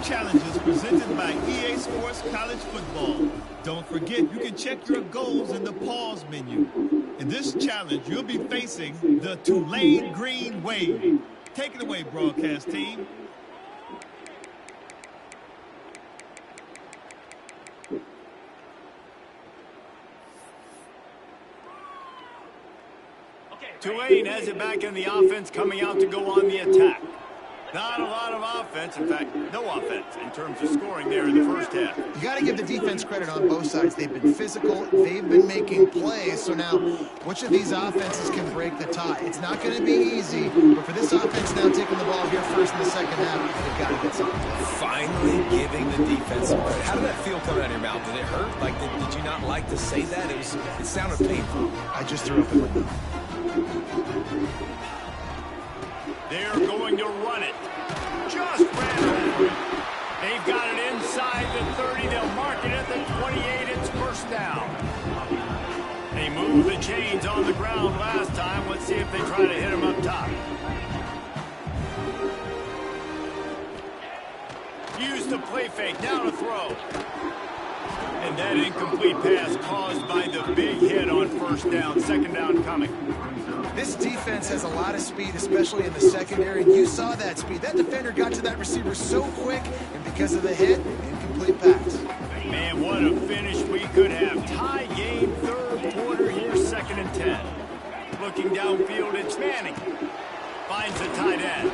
challenges presented by EA Sports College Football. Don't forget, you can check your goals in the pause menu. In this challenge, you'll be facing the Tulane Green Wave. Take it away, broadcast team. Tulane has it back in the offense, coming out to go on the attack. Not a lot of offense, in fact, no offense in terms of scoring there in the first half. You got to give the defense credit on both sides. They've been physical, they've been making plays. So now, which of these offenses can break the tie? It's not going to be easy, but for this offense now taking the ball here first in the second half, they've got to get something. Finally giving the defense some credit. How did that feel coming out of your mouth? Did it hurt? Like, did you not like to say that? It sounded painful. I just threw up in my mouth. They're going to run it. Just ran over it. They've got it inside the 30. They'll mark it at the 28. It's first down. They moved the chains on the ground last time. Let's see if they try to hit him up top. Used the play fake. Now to throw. And that incomplete pass caused by the big hit on first down. Second down coming. This defense has a lot of speed, especially in the secondary, and you saw that speed. That defender got to that receiver so quick, and because of the hit, incomplete pass. Man, what a finish we could have. Tie game, third quarter here, 2nd and 10. Looking downfield, it's Manning. Finds the tight end.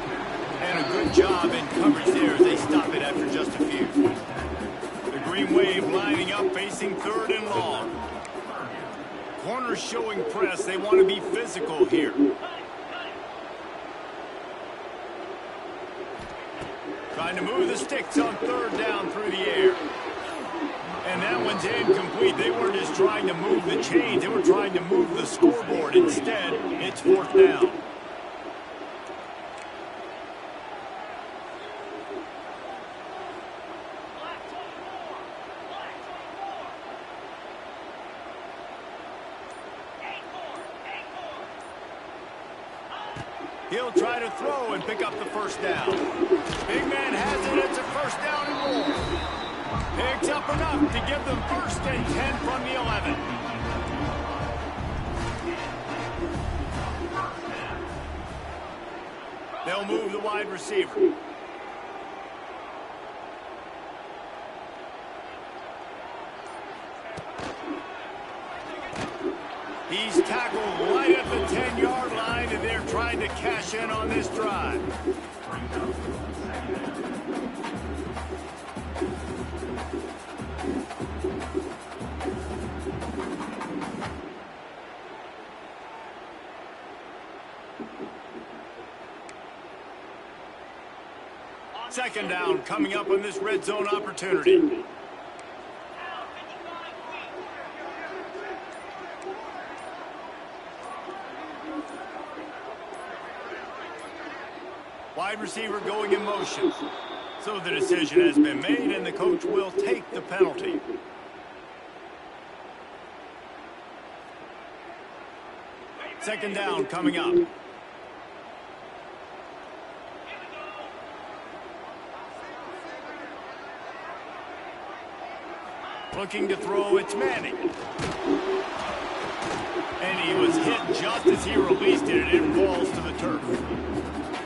And a good job in coverage there as they stop it after just a few. The Green Wave lining up, facing 3rd and long. Corners showing press. They want to be physical here. Trying to move the sticks on 3rd down through the air. And that one's incomplete. They weren't just trying to move the chains. They were trying to move the scoreboard. Instead, it's 4th down. He'll try to throw and pick up the first down. Big man has it. It's a first down and more. Picks up enough to give them 1st and 10 from the 11. They'll move the wide receiver. He's tackled right at the 10-yard line, and they're trying to cash in on this drive. Second down coming up on this red zone opportunity. Wide receiver going in motion. So the decision has been made, and the coach will take the penalty. Second down coming up. Looking to throw, it's Manning. And he was hit just as he released it, and it falls to the turf.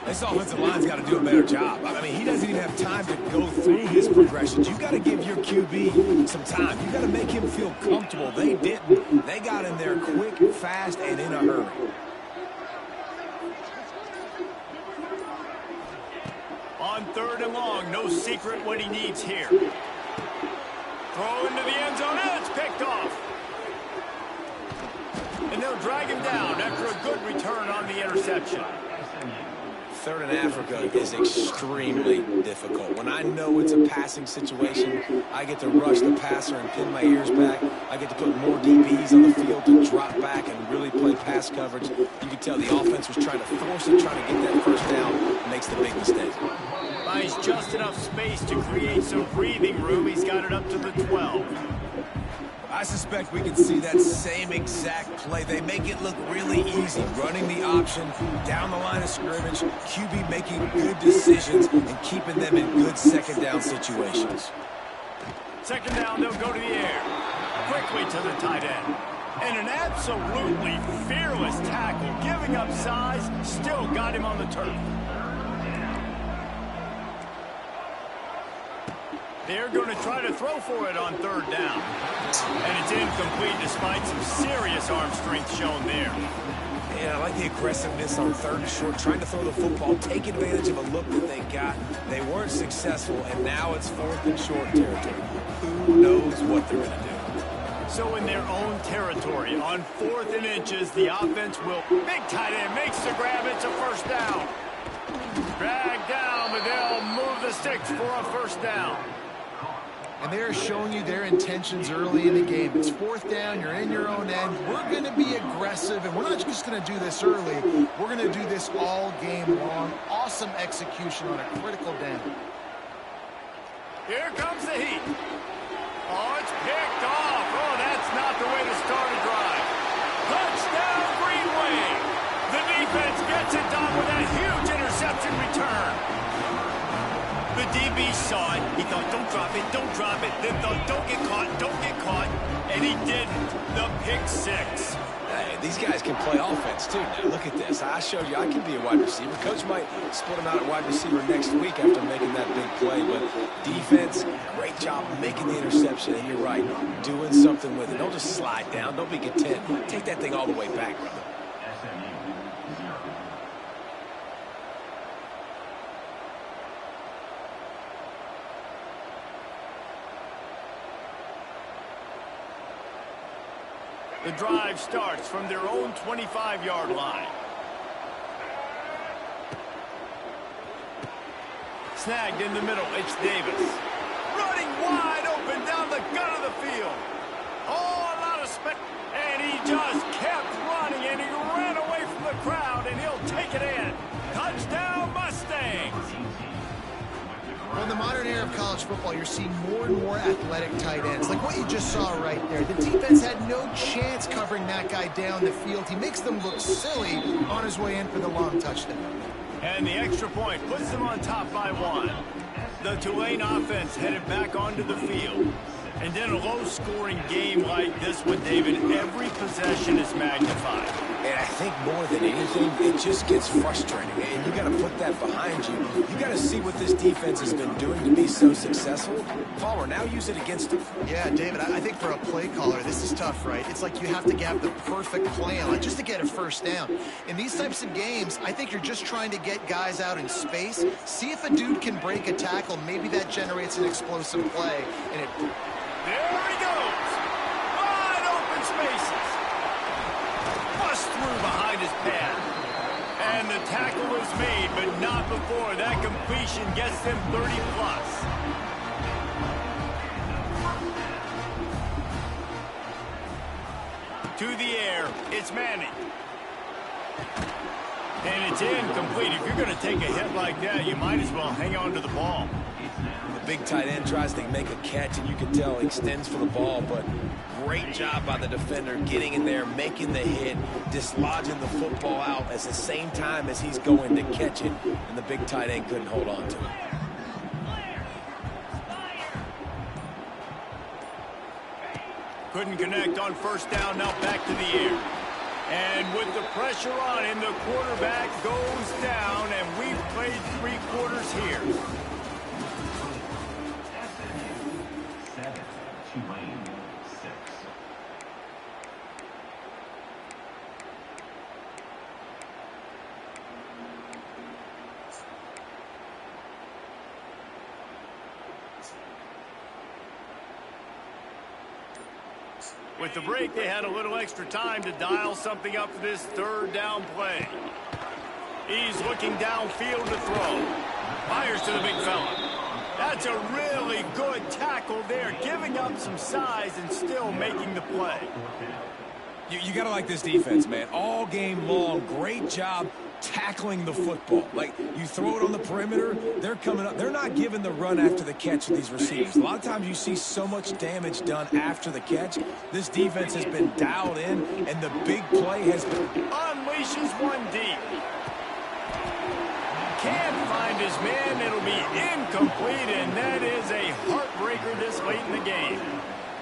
This offensive line's got to do a better job. I mean, he doesn't even have time to go through his progressions. You've got to give your QB some time. You've got to make him feel comfortable. They didn't. They got in there quick, fast, and in a hurry. On 3rd and long, no secret what he needs here. Throw into the end zone, and it's picked off. And they'll drag him down after a good return on the interception. 3rd and Africa is extremely difficult. When I know it's a passing situation, I get to rush the passer and pin my ears back. I get to put more DBs on the field to drop back and really play pass coverage. You can tell the offense was trying to force it, trying to get that first down, makes the big mistake. Buys just enough space to create some breathing room. He's got it up to the 12. I suspect we can see that same exact play. They make it look really easy, running the option down the line of scrimmage, QB making good decisions and keeping them in good second down situations. Second down, they'll go to the air. Quickly to the tight end. And an absolutely fearless tackle, giving up size, still got him on the turf. They're going to try to throw for it on third down. And it's incomplete despite some serious arm strength shown there. Yeah, I like the aggressiveness on third and short, trying to throw the football, take advantage of a look that they got. They weren't successful, and now it's fourth and short territory. Who knows what they're going to do? So in their own territory, on 4th and inches, the offense will... Big tight end makes the grab. It's a first down. Drag down, but they'll move the sticks for a first down. And they're showing you their intentions early in the game. It's fourth down, you're in your own end. We're going to be aggressive, and we're not just going to do this early. We're going to do this all game long. Awesome execution on a critical down. Here comes the heat. Oh, it's picked off. Oh, that's not the way to start a drive. Touchdown, Green Wave. The defense gets it done with a huge interception return. The DB saw it. He thought, don't drop it, don't drop it. Then thought, don't get caught. And he didn't. The pick six. Hey, these guys can play offense, too. Now, look at this. I showed you I can be a wide receiver. Coach might split him out at wide receiver next week after making that big play. But defense, great job making the interception. And you're right, doing something with it. Don't just slide down. Don't be content. Take that thing all the way back, brother. The drive starts from their own 25-yard line. Snagged in the middle, it's Davis. Running wide open down the gut of the field. Oh, a lot of spec. And he just kept running, and he ran away from the crowd, and he'll take it in. Touchdown, Mustangs! Well, in the modern era of college football, you're seeing more and more athletic tight ends. Like what you just saw right there. The defense had no chance covering that guy down the field. He makes them look silly on his way in for the long touchdown. And the extra point puts them on top by 1. The Tulane offense headed back onto the field. And in a low-scoring game like this one, David, every possession is magnified. And I think more than anything, it just gets frustrating. And you got to put that behind you. You got to see what this defense has been doing to be so successful. Palmer, now use it against them. Yeah, David, I think for a play caller, this is tough, right? It's like you have to have the perfect plan just to get a first down. In these types of games, I think you're just trying to get guys out in space, see if a dude can break a tackle. Maybe that generates an explosive play. And it... There he goes. Wide open spaces. Bust through behind his pad. And the tackle is made, but not before that completion gets them 30+. To the air, it's Manning. And it's incomplete. If you're going to take a hit like that, you might as well hang on to the ball. Big tight end tries to make a catch, and you can tell he extends for the ball, but great job by the defender getting in there, making the hit, dislodging the football out at the same time as he's going to catch it, and the big tight end couldn't hold on to it. Couldn't connect on first down, now back to the air. And with the pressure on him, the quarterback goes down, and we've played 3 quarters here. With the break, they had a little extra time to dial something up for this third down play. He's looking downfield to throw. Fires to the big fella. That's a really good tackle there, giving up some size and still making the play. You got to like this defense, man. All game long, great job tackling the football. Like, you throw it on the perimeter, they're coming up. They're not giving the run after the catch with these receivers. A lot of times you see so much damage done after the catch. This defense has been dialed in, and the big play has been... Unleashes one deep. Can't find his man. It'll be incomplete, and that is a heartbreaker this late in the game.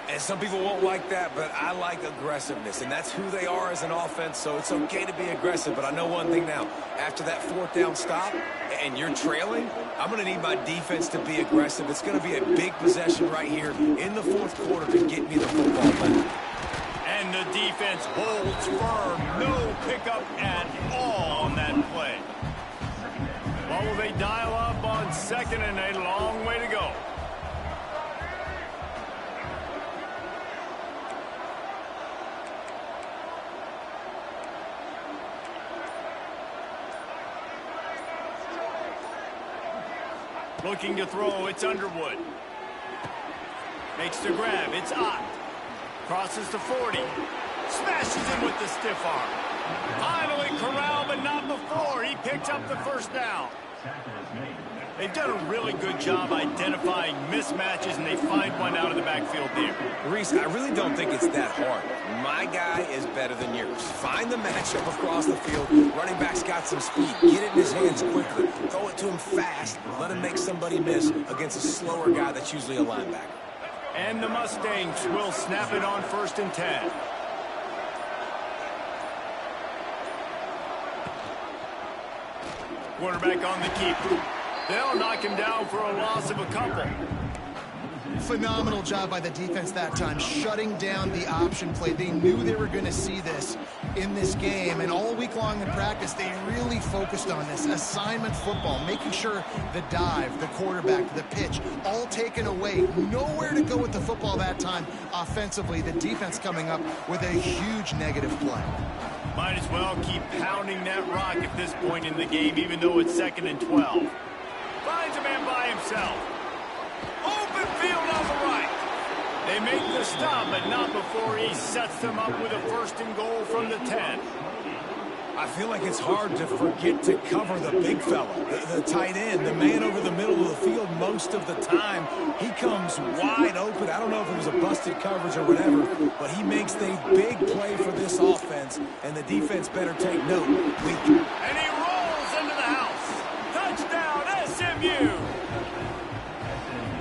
And some people won't like that, but I like aggressiveness, and that's who they are as an offense, so it's okay to be aggressive. But I know one thing now. After that fourth down stop and you're trailing, I'm going to need my defense to be aggressive. It's going to be a big possession right here in the fourth quarter to get me the football back. And the defense holds firm. No pickup at all on that play. What will they dial up on 2nd and a long way to go? Looking to throw, it's Underwood. Makes the grab, it's Ott. Crosses to 40. Smashes him with the stiff arm. Finally corralled, but not before. He picks up the first down. They've done a really good job identifying mismatches, and they find one out of the backfield there. Reese, I really don't think it's that hard. My guy is better than yours. Find the matchup across the field. Running back's got some speed. Get it in his hands quickly. Throw it to him fast. Let him make somebody miss against a slower guy that's usually a linebacker. And the Mustangs will snap it on 1st and 10. Quarterback on the keeper. They'll knock him down for a loss of a couple. Phenomenal job by the defense that time, shutting down the option play. They knew they were going to see this in this game, and all week long in practice, they really focused on this assignment football, making sure the dive, the quarterback, the pitch, all taken away. Nowhere to go with the football that time offensively. The defense coming up with a huge negative play. Might as well keep pounding that rock at this point in the game, even though it's 2nd and 12. Finds a man by himself. Open field on the right. They make the stop, but not before he sets them up with a 1st and goal from the 10. I feel like it's hard to forget to cover the big fella, the tight end, the man over the middle of the field most of the time. He comes wide open. I don't know if it was a busted coverage or whatever, but he makes the big play for this offense, and the defense better take note. And he rolls into the house. Touchdown, SMU.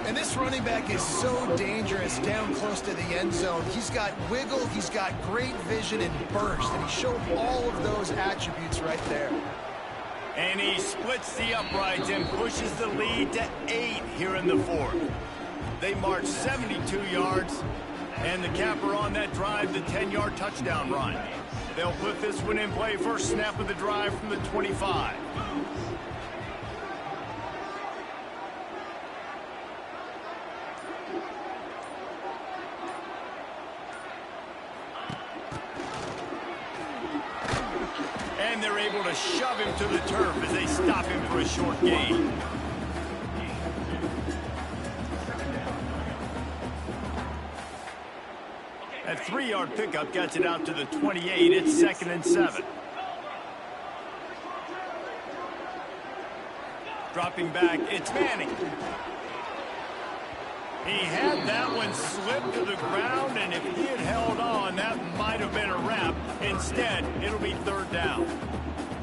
And this running back is so dangerous down close to the end zone. He's got wiggle, he's got great vision and burst, and he showed all of those attributes right there. And he splits the uprights and pushes the lead to 8 here in the 4th. They march 72 yards, and the capper on that drive, the 10-yard touchdown run. They'll put this one in play. First snap of the drive from the 25. And they're able to shove him to the turf as they stop him for a short gain. That 3-yard pickup gets it out to the 28. It's 2nd and 7. Dropping back, it's Manning. He had that one slip to the ground, and if he had held on, that might have been a wrap. Instead, it'll be 3rd down.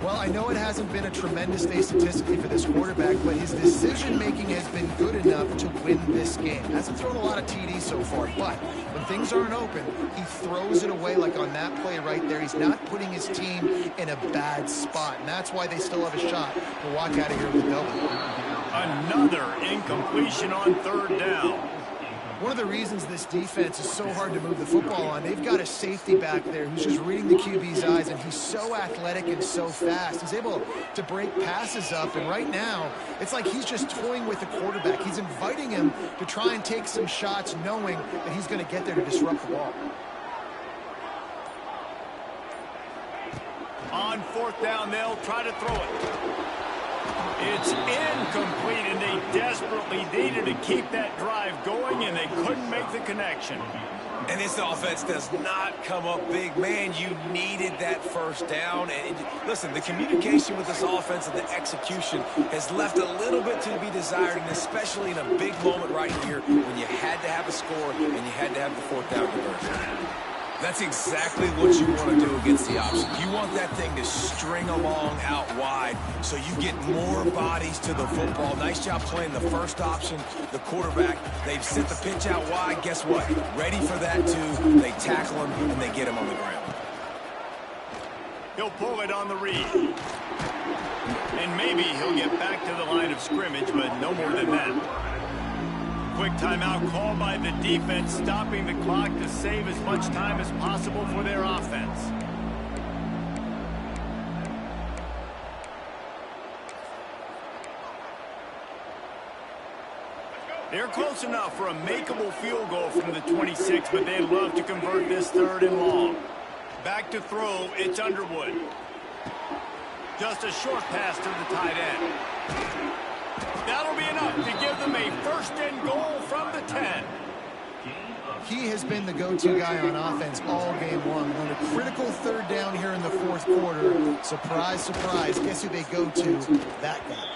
Well, I know it hasn't been a tremendous day statistically for this quarterback, but his decision-making has been good enough to win this game. Hasn't thrown a lot of TDs so far, but when things aren't open, he throws it away like on that play right there. He's not putting his team in a bad spot, and that's why they still have a shot to walk out of here with a double. Another incompletion on 3rd down. One of the reasons this defense is so hard to move the football on, they've got a safety back there who's just reading the QB's eyes, and he's so athletic and so fast. He's able to break passes up, and right now, it's like he's just toying with the quarterback. He's inviting him to try and take some shots, knowing that he's going to get there to disrupt the ball. On 4th down, they'll try to throw it. It's incomplete, and they desperately needed to keep that drive going, and they couldn't make the connection. And this offense does not come up big. Man, you needed that first down. And listen, the communication with this offense and the execution has left a little bit to be desired, and especially in a big moment right here when you had to have a score and you had to have the fourth down conversion. That's exactly what you want to do against the option. You want that thing to string along out wide so you get more bodies to the football. Nice job playing the first option, the quarterback. They've sent the pitch out wide. Guess what? Ready for that too. They tackle him and they get him on the ground. He'll pull it on the read. And maybe he'll get back to the line of scrimmage, but no more than that. Quick timeout called by the defense, stopping the clock to save as much time as possible for their offense. They're close enough for a makeable field goal from the 26, but they'd love to convert this 3rd and long. Back to throw, it's Underwood. Just a short pass to the tight end. That'll be enough to give them a 1st and goal from the 10. He has been the go-to guy on offense all game long. On a critical 3rd down here in the 4th quarter, surprise, surprise, guess who they go to? That guy.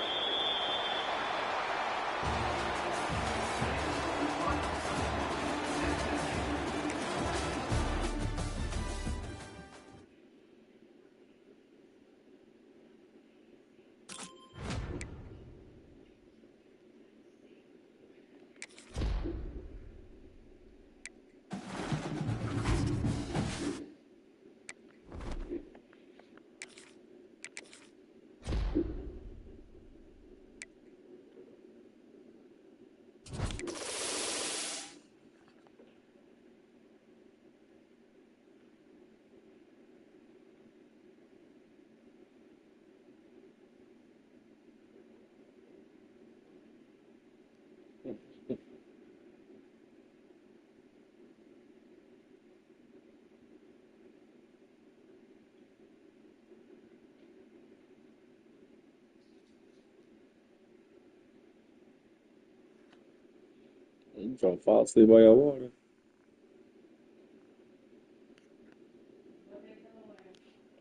You trying to fall asleep by your water?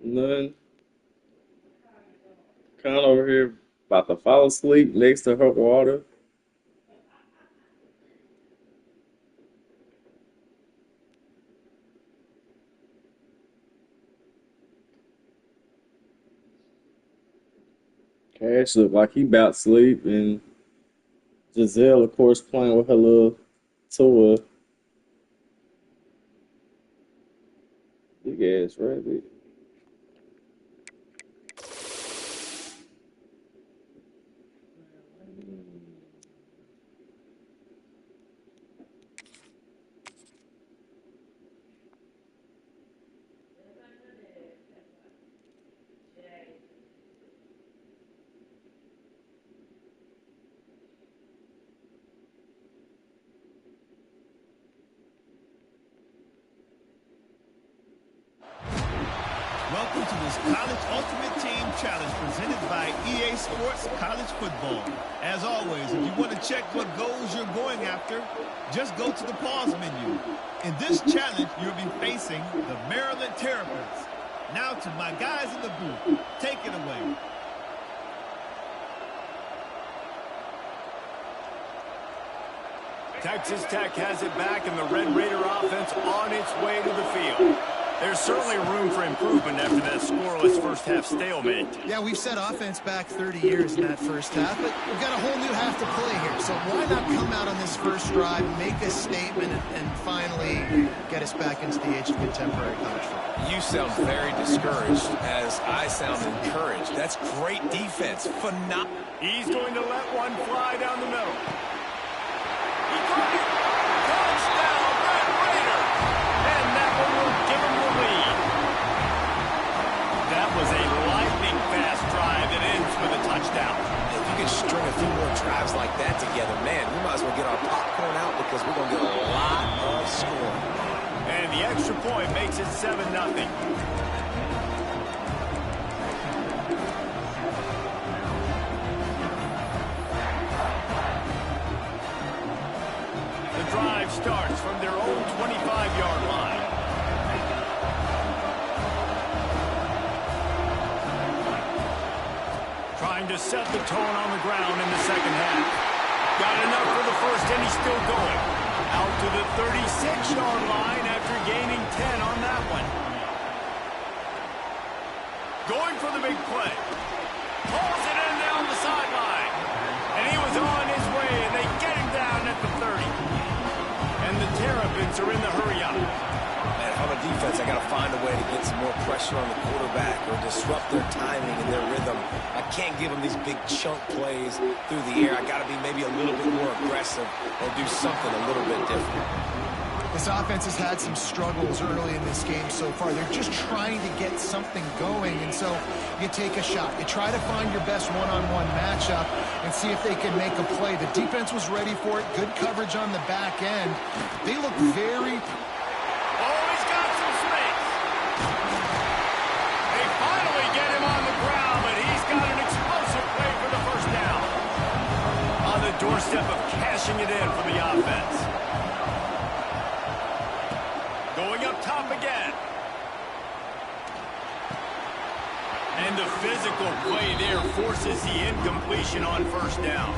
None. Kind of over here about to fall asleep next to her water. Cash looked like he about to sleep, and Giselle, of course, playing with her little toy. Big ass rabbit. Welcome to this College Ultimate Team Challenge presented by EA Sports College Football. As always, if you want to check what goals you're going after, just go to the pause menu. In this challenge, you'll be facing the Maryland Terrapins. Now to my guys in the booth, take it away. Texas Tech has it back, and the Red Raider offense on its way to the field. There's certainly room for improvement after that scoreless first-half stalemate. Yeah, we've set offense back 30 years in that first half, but we've got a whole new half to play here. So why not come out on this first drive, make a statement, and finally get us back into the age of contemporary college football? You sound very discouraged, as I sound encouraged. That's great defense. Phenomenal. He's going to let one fly down the middle. He got it. Touchdown, Red Raider. And that one will give him the lead. That was a lightning-fast drive that ends with a touchdown. If you can string a few more drives like that together, man, we might as well get our popcorn out because we're going to get a lot of scoring. And the extra point makes it 7-0. starts from their own 25-yard line. Trying to set the tone on the ground in the second half. Got enough for the first, and he's still going. Out to the 36-yard line after gaining 10 on that one. Going for the big play. Pulls it in down the sideline. And he was on his way, and they get him down at the 30. And the Terrapins are in the hurry-up. Man, if I'm a defense, I got to find a way to get some more pressure on the quarterback or disrupt their timing and their rhythm. I can't give them these big chunk plays through the air. I got to be maybe a little bit more aggressive or do something a little bit different. This offense has had some struggles early in this game so far. They're just trying to get something going, and so you take a shot. You try to find your best one-on-one matchup and see if they can make a play. The defense was ready for it. Good coverage on the back end. They look very... Oh, he's got some space. They finally get him on the ground, but he's got an explosive play for the first down. On the doorstep of cashing it in for the offense. Going up top again. And the physical play there forces the incompletion on first down.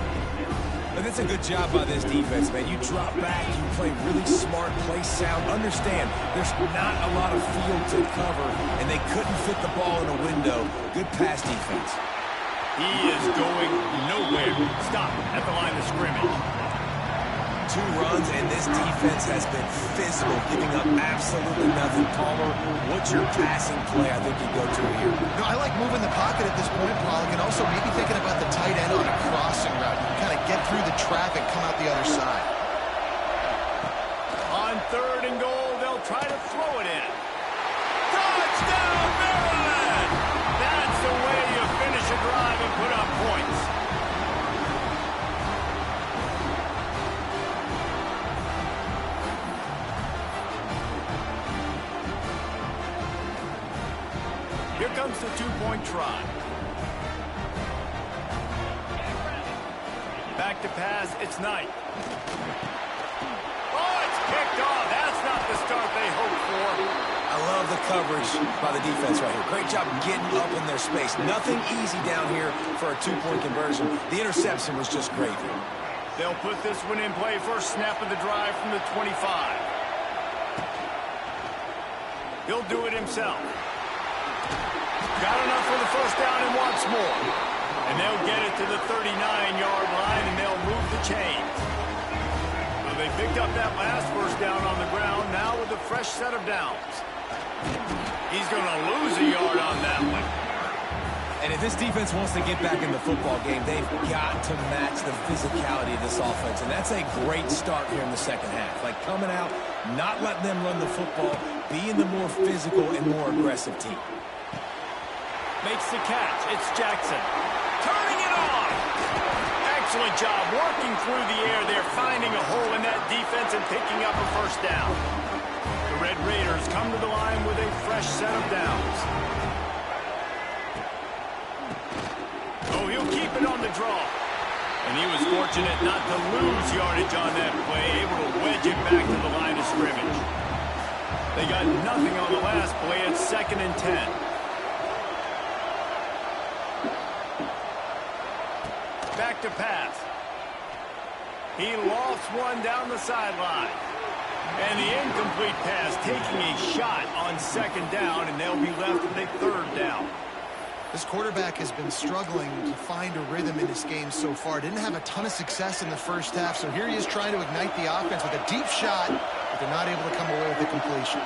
But it's a good job by this defense, man. You drop back, you play really smart, play sound. Understand, there's not a lot of field to cover, and they couldn't fit the ball in a window. Good pass defense. He is going nowhere. Stop at the line of scrimmage. 2 runs, and this defense has been physical, giving up absolutely nothing. Palmer, what's your passing play I think you go to here? No, I like moving the pocket at this point, Pollock, and also maybe thinking about the tight end on a crossing route. You kind of get through the traffic, come out the other side. On 3rd and goal, they'll try to throw it in. Touchdown, Maryland! That's the way you finish a drive and put up points. Here comes the 2-point try. Back to pass, it's Knight. Oh, it's kicked off. That's not the start they hoped for. I love the coverage by the defense right here. Great job getting up in their space. Nothing easy down here for a 2-point conversion. The interception was just great. They'll put this one in play. First snap of the drive from the 25. He'll do it himself. Got enough for the first down and wants more. And they'll get it to the 39-yard line, and they'll move the chains. So they picked up that last first down on the ground, now with a fresh set of downs. He's going to lose a yard on that one. And if this defense wants to get back in the football game, they've got to match the physicality of this offense. And that's a great start here in the second half. Like coming out, not letting them run the football, being the more physical and more aggressive team. Makes the catch. It's Jackson. Turning it on. Excellent job working through the air there, finding a hole in that defense and picking up a first down. The Red Raiders come to the line with a fresh set of downs. Oh, he'll keep it on the draw. And he was fortunate not to lose yardage on that play, able to wedge it back to the line of scrimmage. They got nothing on the last play. It's 2nd and 10. Back to pass. He lost one down the sideline. And the incomplete pass taking a shot on 2nd down, and they'll be left with a 3rd down. This quarterback has been struggling to find a rhythm in this game so far. Didn't have a ton of success in the first half, so here he is trying to ignite the offense with a deep shot, but they're not able to come away with the completion.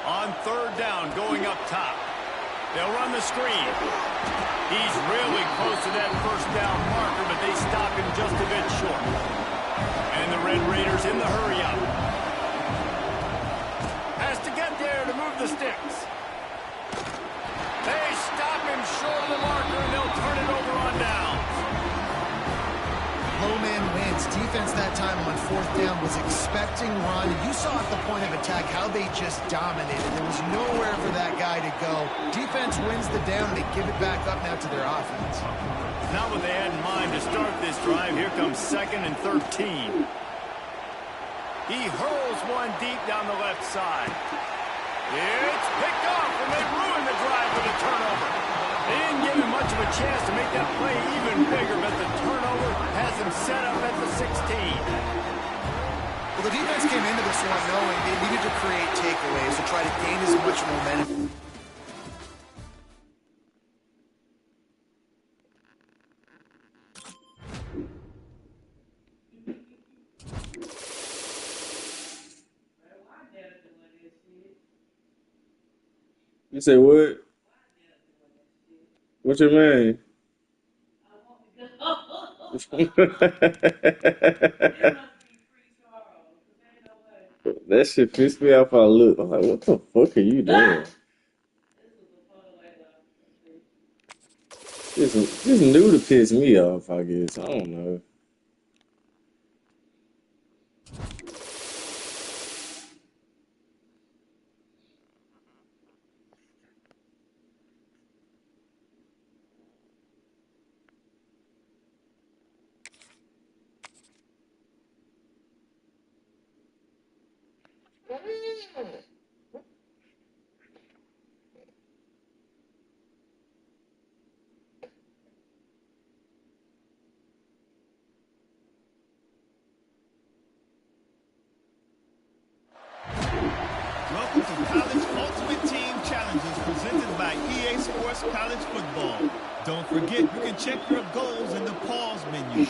On 3rd down, going up top. They'll run the screen. He's really close to that first down marker, but they stop him just a bit short. And the Red Raiders in the hurry-up. Has to get there to move the sticks. They stop him short of the marker, and they'll turn it over on downs. Low man wins. Defense that time on 4th down was expecting run. You saw at the point of attack how they just dominated. There was nowhere for that guy to go. Defense wins the down. They give it back up now to their offense. Not what they had in mind to start this drive. Here comes 2nd and 13. He hurls one deep down the left side. It's picked off, and they ruin the drive with a turnover. They didn't give him much of a chance to make that play even bigger, but the turnover has him set up at the 16. Well, the defense came into this one knowing they needed to create takeaways to try to gain as much momentum. You say what? What you mean? That shit pissed me off. I look. I'm like, what the fuck are you doing? This new to piss me off, I guess. I don't know. Welcome to College Ultimate Team Challenges presented by EA Sports College Football. Don't forget, you can check your goals in the pause menu.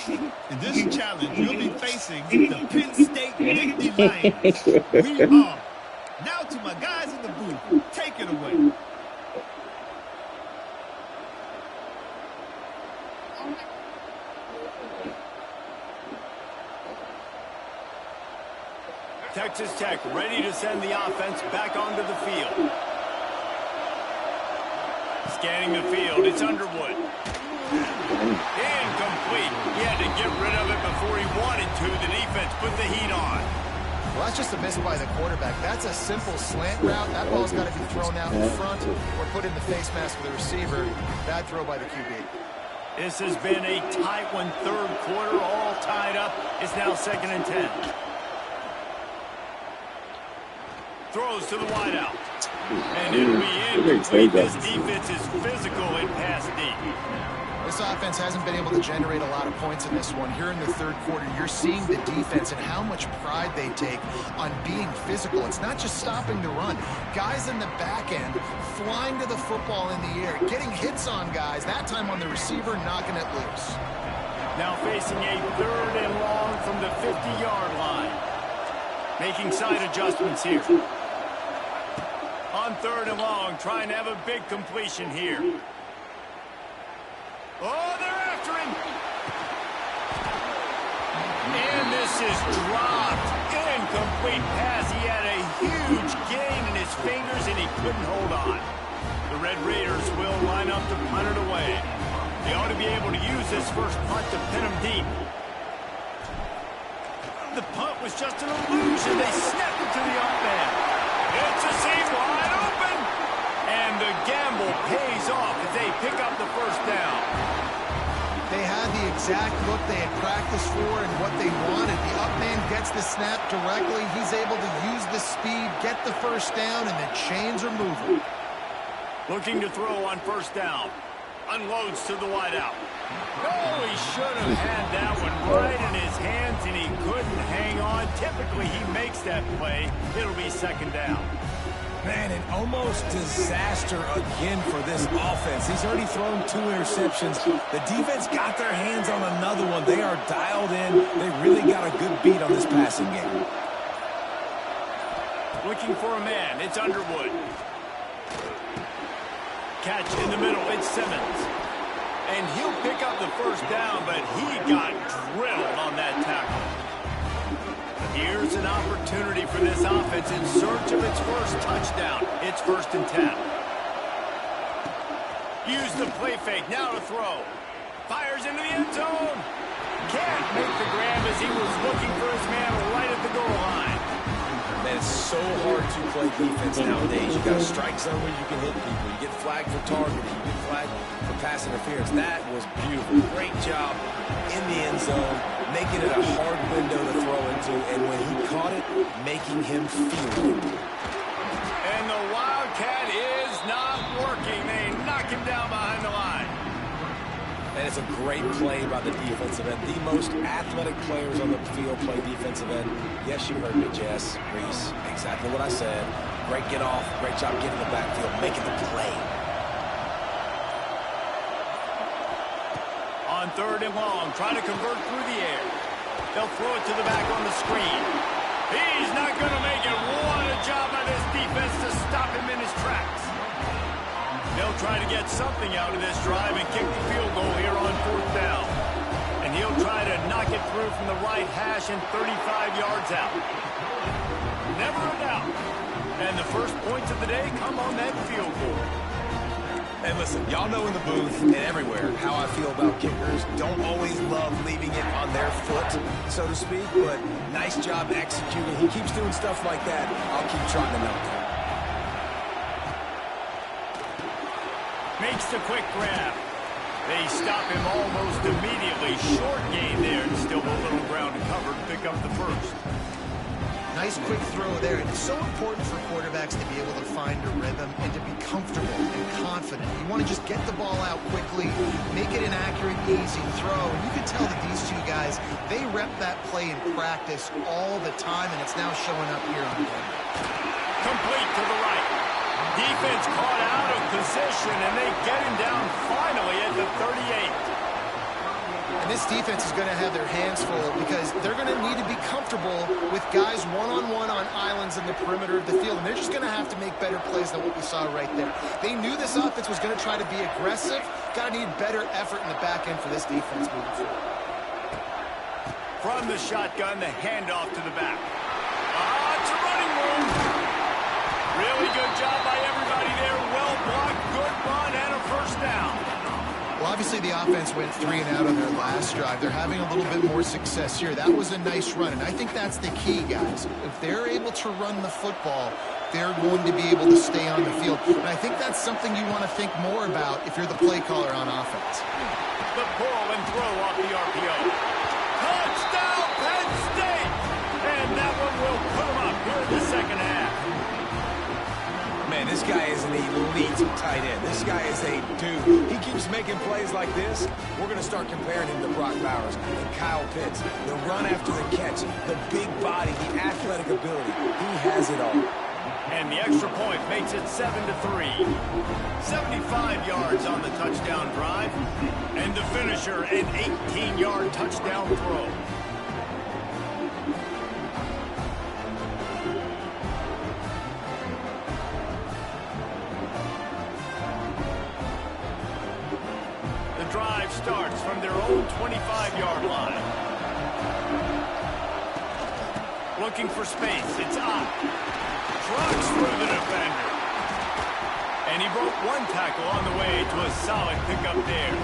In this challenge, you'll be facing the Penn State Nittany Lions. We are. Now to my guys in the booth. Take it away. Texas Tech ready to send the offense back onto the field. Scanning the field, it's Underwood. Incomplete. He had to get rid of it before he wanted to. The defense put the heat on. Well, that's just a miss by the quarterback. That's a simple slant route. That ball's got to be thrown out in front or put in the face mask for the receiver. Bad throw by the QB. This has been a tight one, third quarter, all tied up. It's now 2nd and 10. Throws to the wideout. And it'll be incomplete. This defense is physical and pass deep. This offense hasn't been able to generate a lot of points in this one. Here in the third quarter, you're seeing the defense and how much pride they take on being physical. It's not just stopping the run. Guys in the back end flying to the football in the air, getting hits on guys, that time on the receiver, knocking it loose. Now facing a 3rd and long from the 50-yard line. Making side adjustments here. On 3rd and long, trying to have a big completion here. Oh, they're after him. And this is dropped. Incomplete pass. He had a huge gain in his fingers, and he couldn't hold on. The Red Raiders will line up to punt it away. They ought to be able to use this first punt to pin him deep. The punt was just an illusion. They snapped it to the up man. It's a seam wide open. And the gamble pays off as they pick up the first down. They had the exact look they had practiced for and what they wanted. The up man gets the snap directly. He's able to use the speed, get the first down, and the chains are moving. Looking to throw on first down. Unloads to the wideout. Oh, he should have had that one right in his hands, and he couldn't hang on. Typically, he makes that play. It'll be 2nd down. Man, an almost disaster again for this offense. He's already thrown 2 interceptions. The defense got their hands on another one. They are dialed in. They really got a good beat on this passing game. Looking for a man. It's Underwood. Catch in the middle. It's Simmons. And he'll pick up the first down, but he got drilled on that tackle. Here's an opportunity for this offense in search of its first touchdown. It's 1st and 10. Use the play fake. Now to throw. Fires into the end zone. Can't make the grab as he was looking for his man right at the goal line. Man, it's so hard to play defense nowadays. You got a strike zone where you can hit people. You get flagged for targeting. You get flagged for pass interference. That was beautiful. Great job in the end zone, making it a hard window to throw into, and when he caught it, making him feel it. And the Wildcat is not working. They knock him down behind the line. And it's a great play by the defensive end. The most athletic players on the field play defensive end. Yes, you heard me, Jess, Reese. Exactly what I said. Great get off. Great job getting the backfield, making the play. On 3rd and long, trying to convert through the air. They'll throw it to the back on the screen. He's not going to make it. What a job by this defense to stop him in his tracks. They'll try to get something out of this drive and kick the field goal here on 4th down. And he'll try to knock it through from the right hash and 35 yards out. Never a doubt. And the first points of the day come on that field goal. And listen, y'all know in the booth and everywhere how I feel about kickers. Don't always love leaving it on their foot, so to speak, but nice job executing. He keeps doing stuff like that. I'll keep trying to knock him. Makes the quick grab. They stop him almost immediately. Short gain there, and still a little ground to cover to pick up the first. Nice quick throw there. And it's so important for quarterbacks to be able to find a rhythm and to be comfortable and confident. You want to just get the ball out quickly, make it an accurate, easy throw. And you can tell that these two guys, they rep that play in practice all the time, and it's now showing up here on game. Complete to the right. Defense caught out of position, and they get him down finally at the 38. And this defense is going to have their hands full because they're going to need to be comfortable with guys one-on-one on islands in the perimeter of the field. And they're just going to have to make better plays than what we saw right there. They knew this offense was going to try to be aggressive. Got to need better effort in the back end for this defense moving forward. From the shotgun, the handoff to the back. It's a running move. Really good job by everybody there. Well blocked, good run, and a first down. Well, obviously the offense went 3 and out on their last drive. They're having a little bit more success here. That was a nice run, and I think that's the key, guys. If they're able to run the football, they're going to be able to stay on the field. And I think that's something you want to think more about if you're the play caller on offense. The pull and throw off the RPO. Touchdown, Penn State! And that one will put them up here in the second half. Man, this guy is an elite tight end. This guy is a dude. He keeps making plays like this. We're going to start comparing him to Brock Bowers and Kyle Pitts. The run after the catch, the big body, the athletic ability. He has it all. And the extra point makes it 7-3. 75 yards on the touchdown drive. And the finisher, an 18-yard touchdown throw. Drive starts from their own 25-yard line. Looking for space. It's up. Trucks through the defender. And he broke one tackle on the way to a solid pickup there.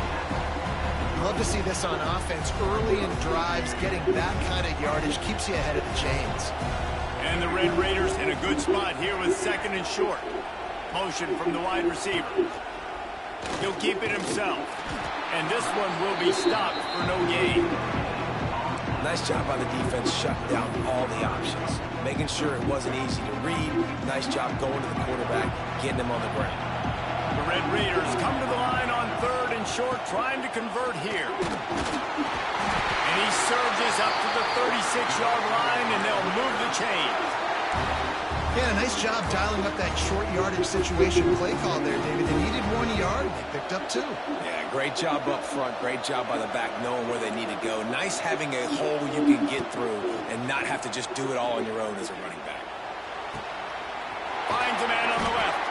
Love to see this on offense. Early in drives, getting that kind of yardage keeps you ahead of the chains. And the Red Raiders in a good spot here with 2nd and short. Motion from the wide receiver. He'll keep it himself. And this one will be stopped for no gain. Nice job by the defense shutting down all the options. Making sure it wasn't easy to read. Nice job going to the quarterback, getting him on the ground. The Red Raiders come to the line on 3rd and short, trying to convert here. And he surges up to the 36-yard line, and they'll move the chains. Yeah, nice job dialing up that short yardage situation play call there, David. They needed 1 yard, they picked up 2. Yeah, great job up front. Great job by the back, knowing where they need to go. Nice having a hole you can get through and not have to just do it all on your own as a running back. Finds a man on the left.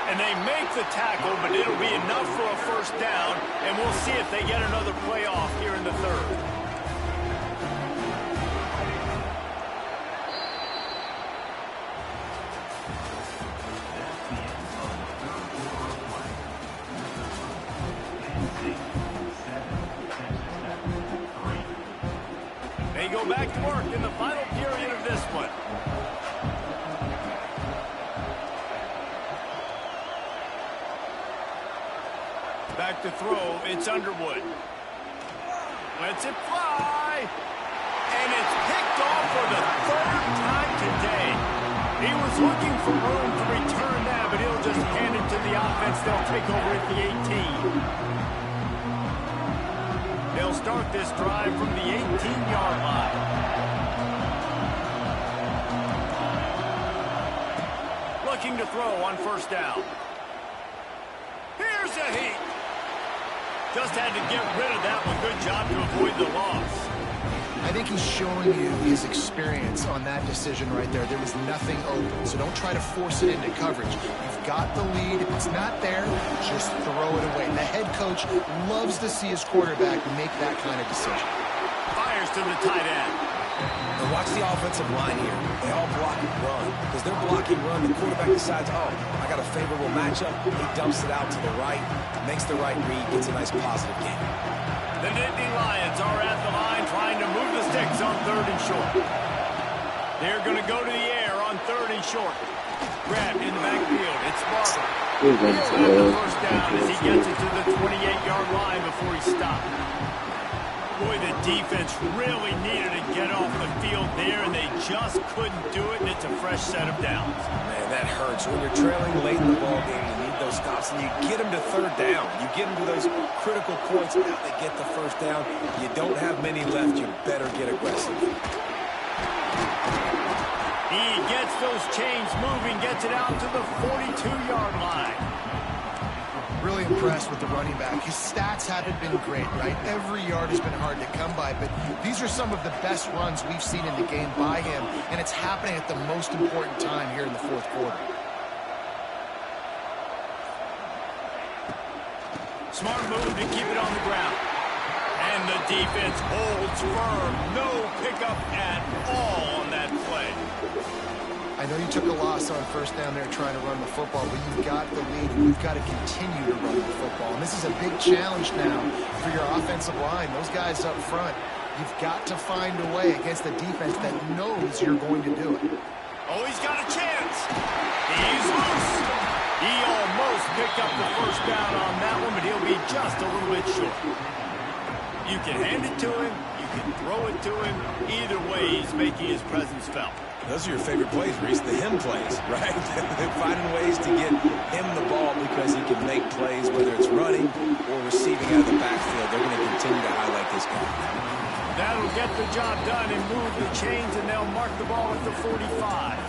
And they make the tackle, but it'll be enough for a first down. And we'll see if they get another play off here in the 3rd. They go back to work in the final period of this one. to throw. It's Underwood. Lets it fly. And it's picked off for the third time today. He was looking for room to return that, but he'll just hand it to the offense. They'll take over at the 18. They'll start this drive from the 18-yard line. Looking to throw on first down. Here's a heat. Just had to get rid of that one. Good job to avoid the loss. I think he's showing you his experience on that decision right there. There was nothing open, so don't try to force it into coverage. You've got the lead. If it's not there, just throw it away. The head coach loves to see his quarterback make that kind of decision. Fires to the tight end. And watch the offensive line here. They all block and run. Because they're blocking run, the quarterback decides, oh, I got a favorable matchup. He dumps it out to the right, makes the right read, gets a nice positive gain. The Nittany Lions are at the line trying to move the sticks on 3rd and short. They're going to go to the air on 3rd and short. Grabbed in the backfield. It's Barber. He'll have the first down as he gets it to the 28-yard line before he stopped. Boy, the defense really needed to get off the field there, and they just couldn't do it, and it's a fresh set of downs. Man, that hurts. When you're trailing late in the ball game, you need those stops, and you get them to 3rd down. You get them to those critical points. Now they get the first down. You don't have many left. You better get aggressive. He gets those chains moving, gets it out to the 42-yard line. Really impressed with the running back. His stats haven't been great, right? Every yard has been hard to come by, but these are some of the best runs we've seen in the game by him, and it's happening at the most important time here in the 4th quarter. Smart move to keep it on the ground. And the defense holds firm. No pickup at all on that play. I know you took a loss on first down there trying to run the football, but you've got the lead, and you've got to continue to run the football. And this is a big challenge now for your offensive line. Those guys up front, you've got to find a way against a defense that knows you're going to do it. Oh, he's got a chance. He's loose. He almost picked up the first down on that one, but he'll be just a little bit short. You can hand it to him. You can throw it to him. Either way, he's making his presence felt. Those are your favorite plays, Reese, the him plays, right? They're finding ways to get him the ball because he can make plays, whether it's running or receiving out of the backfield. They're going to continue to highlight this guy. That'll get the job done and move the chains, and they'll mark the ball at the 45.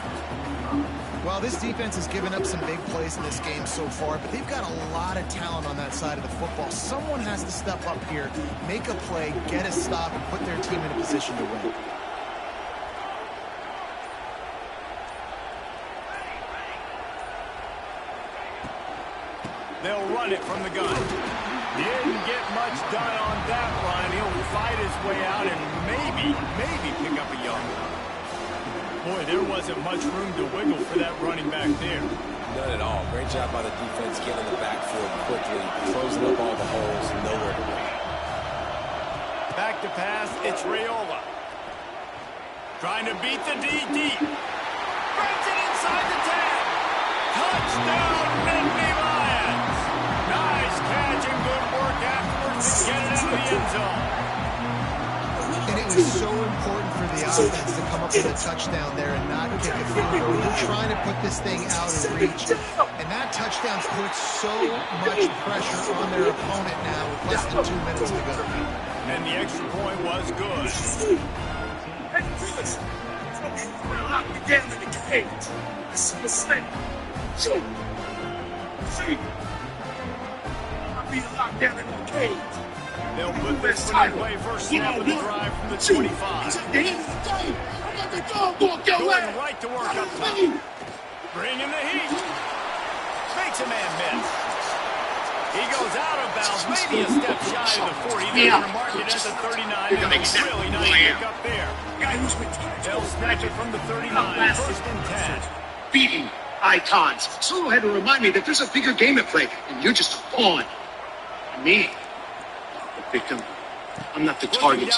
Well, this defense has given up some big plays in this game so far, but they've got a lot of talent on that side of the football. Someone has to step up here, make a play, get a stop, and put their team in a position to win. They'll run it from the gun. Didn't get much done on that run. He'll fight his way out and maybe pick up a yard. Boy, there wasn't much room to wiggle for that running back there. None at all. Great job by the defense getting in the backfield quickly, closing up all the holes, nowhere to go. Back to pass, it's Raiola. Trying to beat the D deep. Breaks it inside the 10. Touchdown, Nittany Lions. Nice catch and good work afterwards to get it into the end zone. And it was so important for the offense to come up with a touchdown there and not kick a field goal. They're trying to put this thing out of reach. And that touchdown puts so much pressure on their opponent now with less than 2 minutes to go. And the extra point was good. We're locked down in the cage. This is a mistake. So, see, I'll be locked down in the cage. They'll put this one in play first snap of the drive from the 25. It's at the end of the day. I'm at the dog walk your way. Going right to work up top. Bringing the heat. Makes a man miss. He goes out of bounds, maybe a step shy of the 40. They're going to mark it at the 39. And a really nice pick up there. They'll snatch it from the 39. First and 10. Beating icons. Solo had to remind me that there's a bigger game at play, and you're just a pawn. Me, the victim. I'm not the target.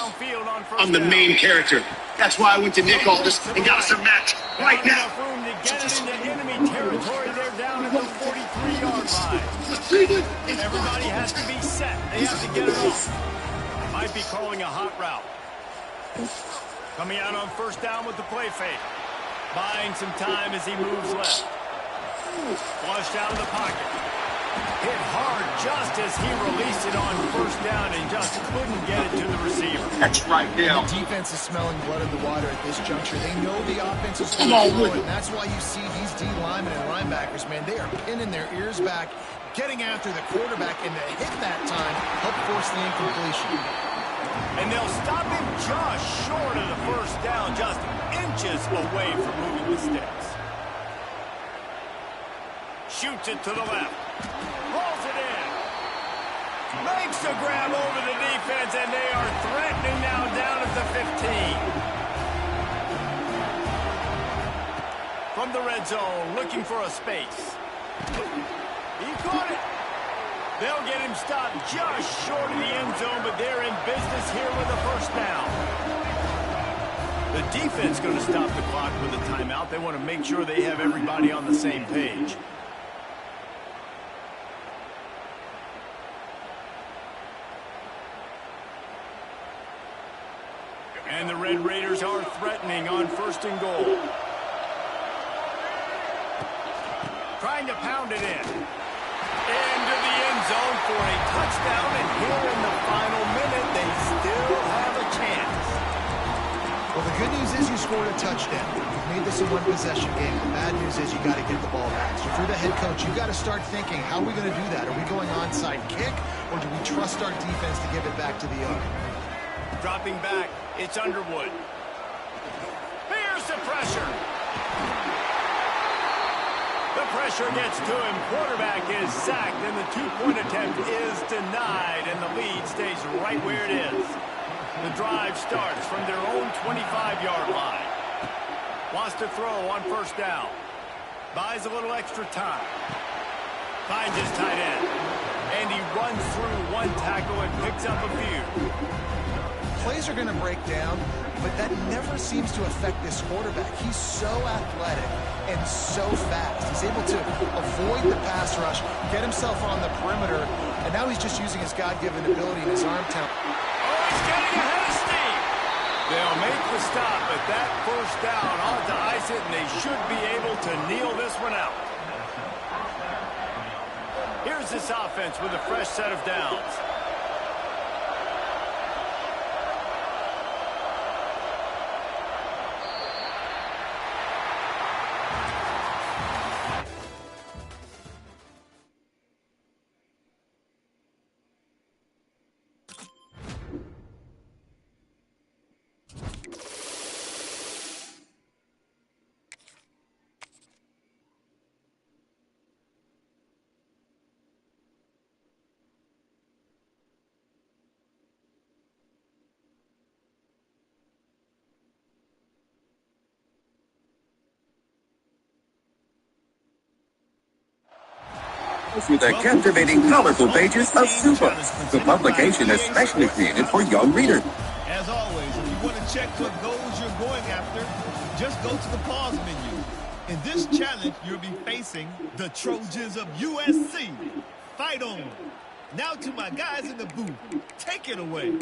I'm the main character. That's why I went to Nick Aldis and got us a match right now. Enough room to get it into enemy territory. They're down at the 43. 3-yard line. Everybody has to be set. They have to get it off. Might be calling a hot route. Coming out on first down with the play fake. Buying some time as he moves left. Flushed out of the pocket. Hit hard just as he released it on first down and just couldn't get it to the receiver. That's right there. The defense is smelling blood in the water at this juncture. They know the offense is going to throw it, and that's why you see these D linemen and linebackers, man, they are pinning their ears back, getting after the quarterback, and to hit that time, help force the incompletion. And they'll stop him just short of the first down, just inches away from moving the sticks. Shoots it to the left. Rolls it in. Makes a grab over the defense, and they are threatening now down at the 15. From the red zone, looking for a space. He caught it. They'll get him stopped just short of the end zone, but they're in business here with a first down. The defense going to stop the clock with a timeout. They want to make sure they have everybody on the same page. And the Red Raiders are threatening on first and goal. Trying to pound it in. Into the end zone for a touchdown, and here in the final minute, they still have a chance. Well, the good news is you scored a touchdown. You've made this a one-possession game. The bad news is you got to get the ball back. So if you're the head coach, you got to start thinking, how are we going to do that? Are we going onside kick, or do we trust our defense to give it back to the yard? Dropping back, it's Underwood. Here's the pressure. The pressure gets to him. Quarterback is sacked, and the two-point attempt is denied, and the lead stays right where it is. The drive starts from their own 25-yard line. Wants to throw on first down. Buys a little extra time. Finds his tight end. And he runs through one tackle and picks up a few. Plays are going to break down, but that never seems to affect this quarterback. He's so athletic and so fast. He's able to avoid the pass rush, get himself on the perimeter, and now he's just using his God-given ability and his arm talent. Oh, he's getting ahead of steam. They'll make the stop, but that first down ought to ice it, and they should be able to kneel this one out. Here's this offense with a fresh set of downs. With the captivating, colorful pages of Super, the publication especially created for young readers. As always, if you want to check what goals you're going after, just go to the pause menu. In this challenge, you'll be facing the Trojans of USC. Fight on. Now to my guys in the booth. Take it away.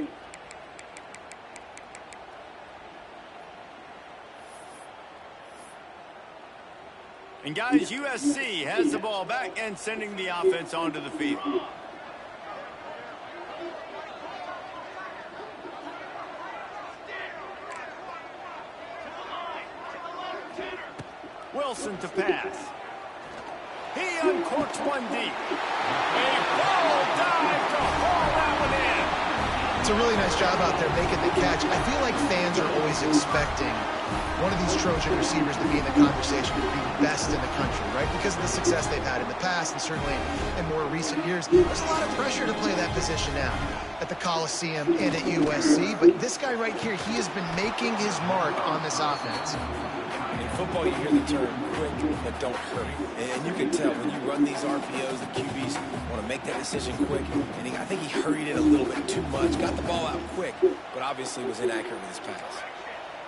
And guys, USC has the ball back and sending the offense onto the field. Wilson to pass. He uncorks one deep. A ball dive to haul that one in. It's a really nice job out there making the catch. I feel like fans are always expecting one of these Trojan receivers to be in the conversation to be best in the country, right? Because of the success they've had in the past and certainly in more recent years. There's a lot of pressure to play that position now at the Coliseum and at USC. But this guy right here, he has been making his mark on this offense. In football, you hear the term quick, but don't hurry. And you can tell when you run these RPOs, the QBs want to make that decision quick. And I think he hurried it a little bit too much, got the ball out quick, but obviously was inaccurate with his pass.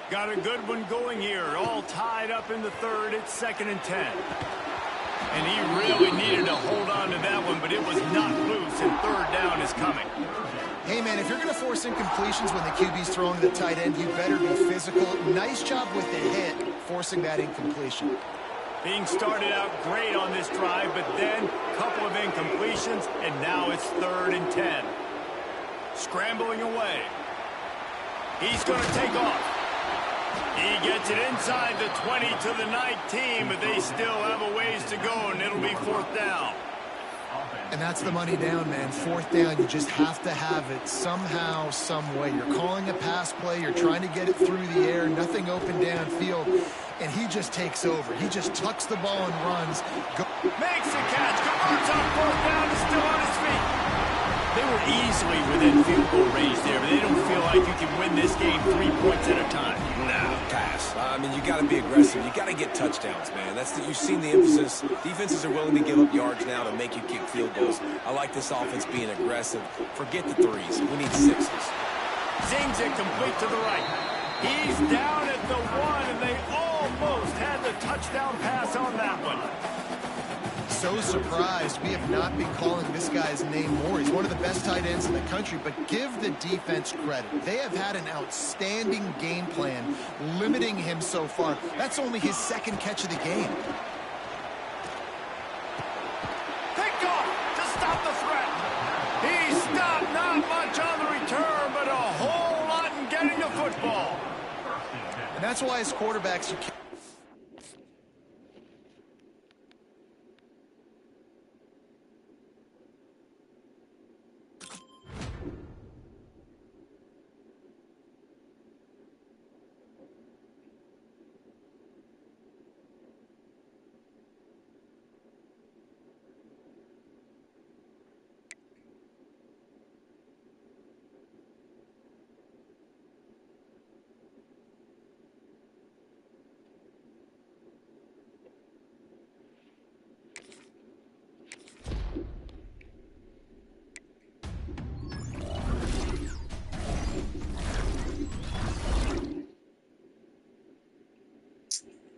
Got a good one going here. All tied up in the third. It's 2nd and 10. And he really needed to hold on to that one, but it was not loose, and third down is coming. Hey, man, if you're going to force incompletions when the QB's throwing the tight end, you better be physical. Nice job with the hit, forcing that incompletion. Being started out great on this drive, but then a couple of incompletions, and now it's 3rd and 10. Scrambling away. He's going to take off. He gets it inside the 20 to the 19, but they still have a ways to go, and it'll be 4th down. And that's the money down, man. 4th down, you just have to have it somehow, some way. You're calling a pass play. You're trying to get it through the air. Nothing open downfield. And he just takes over. He just tucks the ball and runs. Makes the catch. Converts on 4th down. Is still on his feet. They were easily within field goal range there, but they don't feel like you can win this game 3 points at a time. No, pass. I mean, you got to be aggressive. You got to get touchdowns, man. You've seen the emphasis. Defenses are willing to give up yards now to make you kick field goals. I like this offense being aggressive. Forget the 3s. We need 6s. Zings it complete to the right. He's down at the 1, and they almost had the touchdown pass on that one. So surprised we have not been calling this guy's name more. He's one of the best tight ends in the country, but give the defense credit. They have had an outstanding game plan limiting him so far. That's only his 2nd catch of the game. Picked off to stop the threat. He stopped not much on the return, but a whole lot in getting the football. And that's why as quarterbacks, you can't.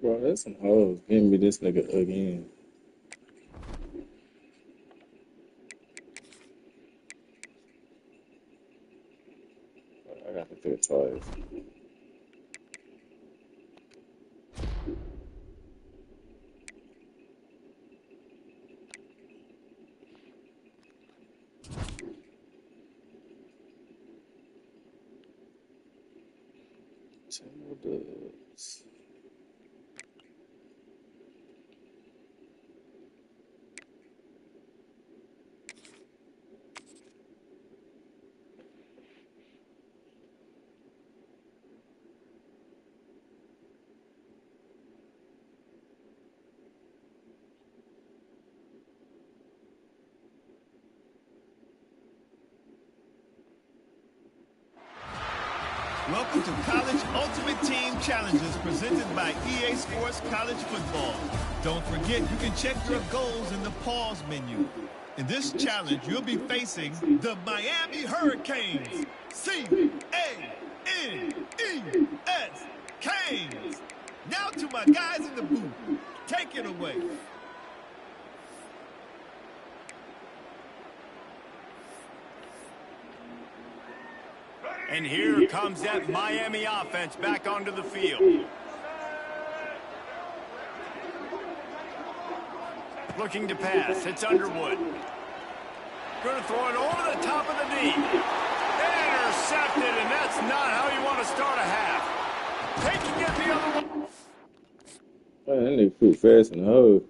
Bro, that's some hoes. Give me this nigga again. I got to do it twice. Dubs. Welcome to College Ultimate Team Challenges presented by EA Sports College Football. Don't forget, you can check your goals in the pause menu. In this challenge, you'll be facing the Miami Hurricanes. C-A-N-E-S, Canes. Now to my guys in the booth. Take it away. And here comes that Miami offense back onto the field. Looking to pass. It's Underwood. Going to throw it over the top of the knee. Intercepted, and that's not how you want to start a half. Taking it the other way. Man, that nigga flew fast in the hole.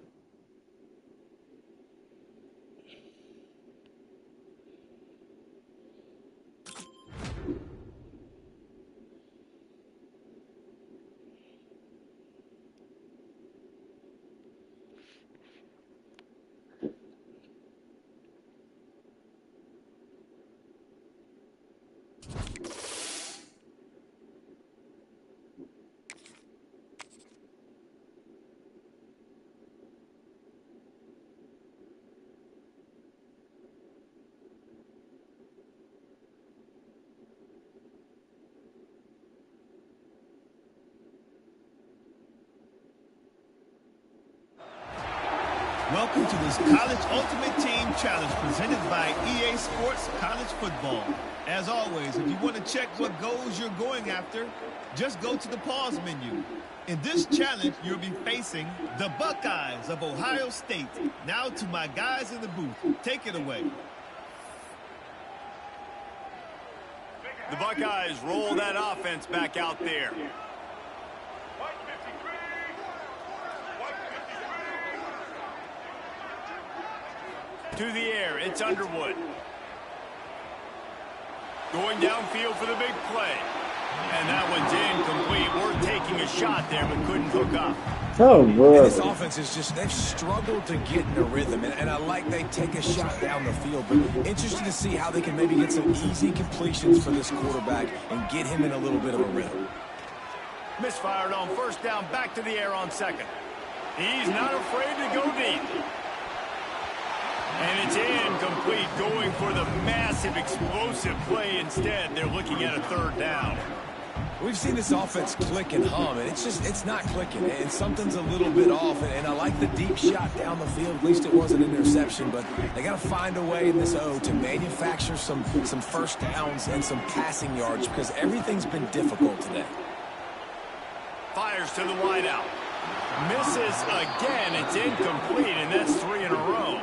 welcome to this College Ultimate Team Challenge presented by EA Sports College Football. As always, if you want to check what goals you're going after, just go to the pause menu. In this challenge, you'll be facing the Buckeyes of Ohio State. Now to my guys in the booth. Take it away. The Buckeyes roll that offense back out there. To the air, it's Underwood. Going downfield for the big play. And that one's incomplete. We're taking a shot there, but couldn't hook up. Oh, bro. This offense is just, they've struggled to get in a rhythm, and I like they take a shot down the field, but interested to see how they can maybe get some easy completions for this quarterback and get him in a little bit of a rhythm. Misfired on first down, back to the air on second. He's not afraid to go deep. And it's incomplete, going for the massive explosive play instead. They're looking at a third down. We've seen this offense click and hum, and it's not clicking, and something's a little bit off, and I like the deep shot down the field. At least it wasn't an interception, but they got to find a way in this O to manufacture some first downs and some passing yards, because everything's been difficult today. Fires to the wideout. Misses again. It's incomplete, and that's 3 in a row.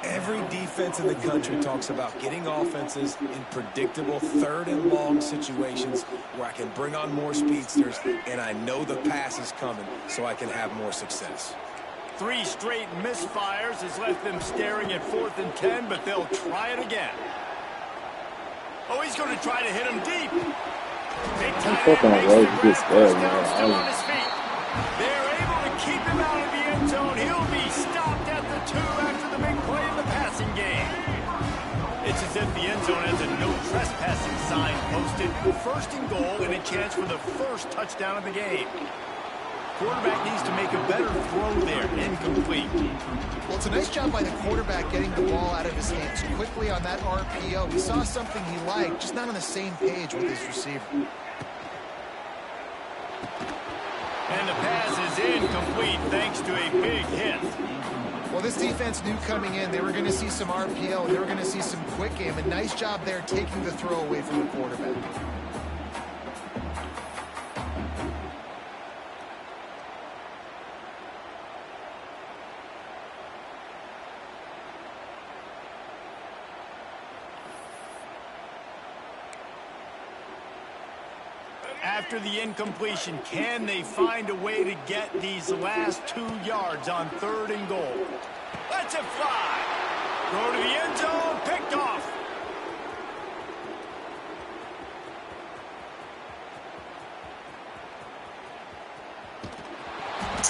Every defense in the country talks about getting offenses in predictable third and long situations where I can bring on more speedsters and I know the pass is coming so I can have more success. 3 straight misfires has left them staring at 4th and 10, but they'll try it again. Oh, he's going to try to hit him deep. Big tight end makes the grab. First down, still on his feet. They're able to keep him out of the end zone. He'll be stopped at the 2 after the big play in the passing game. It's as if the end zone has a no trespassing sign posted. 1st and goal and a chance for the first touchdown of the game. Quarterback needs to make a better throw there. Incomplete. Well, it's a nice job by the quarterback getting the ball out of his hands quickly on that RPO. He saw something he liked, just not on the same page with his receiver. And the pass is incomplete thanks to a big hit. Well, this defense knew coming in they were going to see some RPO, and they were going to see some quick game. A nice job there taking the throw away from the quarterback. After the incompletion, can they find a way to get these last 2 yards on 3rd and goal? Let's it fly. Go to the end zone, picked off.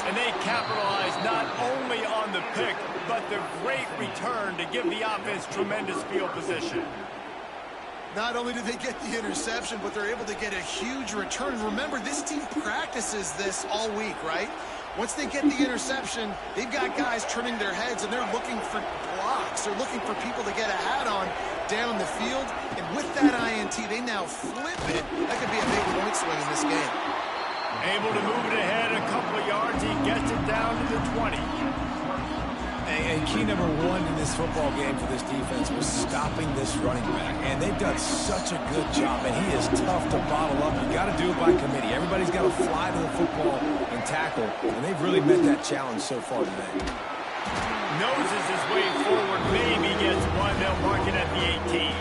And they capitalize not only on the pick, but the great return to give the offense tremendous field position. Not only do they get the interception, but they're able to get a huge return. Remember, this team practices this all week, right? Once they get the interception, they've got guys turning their heads, and they're looking for blocks. They're looking for people to get a hat on down the field. And with that INT, they now flip it. That could be a big point swing in this game. Able to move it ahead a couple of yards. He gets it down to the 20. And key number 1 in this football game for this defense was stopping this running back. And they've done such a good job, and he is tough to bottle up. You got to do it by committee. Everybody's got to fly to the football and tackle, and they've really met that challenge so far today. Noses his way forward, maybe gets one. They'll mark it at the 18.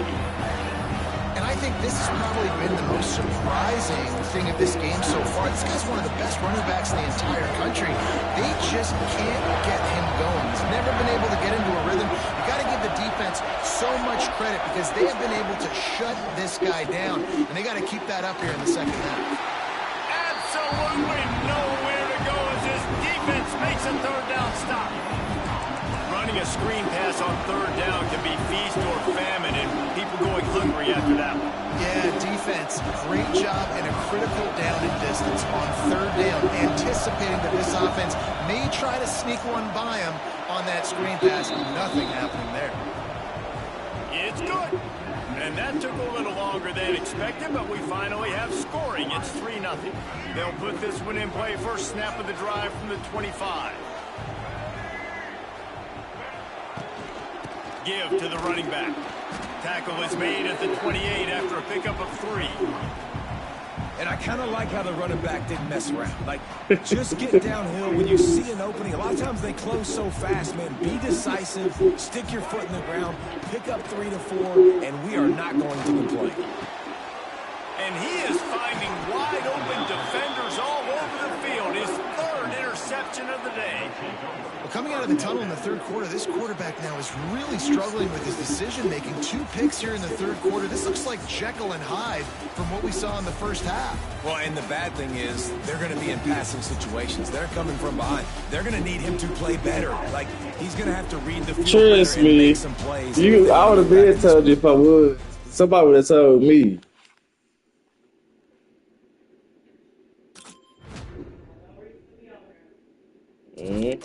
And I think this has probably been the most surprising thing of this game so far. This guy's one of the best running backs in the entire country. They just can't get him going. He's never been able to get into a rhythm. You got to give the defense so much credit because they have been able to shut this guy down, and they got to keep that up here in the second half. Absolutely nowhere to go as this defense makes a 3rd down stop. Running a screen pass on 3rd down can be feast or famine, and people going hungry after that one. Yeah, defense, great job and a critical down and distance on 3rd down, anticipating that this offense may try to sneak one by him on that screen pass. Nothing happening there. It's good. And that took a little longer than expected, but we finally have scoring. It's 3-0. They'll put this one in play. First snap of the drive from the 25. give to the running back. Tackle is made at the 28 after a pickup of 3. And I kind of like how the running back didn't mess around. Like, just get downhill when you see an opening. A lot of times they close so fast, man. Be decisive, stick your foot in the ground, pick up 3 to 4, and we are not going to complain. And he is finding wide open defenders all over the field. His 3rd interception of the day. Well, coming out of the tunnel in the third quarter, this quarterback now is really struggling with his decision-making. 2 picks here in the third quarter. This looks like Jekyll and Hyde from what we saw in the first half. Well, and the bad thing is they're going to be in passing situations. They're coming from behind. They're going to need him to play better. Like, he's going to have to read the field Trust better and me. make some plays. I would have been told you if I would. Somebody would have told me. You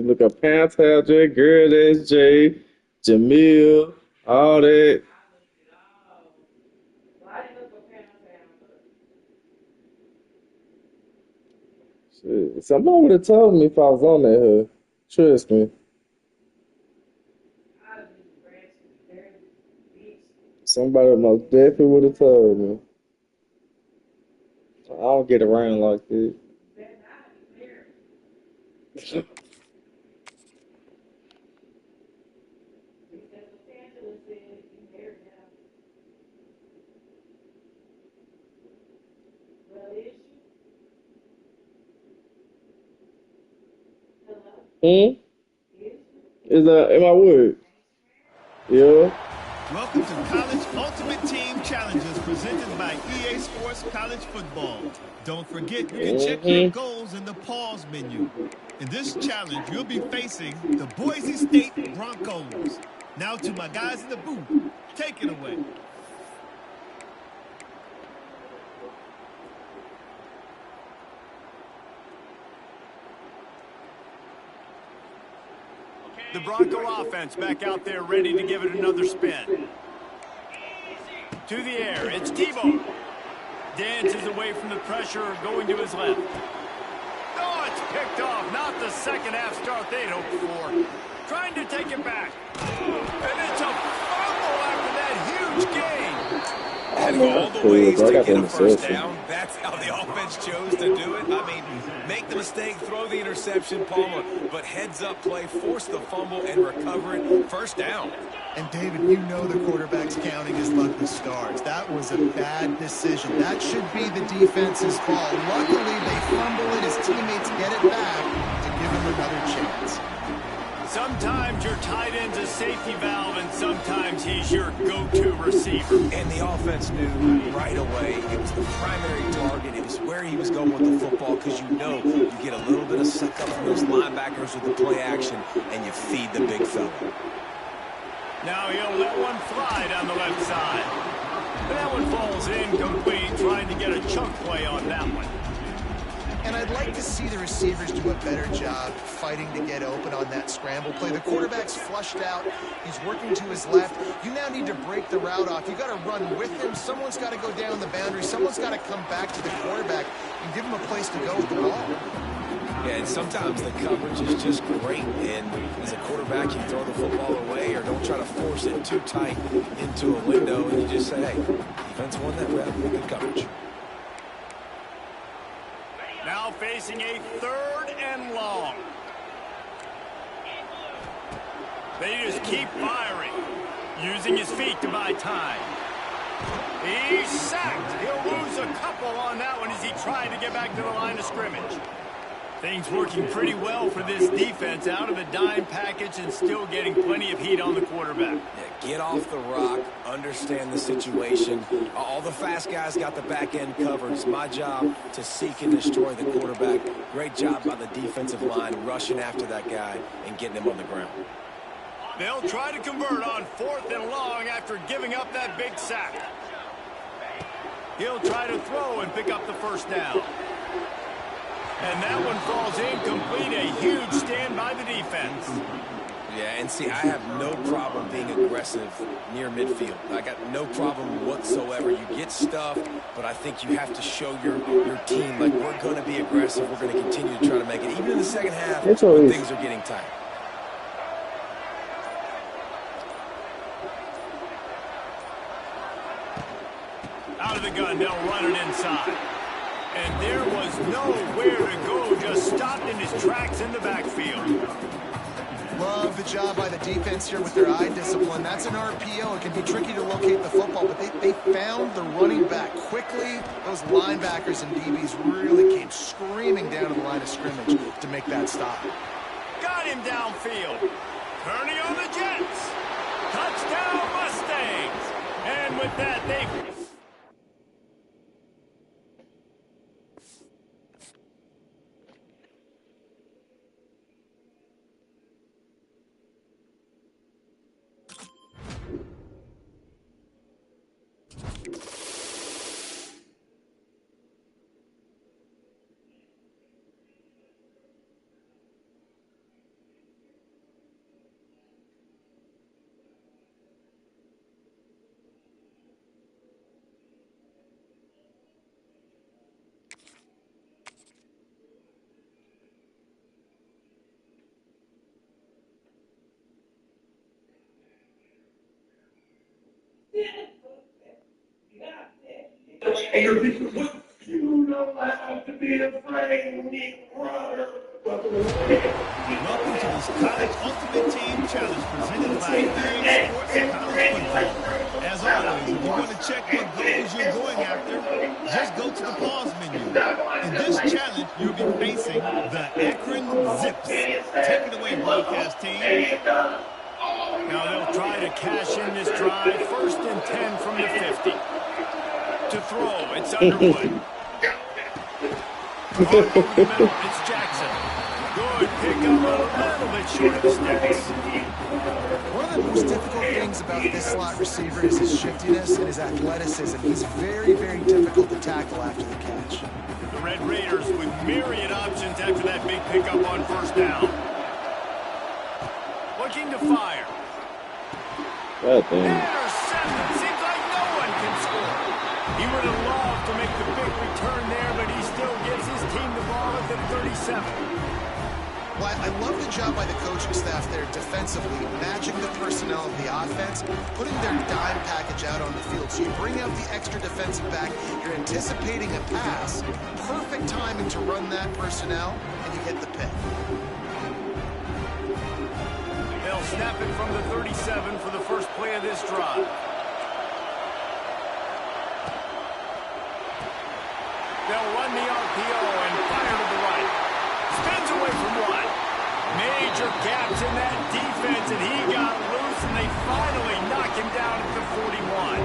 look up Pantel, J, Girl, that's J, Jamil, all that. Shit. Somebody would have told me if I was on that hood. Trust me. Somebody most definitely would have told me. I don't get around like this. Is that am I wood? Yeah. Welcome to College Ultimate Team Challenges presented by EA Sports College Football. Don't forget, you can check your goals in the pause menu. In this challenge, you'll be facing the Boise State Broncos. Now to my guys in the booth, take it away. The Bronco offense back out there ready to give it another spin. To the air, it's Tebow. Dances away from the pressure, going to his left. Oh, it's picked off. Not the second half start they'd hoped for. Trying to take it back. And it's a fumble after that huge gain. Had to go all the ways to get a first down. That's how the offense chose to do it. I mean, make the mistake, throw the interception, Palmer, but heads-up play, force the fumble, and recover it. First down. And, David, you know the quarterback's counting his lucky stars. That was a bad decision. That should be the defense's fault. Luckily, they fumble it. His teammates get it back to give him another chance. Sometimes your tight end's a safety valve, and sometimes he's your go-to receiver. And the offense knew right away it was the primary target. It was where he was going with the football because you know you get a little bit of suck up from those linebackers with the play action, and you feed the big fella. Now he'll let one fly down the left side. But that one falls incomplete, trying to get a chunk play on that one. And I'd like to see the receivers do a better job fighting to get open on that scramble play. The quarterback's flushed out. He's working to his left. You now need to break the route off. You've got to run with him. Someone's got to go down the boundary. Someone's got to come back to the quarterback and give him a place to go with the ball. Yeah, and sometimes the coverage is just great. And as a quarterback, you throw the football away or don't try to force it too tight into a window. And you just say, hey, defense won that rep. Good coverage. Now facing a 3rd and long. They just keep firing, using his feet to buy time. He's sacked. He'll lose a couple on that one as he tried to get back to the line of scrimmage. Things working pretty well for this defense, out of a dime package and still getting plenty of heat on the quarterback. Yeah, get off the rock, understand the situation. All the fast guys got the back end covered. It's my job to seek and destroy the quarterback. Great job by the defensive line rushing after that guy and getting him on the ground. They'll try to convert on 4th and long after giving up that big sack. He'll try to throw and pick up the first down. And that one falls incomplete. A huge stand by the defense. Yeah, and see, I have no problem being aggressive near midfield. I got no problem whatsoever. You get stuff, but I think you have to show your team, like, we're going to be aggressive. We're going to continue to try to make it, even in the second half when things are getting tight. Out of the gun, they'll run it inside. And there was nowhere to go, just stopped in his tracks in the backfield. Love the job by the defense here with their eye discipline. That's an RPO. It can be tricky to locate the football, but they found the running back quickly. Those linebackers and DBs really came screaming down to the line of scrimmage to make that stop. Got him downfield. Turning on the Jets. Touchdown Mustangs. And with that, they... You know how to be afraid, Negro. Welcome to this College Ultimate Team Challenge presented by EA Sports and College Football. As always, if you want to check what goals you're going after, just go to the pause menu. In this challenge, you'll be facing the Akron Zips. Take it away, broadcast team. Now they'll try to cash in this drive. 1st and 10 from the 50. To throw, it's Underwood. Over the middle, it's Jackson. Good pickup, a little bit short of the sticks. One of the most difficult things about this slot receiver is his shiftiness and his athleticism. He's very, very difficult to tackle after the catch. The Red Raiders with myriad options after that big pickup on 1st down. Looking to fire. Intercepted. Seems like no one can score. He would have loved to make the big return there, but he still gives his team the ball at the 37. Well, I love the job by the coaching staff there defensively, matching the personnel of the offense, putting their dime package out on the field. So you bring out the extra defensive back, you're anticipating a pass, perfect timing to run that personnel, and you get the pick. They'll snap it from the 37 for the first play of this drive. They'll run the RPO and fire to the right. Spins away from one. Major gaps in that defense, and he got loose, and they finally knock him down at the 41.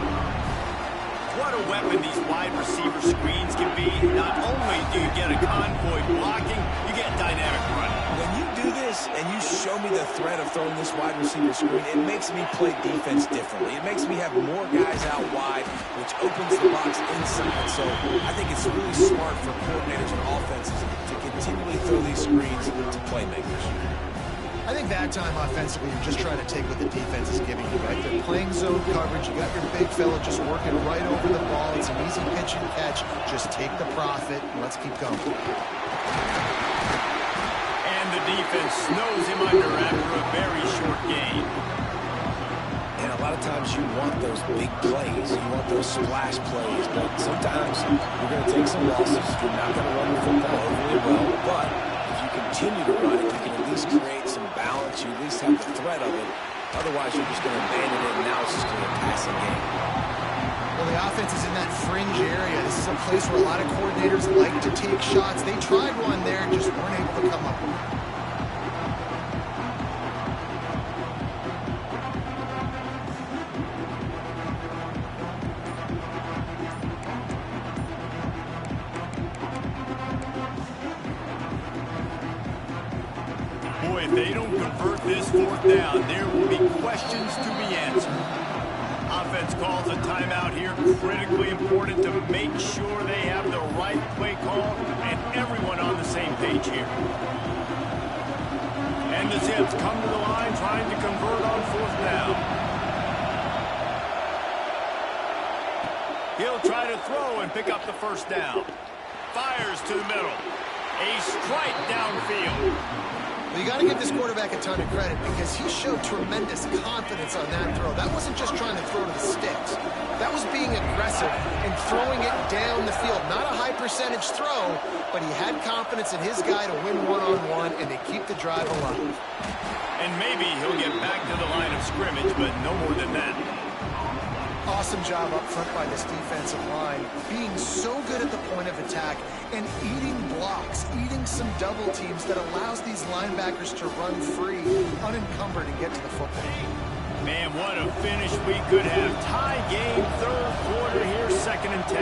What a weapon these wide receiver screens can be. Not only do you get a convoy blocking, you get dynamic running. When you do this and you show me the threat of throwing this wide receiver screen, it makes me play defense differently. It makes me have more guys out wide, which opens the box inside. So I think it's really smart for coordinators and offenses to continually throw these screens to playmakers. I think that time offensively, you're just trying to take what the defense is giving you, right? They're playing zone coverage. You got your big fella just working right over the ball. It's an easy pitch and catch. Just take the profit, and let's keep going. And the defense snows him under after a very short game. And a lot of times you want those big plays. You want those splash plays. But sometimes you're going to take some losses. You're not going to run the football overly well. But if you continue to run it, you can at least create some balance. You at least have the threat of it. Otherwise, you're just going to abandon it, and now it's just going to be a passing game. Well, the offense is in that fringe area. This is a place where a lot of coordinators like to take shots. They tried one there and just weren't able to come up with it. Boy, if they don't convert this 4th down, there will be questions to be answered. Offense calls a timeout here, critically important to make sure they have the right play call and everyone on the same page here. And the Zips come to the line trying to convert on 4th down. He'll try to throw and pick up the 1st down. Fires to the middle. A strike downfield. Well, you got to give this quarterback a ton of credit because he showed tremendous confidence on that throw. That wasn't just trying to throw to the sticks. That was being aggressive and throwing it down the field. Not a high percentage throw, but he had confidence in his guy to win one-on-one, and they keep the drive alive. And maybe he'll get back to the line of scrimmage, but no more than that. Awesome job up front by this defensive line, being so good at the point of attack and eating blocks, eating some double teams that allows these linebackers to run free, unencumbered, and get to the football. Man, what a finish we could have. Tie game, third quarter here, 2nd and 10.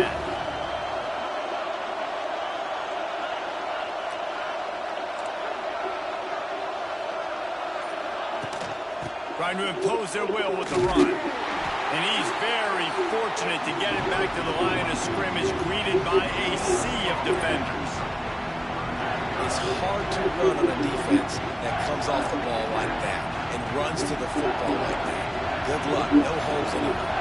Trying to impose their will with the run. And he's very fortunate to get it back to the line of scrimmage, greeted by a sea of defenders. It's hard to run on a defense that comes off the ball like that and runs to the football like that. Good luck. No holes anywhere.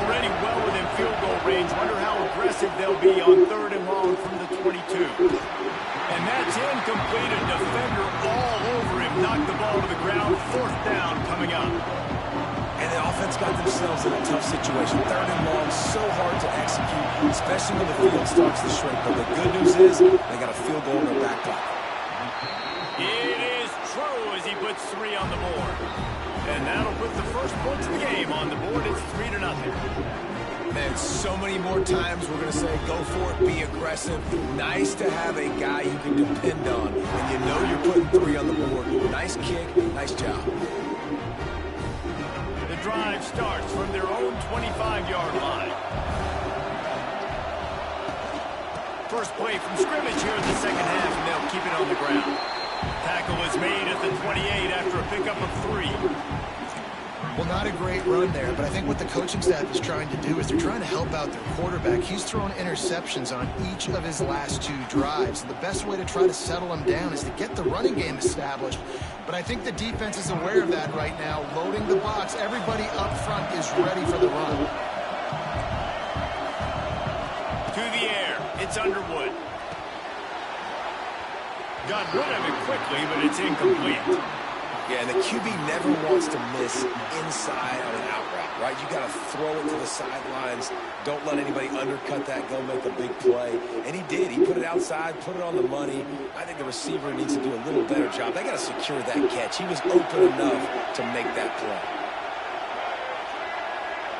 Already well within field goal range. Wonder how aggressive they'll be on 3rd and long from the 22. And that's incomplete. A defender all over him. Knocked the ball to the ground. 4th down coming up. And the offense got themselves in a tough situation. 3rd and long, so hard to execute, especially when the field starts to shrink. But the good news is they got a field goal in their back pocket. It is true as he puts 3 on the board. And that'll put the first points of the game on the board. It's 3-0. Man, so many more times we're going to say, go for it, be aggressive. Nice to have a guy you can depend on. And you know you're putting 3 on the board. Nice kick, nice job. The drive starts from their own 25-yard line. First play from scrimmage here in the 2nd half, and they'll keep it on the ground. Tackle is made at the 28 after a pickup of 3. Well, not a great run there, but I think what the coaching staff is trying to do is they're trying to help out their quarterback. He's thrown interceptions on each of his last 2 drives. So the best way to try to settle him down is to get the running game established. But I think the defense is aware of that right now, loading the box. Everybody up front is ready for the run. To the air, it's Underwood. Got rid of it quickly, but it's incomplete. Yeah, and the QB never wants to miss inside on an out route, right? You got to throw it to the sidelines. Don't let anybody undercut that, go make a big play. And he did. He put it outside, put it on the money. I think the receiver needs to do a little better job. They got to secure that catch. He was open enough to make that play.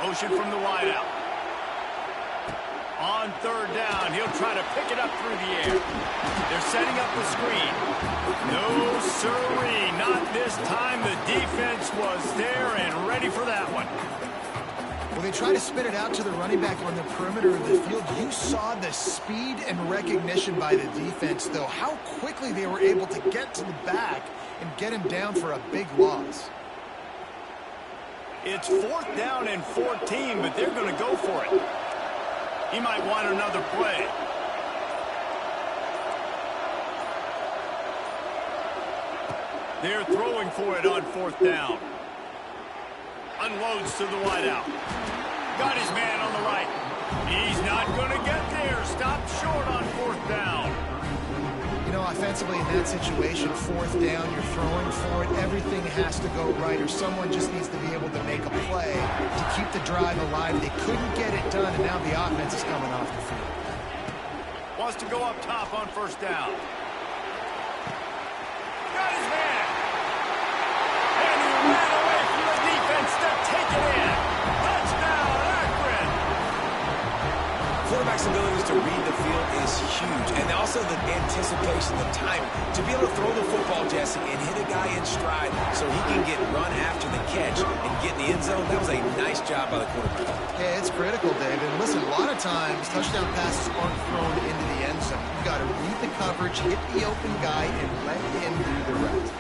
Motion from the wideout. On 3rd down, he'll try to pick it up through the air. They're setting up the screen. No, sirree, not this time. The defense was there and ready for that one. Well, they try to spit it out to the running back on the perimeter of the field. You saw the speed and recognition by the defense, though, how quickly they were able to get to the back and get him down for a big loss. It's 4th down and 14, but they're going to go for it. He might want another play. They're throwing for it on 4th down. Unloads to the wideout. Got his man on the right. He's not going to get there. Stopped short on 4th down. You know, offensively in that situation, 4th down, you're throwing for it. Everything has to go right, or someone just needs to be able to make a play to keep the drive alive. They couldn't get it done, and now the offense is coming off the field. Wants to go up top on 1st down. Got his man. And he ran away from the defense to take it in. Touchdown, Akron. Quarterback's abilities to read the field is huge. And also the anticipation, the timing. To be able to throw the football, Jesse, and hit a guy in stride so he can get run after the catch and get in the end zone, that was a nice job by the quarterback. Yeah, it's critical, David. And listen, a lot of times touchdown passes aren't thrown into the end zone. You've got to read the coverage, hit the open guy, and let him do the rest.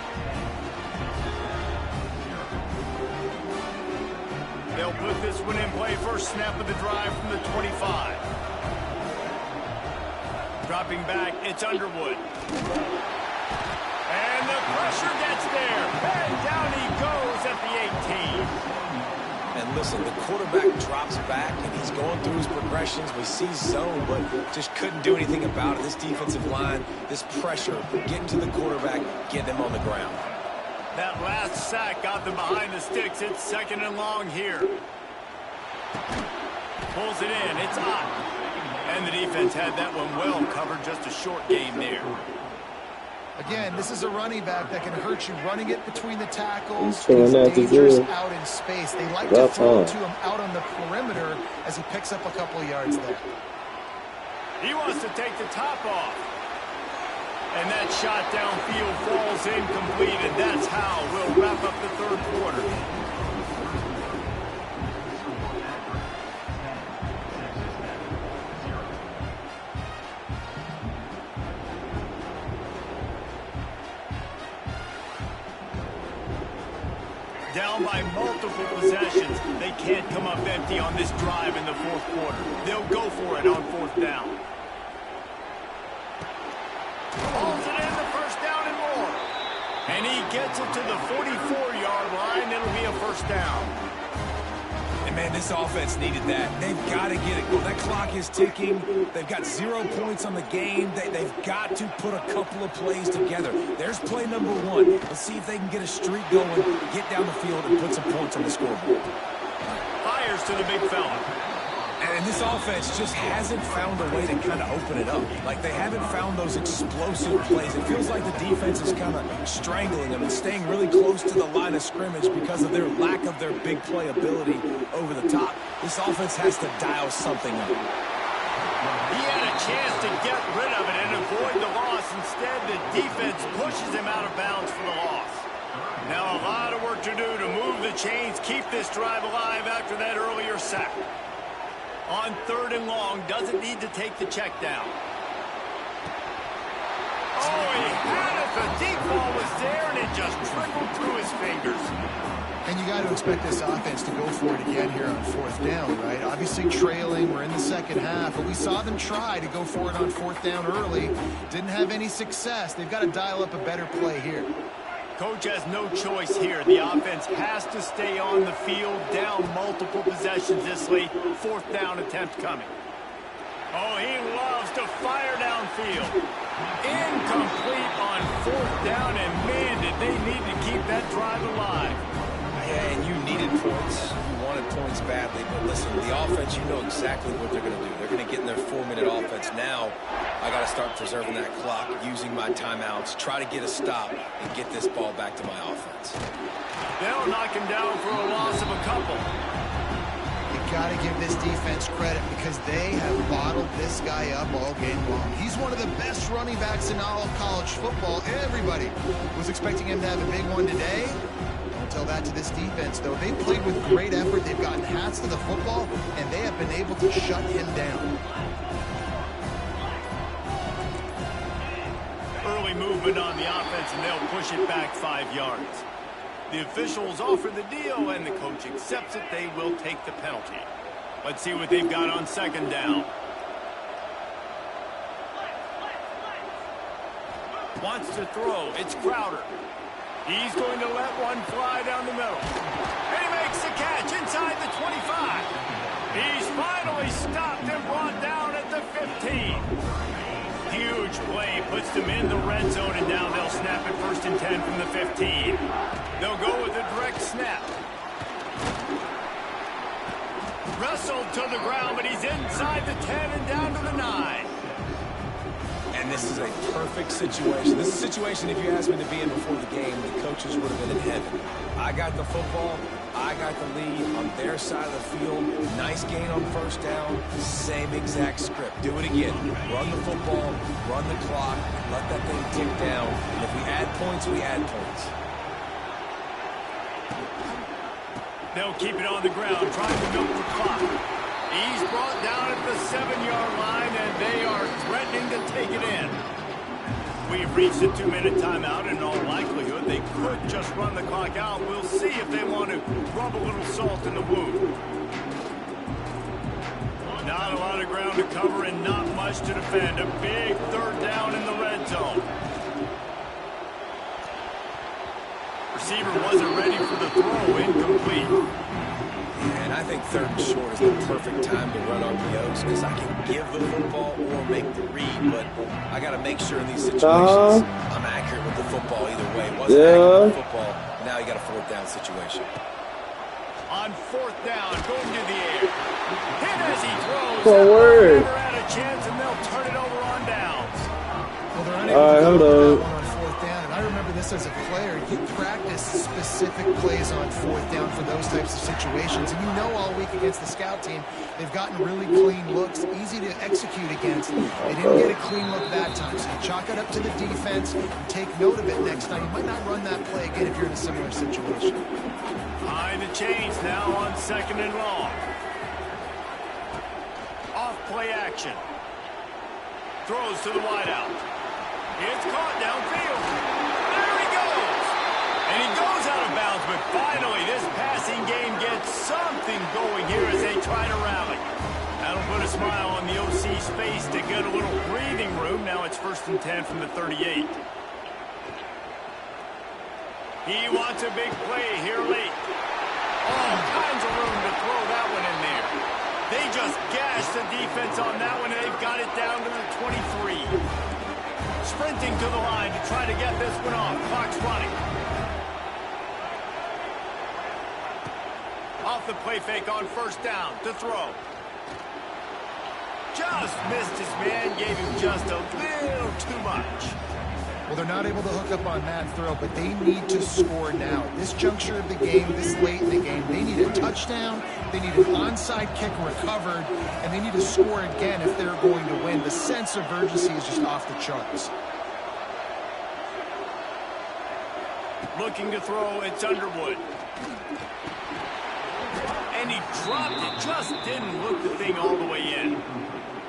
They'll put this one in play. First snap of the drive from the 25. Dropping back, it's Underwood. And the pressure gets there. And down he goes at the 18. And listen, the quarterback drops back, and he's going through his progressions. We see zone, but just couldn't do anything about it. This defensive line, this pressure, getting to the quarterback, getting him on the ground. That last sack got them behind the sticks. It's 2nd and long here. Pulls it in. It's hot. And the defense had that one well covered. Just a short game there. Again, this is a running back that can hurt you running it between the tackles. He's dangerous out in space. They like to throw it to him out on the perimeter as he picks up a couple of yards there. He wants to take the top off. And that shot downfield falls incomplete, and that's how we'll wrap up the third quarter. Down by multiple possessions. They can't come up empty on this drive in the fourth quarter. They'll go for it on fourth down. Holds it in, the first down and more. And he gets it to the 44-yard line. It'll be a first down. And, man, this offense needed that. They've got to get it going. That clock is ticking. They've got 0 points on the game. They've got to put a couple of plays together. There's play number 1. Let's see if they can get a streak going, get down the field, and put some points on the scoreboard. Fires to the big fella. And this offense just hasn't found a way to kind of open it up. Like, they haven't found those explosive plays. It feels like the defense is kind of strangling them and staying really close to the line of scrimmage because of their lack of their big play ability over the top. This offense has to dial something up. He had a chance to get rid of it and avoid the loss. Instead, the defense pushes him out of bounds for the loss. Now a lot of work to do to move the chains, keep this drive alive after that earlier sack. On third and long, doesn't need to take the check down. Oh, he had it. The deep ball was there, and it just trickled through his fingers. And you got to expect this offense to go for it again here on fourth down, right? Obviously trailing, we're in the second half, but we saw them try to go for it on fourth down early. Didn't have any success. They've got to dial up a better play here. Coach has no choice here. The offense has to stay on the field, down multiple possessions this late. Fourth down attempt coming. Oh, he loves to fire downfield. Incomplete on fourth down, and man, did they need to keep that drive alive. Yeah, and you needed points. You wanted points badly, but listen, the offense, you know exactly what they're going to do. They're going to get in their 4-minute offense. Now, I got to start preserving that clock, using my timeouts, try to get a stop, and get this ball back to my offense. They'll knock him down for a loss of a couple. You got to give this defense credit because they have bottled this guy up all game long. He's one of the best running backs in all of college football. Everybody was expecting him to have a big one today. Don't tell that to this defense, though. They played with great effort. They've gotten hats to the football, and they have been able to shut him down. Early movement on the offense, and they'll push it back 5 yards. The officials offer the deal, and the coach accepts it. They will take the penalty. Let's see what they've got on second down. Wants to throw. It's Crowder. He's going to let one fly down the middle. And he makes the catch inside the 25. He's finally stopped and brought down at the 15. Huge play, puts them in the red zone, and now they'll snap it 1st and 10 from the 15. They'll go with a direct snap. Wrestled to the ground, but he's inside the 10 and down to the 9. And this is a perfect situation. This is a situation, if you asked me to be in before the game, the coaches would have been in heaven. I got the football. I got the lead on their side of the field. Nice gain on first down. Same exact script. Do it again. Run the football, run the clock, let that thing tick down. And if we add points, we add points. They'll keep it on the ground, trying to milk the clock. He's brought down at the 7-yard line, and they are threatening to take it in. We've reached the 2-minute timeout, and in all likelihood, they could just run the clock out. We'll see if they want to rub a little salt in the wound. Not a lot of ground to cover and not much to defend. A big third down in the red zone. Receiver wasn't ready for the throw, incomplete. And I think 3rd and short is the perfect time to run RPOs because I can give the football or make the read, but I got to make sure in these situations I'm accurate with the football either way. Wasn't accurate with the football. Now you got a 4th down situation. On 4th down, going to the air. Hit as he my word. Never had a chance, and they'll turn it over on downs. Well, they're unable All right, to hold go on. for that one on fourth down, and I remember this as a player. You practice specific plays on fourth down for those types of situations, and you know all week against the scout team, they've gotten really clean looks, easy to execute against. They didn't get a clean look that time, so you chalk it up to the defense and take note of it next time. You might not run that play again if you're in a similar situation. Behind the chains now on 2nd and long. Off play action. Throws to the wideout. It's caught downfield. There he goes. And he goes out of bounds, but finally this passing game gets something going here as they try to rally. That'll put a smile on the OC's face to get a little breathing room. Now it's 1st and 10 from the 38. He wants a big play here late. All kinds of room to throw that one in there. They just gashed the defense on that one, and they've got it down to the 23. Sprinting to the line to try to get this one off. Clock's running. Off the play fake on 1st down to throw. Just missed his man, gave him just a little too much. Well, they're not able to hook up on that throw, but they need to score now. This juncture of the game, this late in the game, they need a touchdown, they need an onside kick recovered, and they need to score again if they're going to win. The sense of urgency is just off the charts. Looking to throw, it's Underwood. And he dropped it, just didn't look the thing all the way in.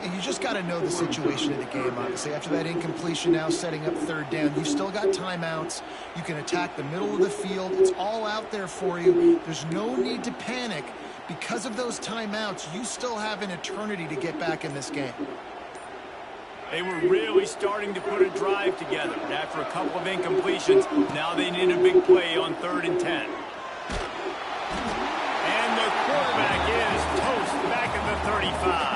And you just got to know the situation of the game, obviously. After that incompletion now, setting up 3rd down, you've still got timeouts. You can attack the middle of the field. It's all out there for you. There's no need to panic. Because of those timeouts, you still have an eternity to get back in this game. They were really starting to put a drive together. After a couple of incompletions, now they need a big play on 3rd and 10. And the quarterback is toast back at the 35.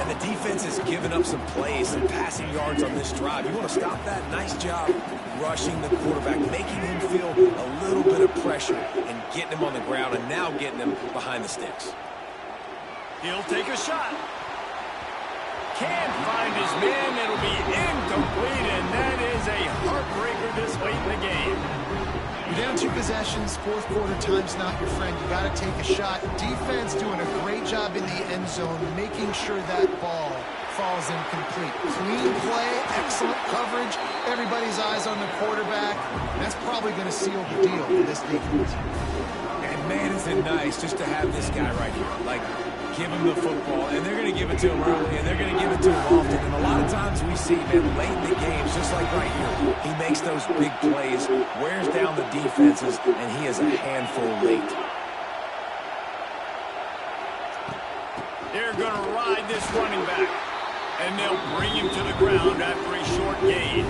And the defense has given up some plays, some passing yards on this drive. You want to stop that? Nice job rushing the quarterback, making him feel a little bit of pressure and getting him on the ground and now getting him behind the sticks. He'll take a shot. Can't find his man. It'll be incomplete, and that is a heartbreaker this late in the game. You're down 2 possessions, 4th quarter, time's not your friend. You got to take a shot. Defense doing a great job in the end zone, making sure that ball falls incomplete. Clean play, excellent coverage, everybody's eyes on the quarterback. That's probably going to seal the deal for this defense. And man, is it nice just to have this guy right here. Like, give him the football, and they're going to give it to him early, and they're going to give it to him often. And a lot of times we see him late in the games, just like right here. He makes those big plays, wears down the defenses, and he is a handful late. They're going to ride this running back, and they'll bring him to the ground after a short gain.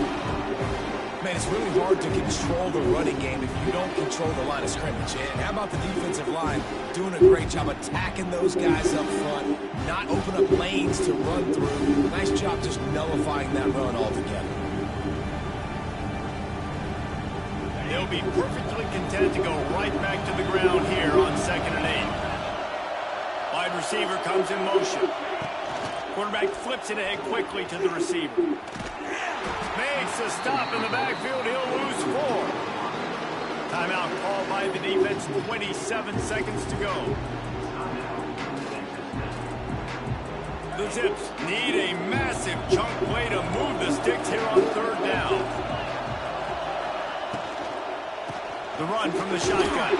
Man, it's really hard to control the running game if you don't control the line of scrimmage. And how about the defensive line doing a great job attacking those guys up front, not open up lanes to run through. Nice job just nullifying that run altogether. They'll be perfectly content to go right back to the ground here on 2nd and 8. Wide receiver comes in motion. Quarterback flips it ahead quickly to the receiver. Makes a stop in the backfield. He'll lose 4. Timeout called by the defense. 27 seconds to go. The Zips need a massive chunk play to move the sticks here on 3rd down. The run from the shotgun.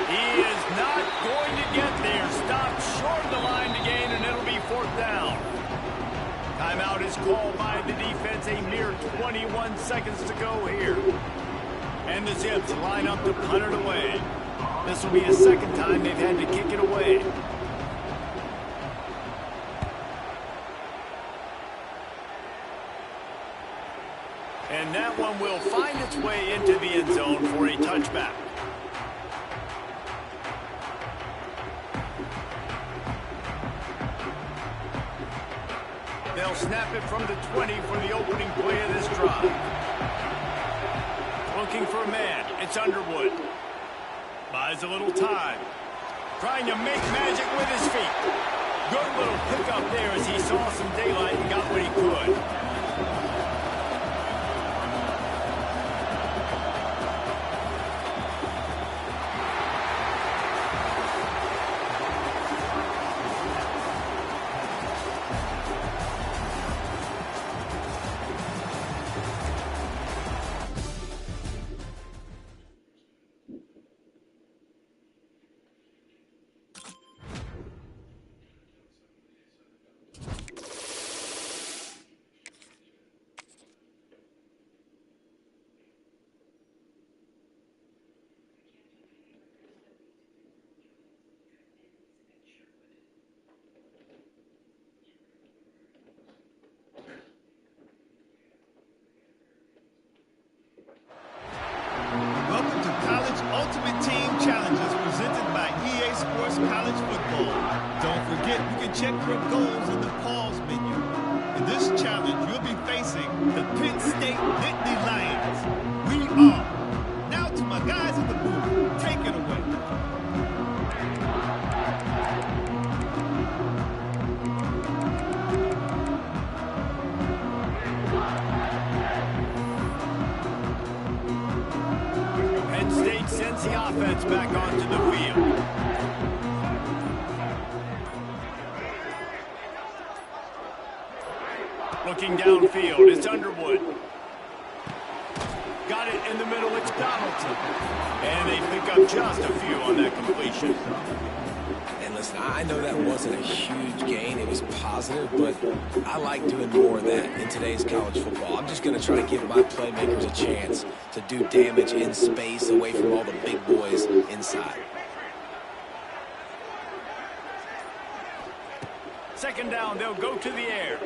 He is not going to get there. Stopped short of the line to gain, and it'll be 4th down. Timeout is called by the defense. A mere 21 seconds to go here. And the Zips line up to punt it away. This will be the 2nd time they've had to kick it away. And that one will find its way into the end zone for a touchback. They'll snap it from the 20 for the opening play of this drive. Looking for a man. It's Underwood. Buys a little time. Trying to make magic with his feet. Good little there as he saw some daylight and got what he could. Welcome to College Ultimate Team Challenges presented by EA Sports College Football. Don't forget, you can check your goals in the pause menu. In this challenge, you'll be facing the Penn State Nittany Lions. We are. Now to my guys in the booth, take it away. Penn State sends the offense back onto the field. Looking downfield, it's Underwood. Got it in the middle, it's Donaldson. And they pick up just a few on that completion. And listen, I know that wasn't a huge gain. It was positive, but I like doing more of that in today's college football. I'm just going to try to give my playmakers a chance to do damage in space away from all the big boys inside. Second down, they'll go to the air.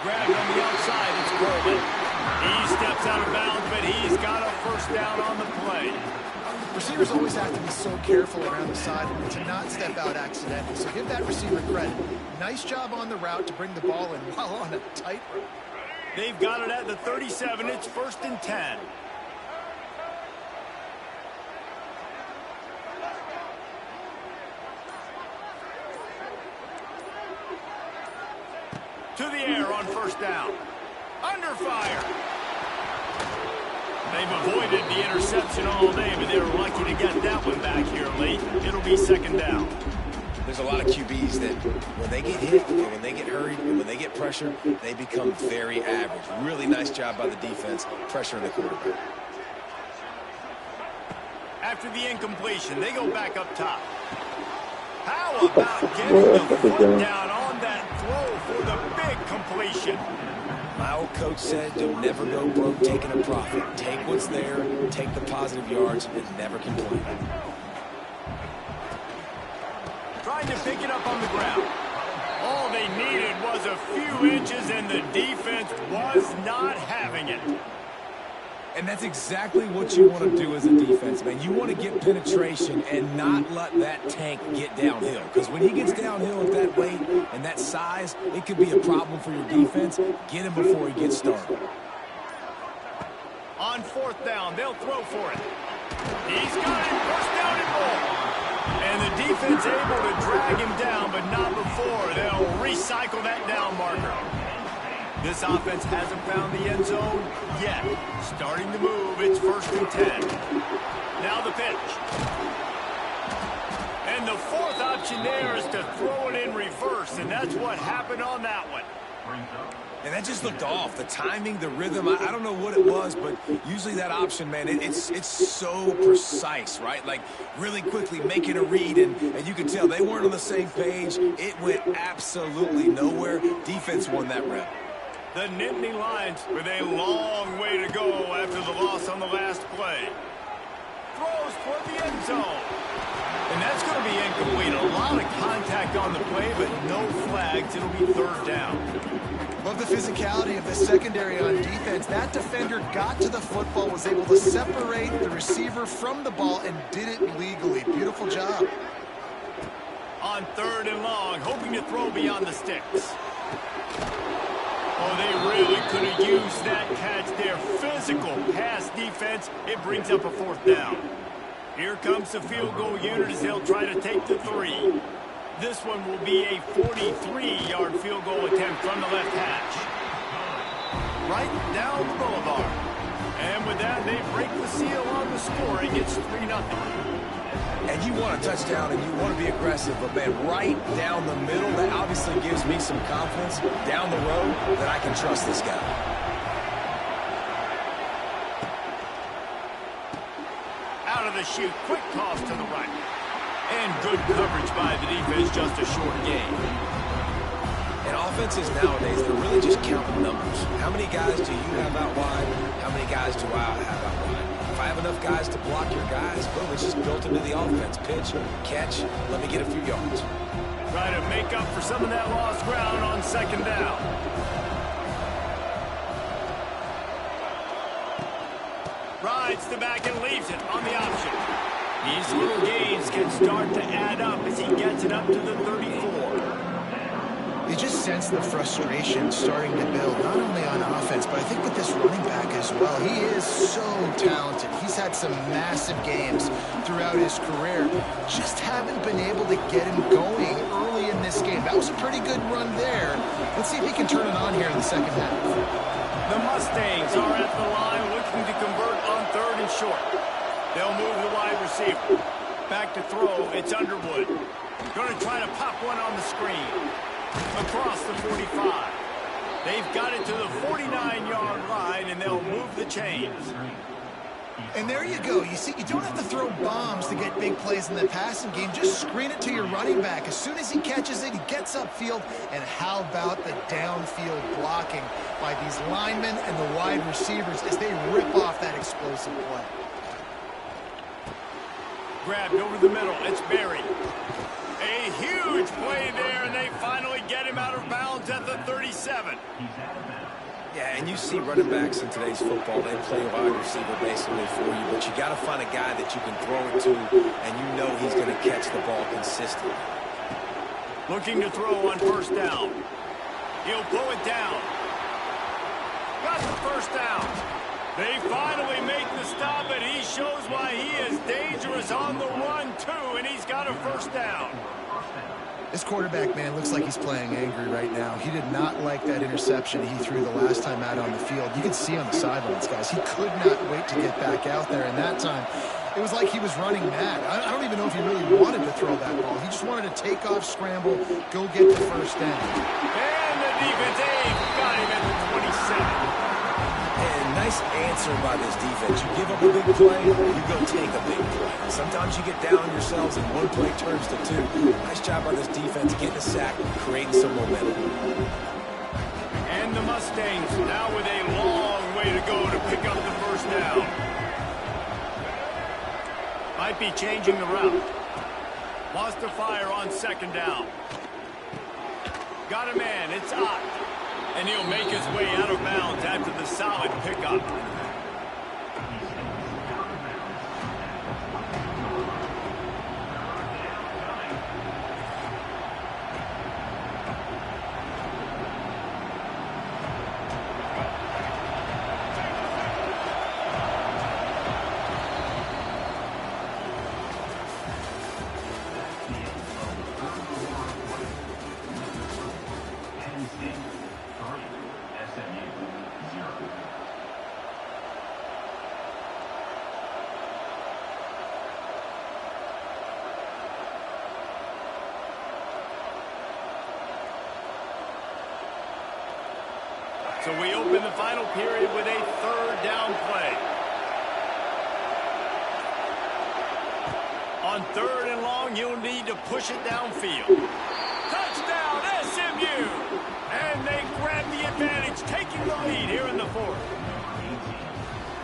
Grabbed on the outside, it's Coleman. He steps out of bounds, but he's got a first down on the play. Receivers always have to be so careful around the side to not step out accidentally. So give that receiver credit. Nice job on the route to bring the ball in while on a tightrope. They've got it at the 37. It's 1st and 10. To the air on first down. Under fire. They've avoided the interception all day, but they were lucky to get that one back here late. It'll be second down. There's a lot of QBs that when they get hit, and when they get hurried, and when they get pressured, they become very average. Really nice job by the defense pressuring the quarterback. After the incompletion, they go back up top. How about getting the foot down on that throw for the big completion? My old coach said, you'll never go broke taking a profit. Take what's there, take the positive yards, and never complain. Trying to pick it up on the ground. All they needed was a few inches, and the defense was not having it. And that's exactly what you want to do as a defense, man. You want to get penetration and not let that tank get downhill. Because when he gets downhill at that weight and that size, it could be a problem for your defense. Get him before he gets started. On fourth down, they'll throw for it. He's got it, first down and more. And the defense able to drag him down, but not before. They'll recycle that down marker. This offense hasn't found the end zone yet. Starting to move, it's 1st and 10. Now the pitch. And the fourth option there is to throw it in reverse, and that's what happened on that one. And that just looked off. The timing, the rhythm, I don't know what it was, but usually that option, man, it's so precise, right? Like, really quickly making a read, and you can tell they weren't on the same page. It went absolutely nowhere. Defense won that rep. The Nittany Lions with a long way to go after the loss on the last play. Throws for the end zone. And that's going to be incomplete. A lot of contact on the play, but no flags. It'll be third down. Love the physicality of the secondary on defense. That defender got to the football, was able to separate the receiver from the ball, and did it legally. Beautiful job. On 3rd and long, hoping to throw beyond the sticks. Oh, they really could have used that catch there. Physical pass defense. It brings up a 4th down. Here comes the field goal unit as they'll try to take the 3. This one will be a 43-yard field goal attempt from the left hash. Right down the boulevard. And with that, they break the seal on the scoring. It's 3-0. And you want a touchdown and you want to be aggressive, but man, right down the middle, that obviously gives me some confidence down the road that I can trust this guy. Out of the chute, quick toss to the right. And good coverage by the defense, just a short gain. And offenses nowadays, they're really just counting numbers. How many guys do you have out wide? How many guys do I have out wide? If I have enough guys to block your guys, boom, it's just built into the offense. Pitch, catch, let me get a few yards. Try to make up for some of that lost ground on second down. Rides the back and leaves it on the option. These little gains can start to add up as he gets it up to the 34. You just sense the frustration starting to build, not only on offense, but I think with this running back as well. He is so talented. He's had some massive games throughout his career. Just haven't been able to get him going early in this game. That was a pretty good run there. Let's see if he can turn it on here in the second half. The Mustangs are at the line looking to convert on 3rd and short. They'll move the wide receiver. Back to throw, it's Underwood. Going to try to pop one on the screen. Across the 45. They've got it to the 49-yard line, and they'll move the chains. And there you go. You see, you don't have to throw bombs to get big plays in the passing game. Just screen it to your running back. As soon as he catches it, he gets upfield. And how about the downfield blocking by these linemen and the wide receivers as they rip off that explosive play. Grabbed over the middle. It's Berry. A huge play there, and they finally get him out of bounds at the 37. Yeah, and you see running backs in today's football, they play wide receiver basically for you, but you got to find a guy that you can throw it to, and you know he's going to catch the ball consistently. Looking to throw on 1st down. He'll pull it down. Got the 1st down. They finally make the stop, and he shows why he is dangerous on the run, too, and he's got a 1st down. This quarterback, man, looks like he's playing angry right now. He did not like that interception he threw the last time out on the field. You can see on the sidelines, guys, he could not wait to get back out there, and that time, it was like he was running mad. I don't even know if he really wanted to throw that ball. He just wanted to take off, scramble, go get the 1st down. And the defense, got him at the 27. And nice answer by this defense. You give up a big play, you go take a big play. Sometimes you get down yourselves and one play turns to 2. Nice job by this defense getting a sack, creating some momentum. And the Mustangs now with a long way to go to pick up the 1st down. Might be changing the route. Wants to fire on 2nd down. Got a man, it's Ott. And he'll make his way out of bounds after the solid pickup. So we open the final period with a 3rd down play. On 3rd and long, you'll need to push it downfield. Touchdown, SMU! And they grab the advantage, taking the lead here in the 4th.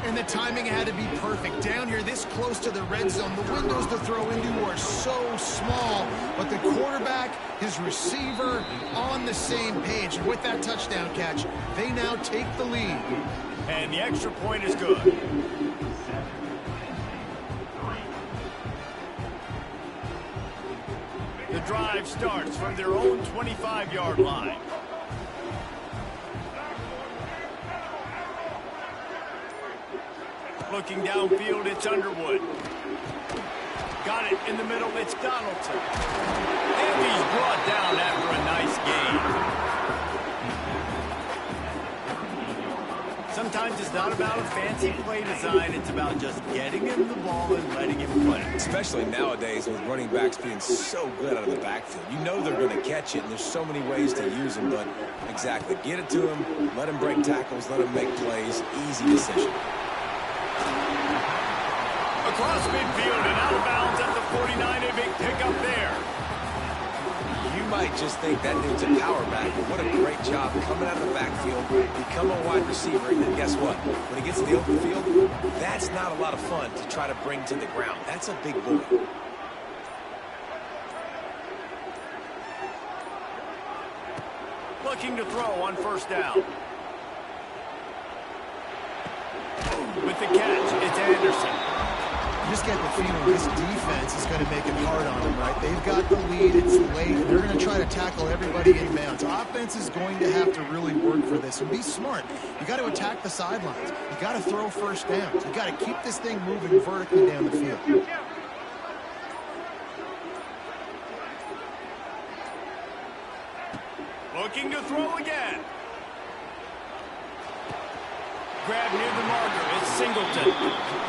And the timing had to be perfect. Down here, this close to the red zone, the windows to throw into are so small, but the quarterback, his receiver, on the same page. And with that touchdown catch, they now take the lead. And the extra point is good. The drive starts from their own 25-yard line. Looking downfield, it's Underwood. Got it in the middle, it's Donaldson. And he's brought down after a nice gain. Sometimes it's not about a fancy play design. It's about just getting him the ball and letting him play. Especially nowadays with running backs being so good out of the backfield. You know they're going to catch it, and there's so many ways to use them. But exactly, get it to him, let him break tackles, let him make plays. Easy decision. Across midfield and out of bounds at the 49. A big pickup there. You might just think that dude's a power back, but what a great job coming out of the backfield, become a wide receiver, and then guess what? When he gets to the open field, that's not a lot of fun to try to bring to the ground. That's a big boy. Looking to throw on first down. With the catch, it's Anderson. You just get the feeling this defense is going to make it hard on them, right? They've got the lead, it's late, and they're going to try to tackle everybody in bounds. Offense is going to have to really work for this and be smart. You got to attack the sidelines. You got to throw first downs. You got to keep this thing moving vertically down the field. Looking to throw again. Grab near the marker. It's Singleton.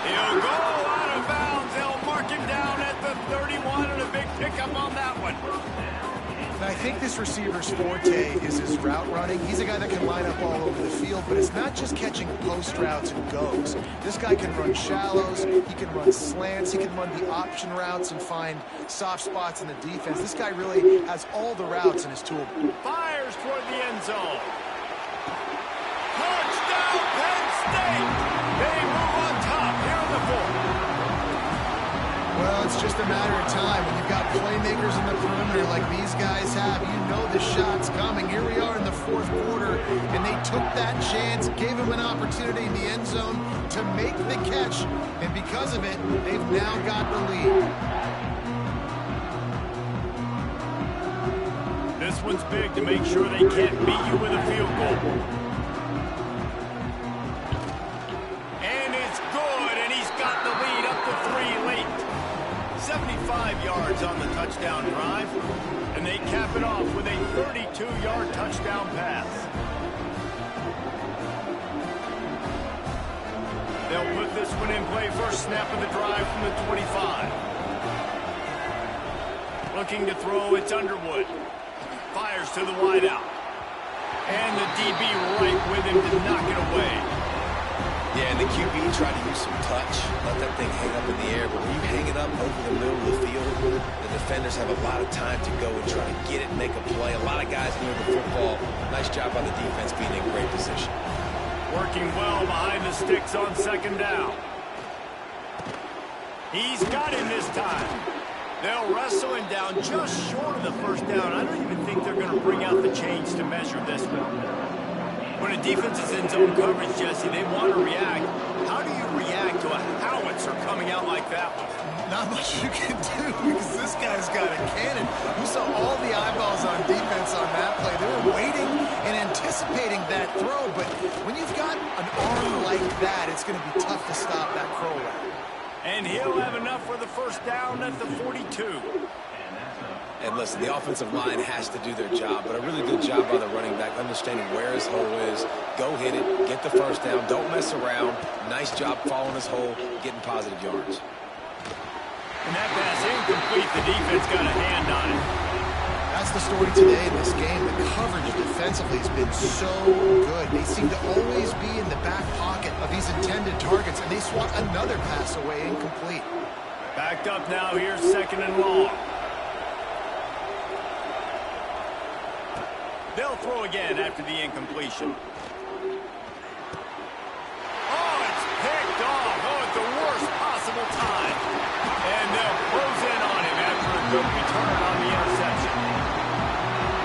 He'll go out of bounds. They'll mark him down at the 31, and a big pickup on that one. And I think this receiver's forte is his route running. He's a guy that can line up all over the field, but it's not just catching post routes and goes. This guy can run shallows, he can run slants, he can run the option routes and find soft spots in the defense. This guy really has all the routes in his toolbox. Fires toward the end zone. Touchdown, Penn State! They move on top here in the fourth. Well, it's just a matter of time. When you've got playmakers in the perimeter like these guys have, you know the shot's coming. Here we are in the fourth quarter, and they took that chance, gave him an opportunity in the end zone to make the catch, and because of it, they've now got the lead. This one's big to make sure they can't beat you with a field goal. And it's good, and he's got the lead up to 3 late. 75 yards on the touchdown drive, and they cap it off with a 32-yard touchdown pass. They'll put this one in play first snap of the drive from the 25. Looking to throw, it's Underwood. Fires to the wideout. And the DB right with him to knock it away. Yeah, and the QB tried to use some touch, let that thing hang up in the air, but when you hang it up over the middle of the field, the defenders have a lot of time to go and try to get it and make a play. A lot of guys near the football. Nice job by the defense being in great position. Working well behind the sticks on second down. He's got him this time. They'll wrestle him down just short of the first down. I don't even think they're going to bring out the chains to measure this one. When a defense is in zone coverage, Jesse, they want to react. How do you react to a howitzer coming out like that one? Not much you can do because this guy's got a cannon. You saw all the eyeballs on defense on that play. They were waiting and anticipating that throw, but when you've got an arm like that, it's going to be tough to stop that crow route. And he'll have enough for the first down at the 42. And listen, the offensive line has to do their job, but a really good job by the running back, understanding where his hole is. Go hit it, get the first down, don't mess around. Nice job following his hole, getting positive yards. And that pass incomplete, the defense got a hand on it. That's the story today in this game. The coverage defensively has been so good. They seem to always be in the back pocket of these intended targets, and they swat another pass away incomplete. Backed up now, here's second and long. They'll throw again after the incompletion. Oh, it's picked off. Oh, at the worst possible time. And they'll close in on him after a good return on the interception.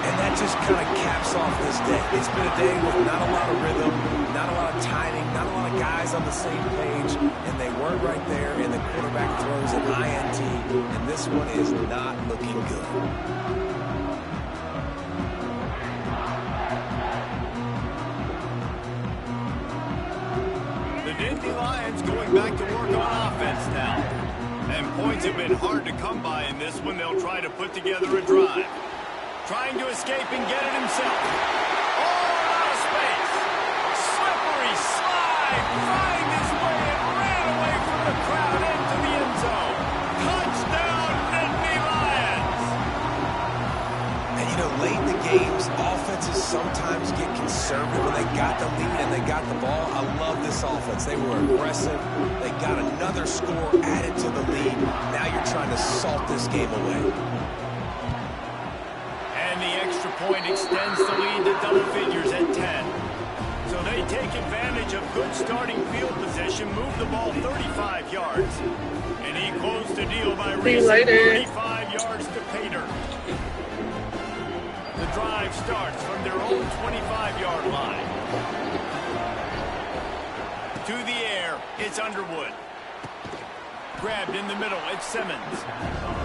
And that just kind of caps off this day. It's been a day with not a lot of rhythm, not a lot of timing, not a lot of guys on the same page, and they weren't right there, and the quarterback throws an INT, and this one is not looking good. The Lions going back to work on offense now. And points have been hard to come by in this one. They'll try to put together a drive. Trying to escape and get it himself. All out of space. Slippery slide. Find his way and ran away from the crowd into the end zone. Touchdown, Nittany Lions. And you know, late in the games, offenses sometimes get conservative when they got the lead and they got the ball. I love this offense. They were aggressive. They got another score added to the lead. Now you're trying to salt this game away. And the extra point extends the lead to double figures at 10. So they take advantage of good starting field position, move the ball 35 yards. And he closed the deal by racing 35 yards to pay dirt. The drive starts from their own 25-yard line. To the air, it's Underwood. Grabbed in the middle, it's Simmons.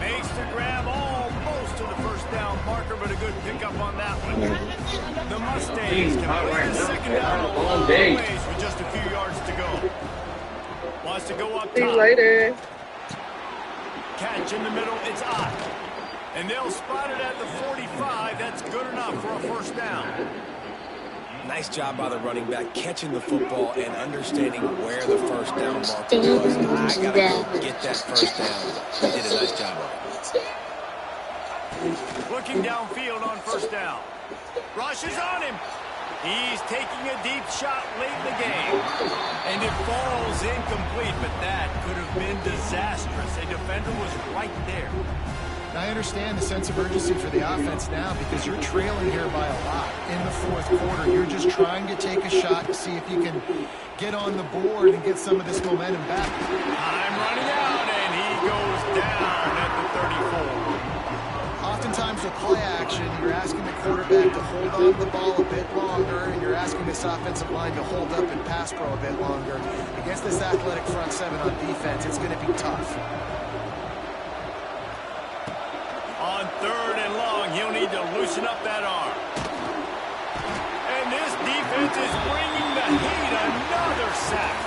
Makes the grab almost to the first down marker, but a good pickup on that one. The Mustangs complete the second down a long ways with just a few yards to go. Wants to go up top. See you later. Catch in the middle, it's Ott. And they'll spot it at the 45. That's good enough for a first down. Nice job by the running back catching the football and understanding where the first down marker was. I got to go get that first down. He did a nice job of it. Looking downfield on first down. Rush is on him. He's taking a deep shot late in the game. And it falls incomplete, but that could have been disastrous. A defender was right there. I understand the sense of urgency for the offense now because you're trailing here by a lot in the fourth quarter. You're just trying to take a shot to see if you can get on the board and get some of this momentum back. Time running out, and he goes down at the 34. Oftentimes with play action, you're asking the quarterback to hold on to the ball a bit longer, and you're asking this offensive line to hold up and pass pro a bit longer. Against this athletic front seven on defense, it's going to be tough. On third and long, he'll need to loosen up that arm. And this defense is bringing the heat. Another sack.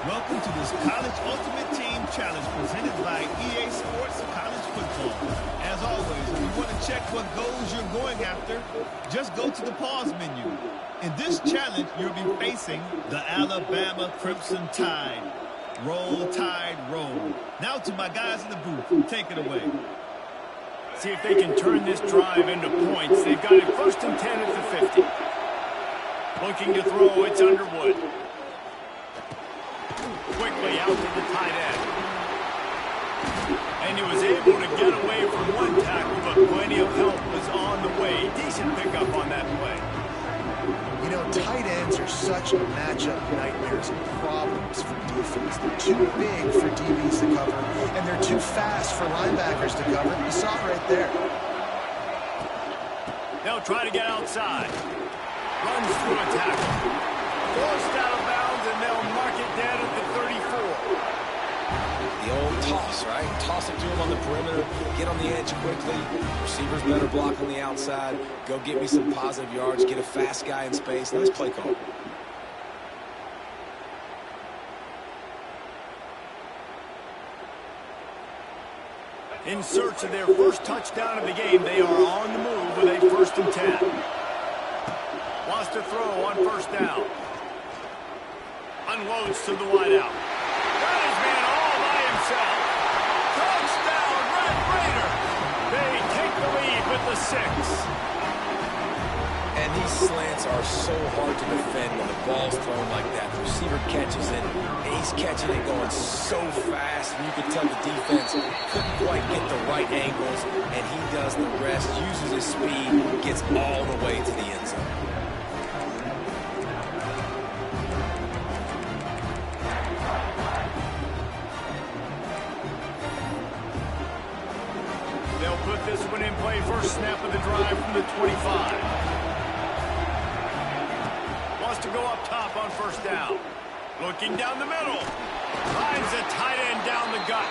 Welcome to this College Ultimate Team Challenge presented by EA Sports College Football. As always, if you want to check what goals you're going after, just go to the pause menu. In this challenge, you'll be facing the Alabama Crimson Tide. Roll, Tide, roll. Now to my guys in the booth. Take it away. See if they can turn this drive into points. They've got it first and 10 at the 50. Looking to throw, it's Underwood. Quickly out to the tight end. And he was able to get away from one tackle, but plenty of help was on the way. Decent pickup on that play. You know, tight ends are such matchup nightmares and problems for defense. They're too big for DBs to cover, and they're too fast for linebackers to cover. You saw it right there. They'll try to get outside. Runs through a tackle. Forced out of bounds, and they'll mark it down at the 34. The old toss, right? Toss it to him on the perimeter, get on the edge quickly. Receivers better block on the outside. Go get me some positive yards, get a fast guy in space. Nice play call. In search of their first touchdown of the game, they are on the move with a first and 10. Wants to throw on first down. Unloads to the wideout. Got his man all by himself. Touchdown, Red Raider. They take the lead with the 6. And these slants are so hard to defend when the ball's thrown like that. The receiver catches it, and he's catching it going so fast. And you can tell the defense couldn't quite get the right angles, and he does the rest, uses his speed, gets all the way to the end zone. very first snap of the drive from the 25. Wants to go up top on first down. Looking down the middle. Finds a tight end down the gut.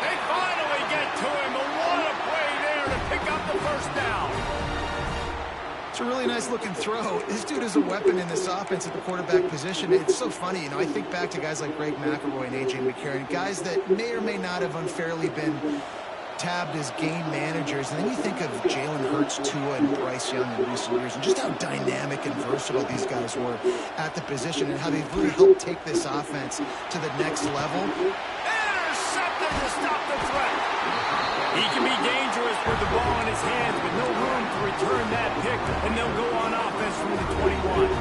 They finally get to him. But what a play there to pick up the first down. It's a really nice looking throw. This dude is a weapon in this offense at the quarterback position. It's so funny, you know, I think back to guys like Greg McElroy and A.J. McCarron, guys that may or may not have unfairly been tabbed as game managers. And then you think of Jalen Hurts, Tua, and Bryce Young in recent years, and just how dynamic and versatile these guys were at the position and how they've really helped take this offense to the next level. Intercepted to stop the threat. He can be dangerous with the ball in his hands, but no room to return that pick, and they'll go on offense from the 21.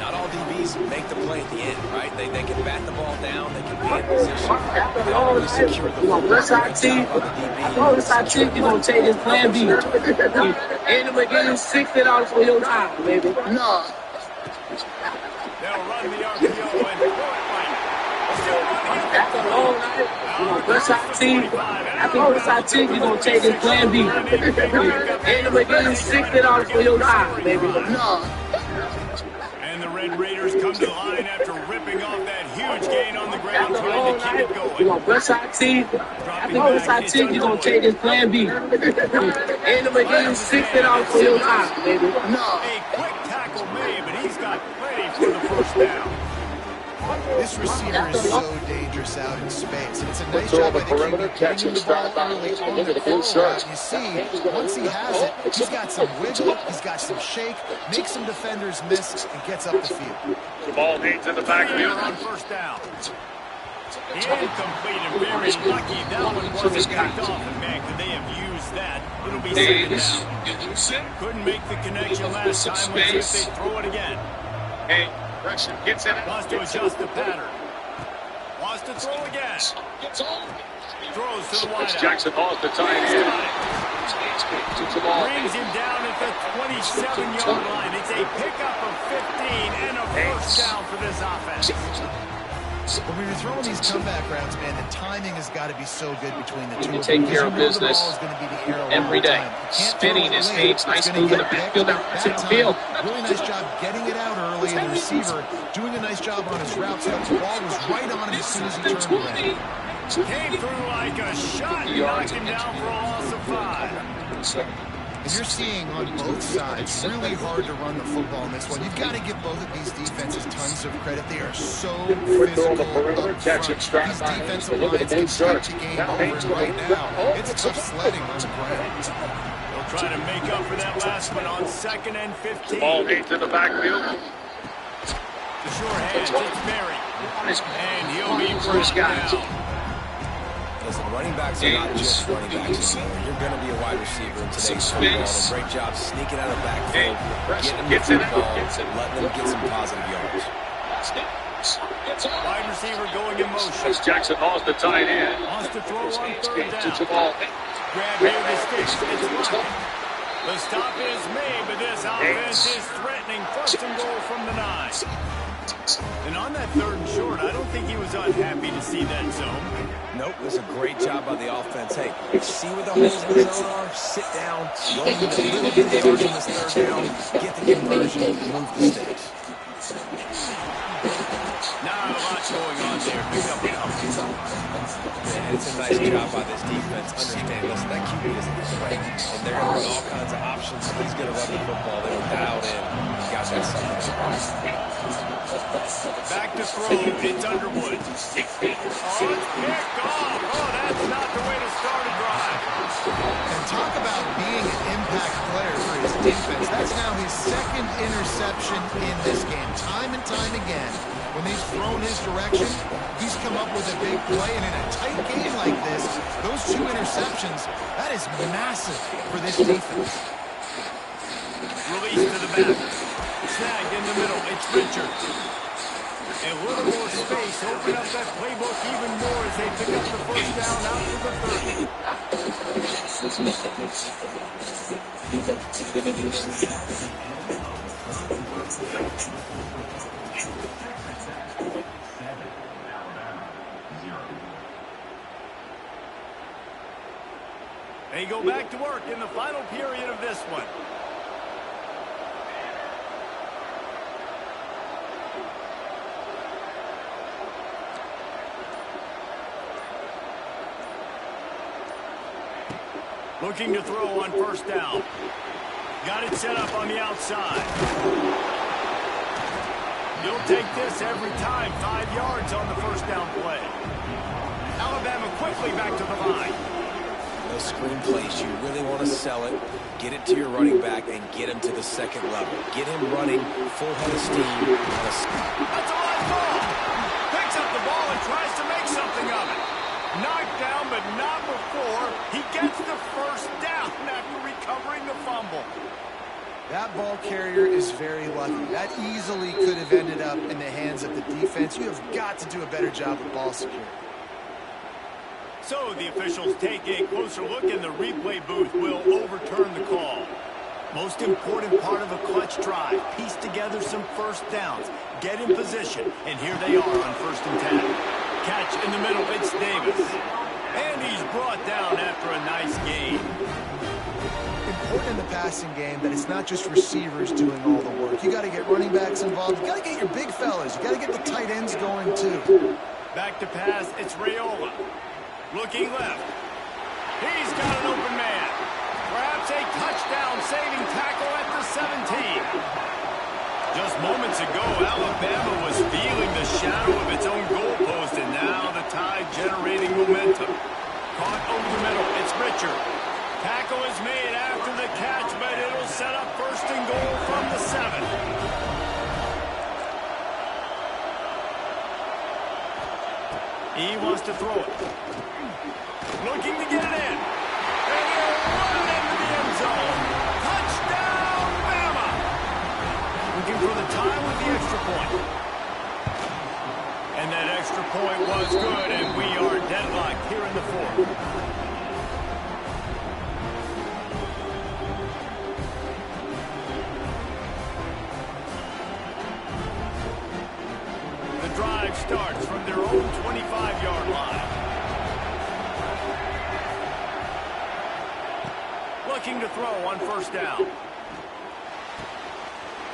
Not all DBs make the play at the end, right? They can bat the ball down, they can be in position, they don't really secure the football. What's our team? What's our team? You're going to take this plan B. And I'm going to give you $60 for your time, baby. No. They'll run the RPO and throw it right. Still running it. After a long night, what's our team? After what's our team? You're going to take this plan B. And I'm going to give you $60 for your time, baby. No. And the Red Raiders come to the line after ripping off that huge gain on the ground, trying to keep it going. What's our team? After what's our team? You're going to take this plan B. And I'm going to give you $60 for your time, baby. No. A quick tackle made, but he's got plenty for the first down. This receiver is so dangerous out in space. It's a nice job by the QB getting the ball early on the throw route. You see, once he has it, he's got some wiggle, he's got some shake, makes some defenders miss, and gets up the field. The ball needs in the backfield on first down. Incomplete and very lucky. That one wasn't picked off. And man, could they have used that? It'll be second down. Couldn't make the connection last time. Let's see if they throw it again. Hey. Gets in it. Wants to adjust the pattern. Wants to throw again. Throws to the wideout. Jackson Hall's the tight end. Brings him down at the 27-yard line. It's a pickup of 15 and a first down for this offense. When you're throwing these comeback routes, man, the timing has got to be so good between the two. You take care of business every day. Spinning his feet, nice move in the backfield, out to the field. Really nice job getting it out early, and the receiver doing a nice job on his route, so the ball was right on him as soon as he turned around. Came through like a shot, knocked him down for a loss of 5. And you're seeing on both sides, really hard to run the football in this one. You've got to give both of these defenses tons of credit. They are so physical up front. These defensive lines can start the game over right now. It's tough sledding on the ground. They'll try to make up for that last one on 2nd and 15. Ball needs in the backfield. The short hands, it's Berry. And he'll be first down. Listen, running backs are not just running backs anymore. You're going to be a wide receiver in today's football. A great job sneaking out of the backfield, getting them the football, letting them get some positive yards. Wide receiver going in motion. Jackson Hall's the tight end. Wants to throw on 3rd down. Grab near the sticks. It's working. The stop is made, but this offense is threatening 1st and goal from the 9. And on that 3rd and short, I don't think he was unhappy to see that zone. Nope, it was a great job by the offense. Hey, see where the holes in the zone are, sit down, go get a little bit of yards on this 3rd down, get the conversion, move the sticks. Not a lot going on there. Pick up a couple. And it's a nice job by this defense. Understand, listen, that QB isn't a threat, and they're going to run all kinds of options. So he's going to run the football. They were dialed in. Got that something. Back to throw. It's Underwood. Oh, it's picked off. Oh, that's not the way to start a drive. And talk about being an impact player for his defense. That's now his 2nd interception in this game. Time and time again, when they've thrown his direction, he's come up with a big play. And in a tight game like this, those 2 interceptions, that is massive for this defense. Release to the back. Snagged in the middle. It's Richards. A little more space. Open up that playbook even more as they pick up the first down out to the 30. They go back to work in the final period of this one. Looking to throw on first down. Got it set up on the outside. You'll take this every time. 5 yards on the first down play. Alabama quickly back to the line. Those screen plays, you really want to sell it. Get it to your running back and get him to the second level. Get him running full head of steam. That's a live ball. Picks up the ball and tries to make something of it. Knocked down, but not before he gets the first down after recovering the fumble. That ball carrier is very lucky. That easily could have ended up in the hands of the defense. You have got to do a better job with ball security. So the officials take a closer look, and the replay booth will overturn the call. Most important part of a clutch drive. Piece together some first downs. Get in position. And here they are on 1st and 10. Catch in the middle. It's Davis. And he's brought down after a nice gain. Important in the passing game that it's not just receivers doing all the work. You got to get running backs involved. You got to get your big fellas. You got to get the tight ends going too. Back to pass. It's Raiola. Looking left. He's got an open man. Perhaps a touchdown-saving tackle at the 17. Just moments ago, Alabama was feeling the shadow of its own goalpost, and now the Tide generating momentum. Caught over the middle. It's Richard. Tackle is made after the catch, but it'll set up 1st and goal from the 7. He wants to throw it. Looking to get it in. And he'll run it into the end zone. Touchdown, Bama! Looking for the time with the extra point. And that extra point was good, and we are deadlocked here in the 4th. The drive starts from their own 25-yard line. Looking to throw on 1st down.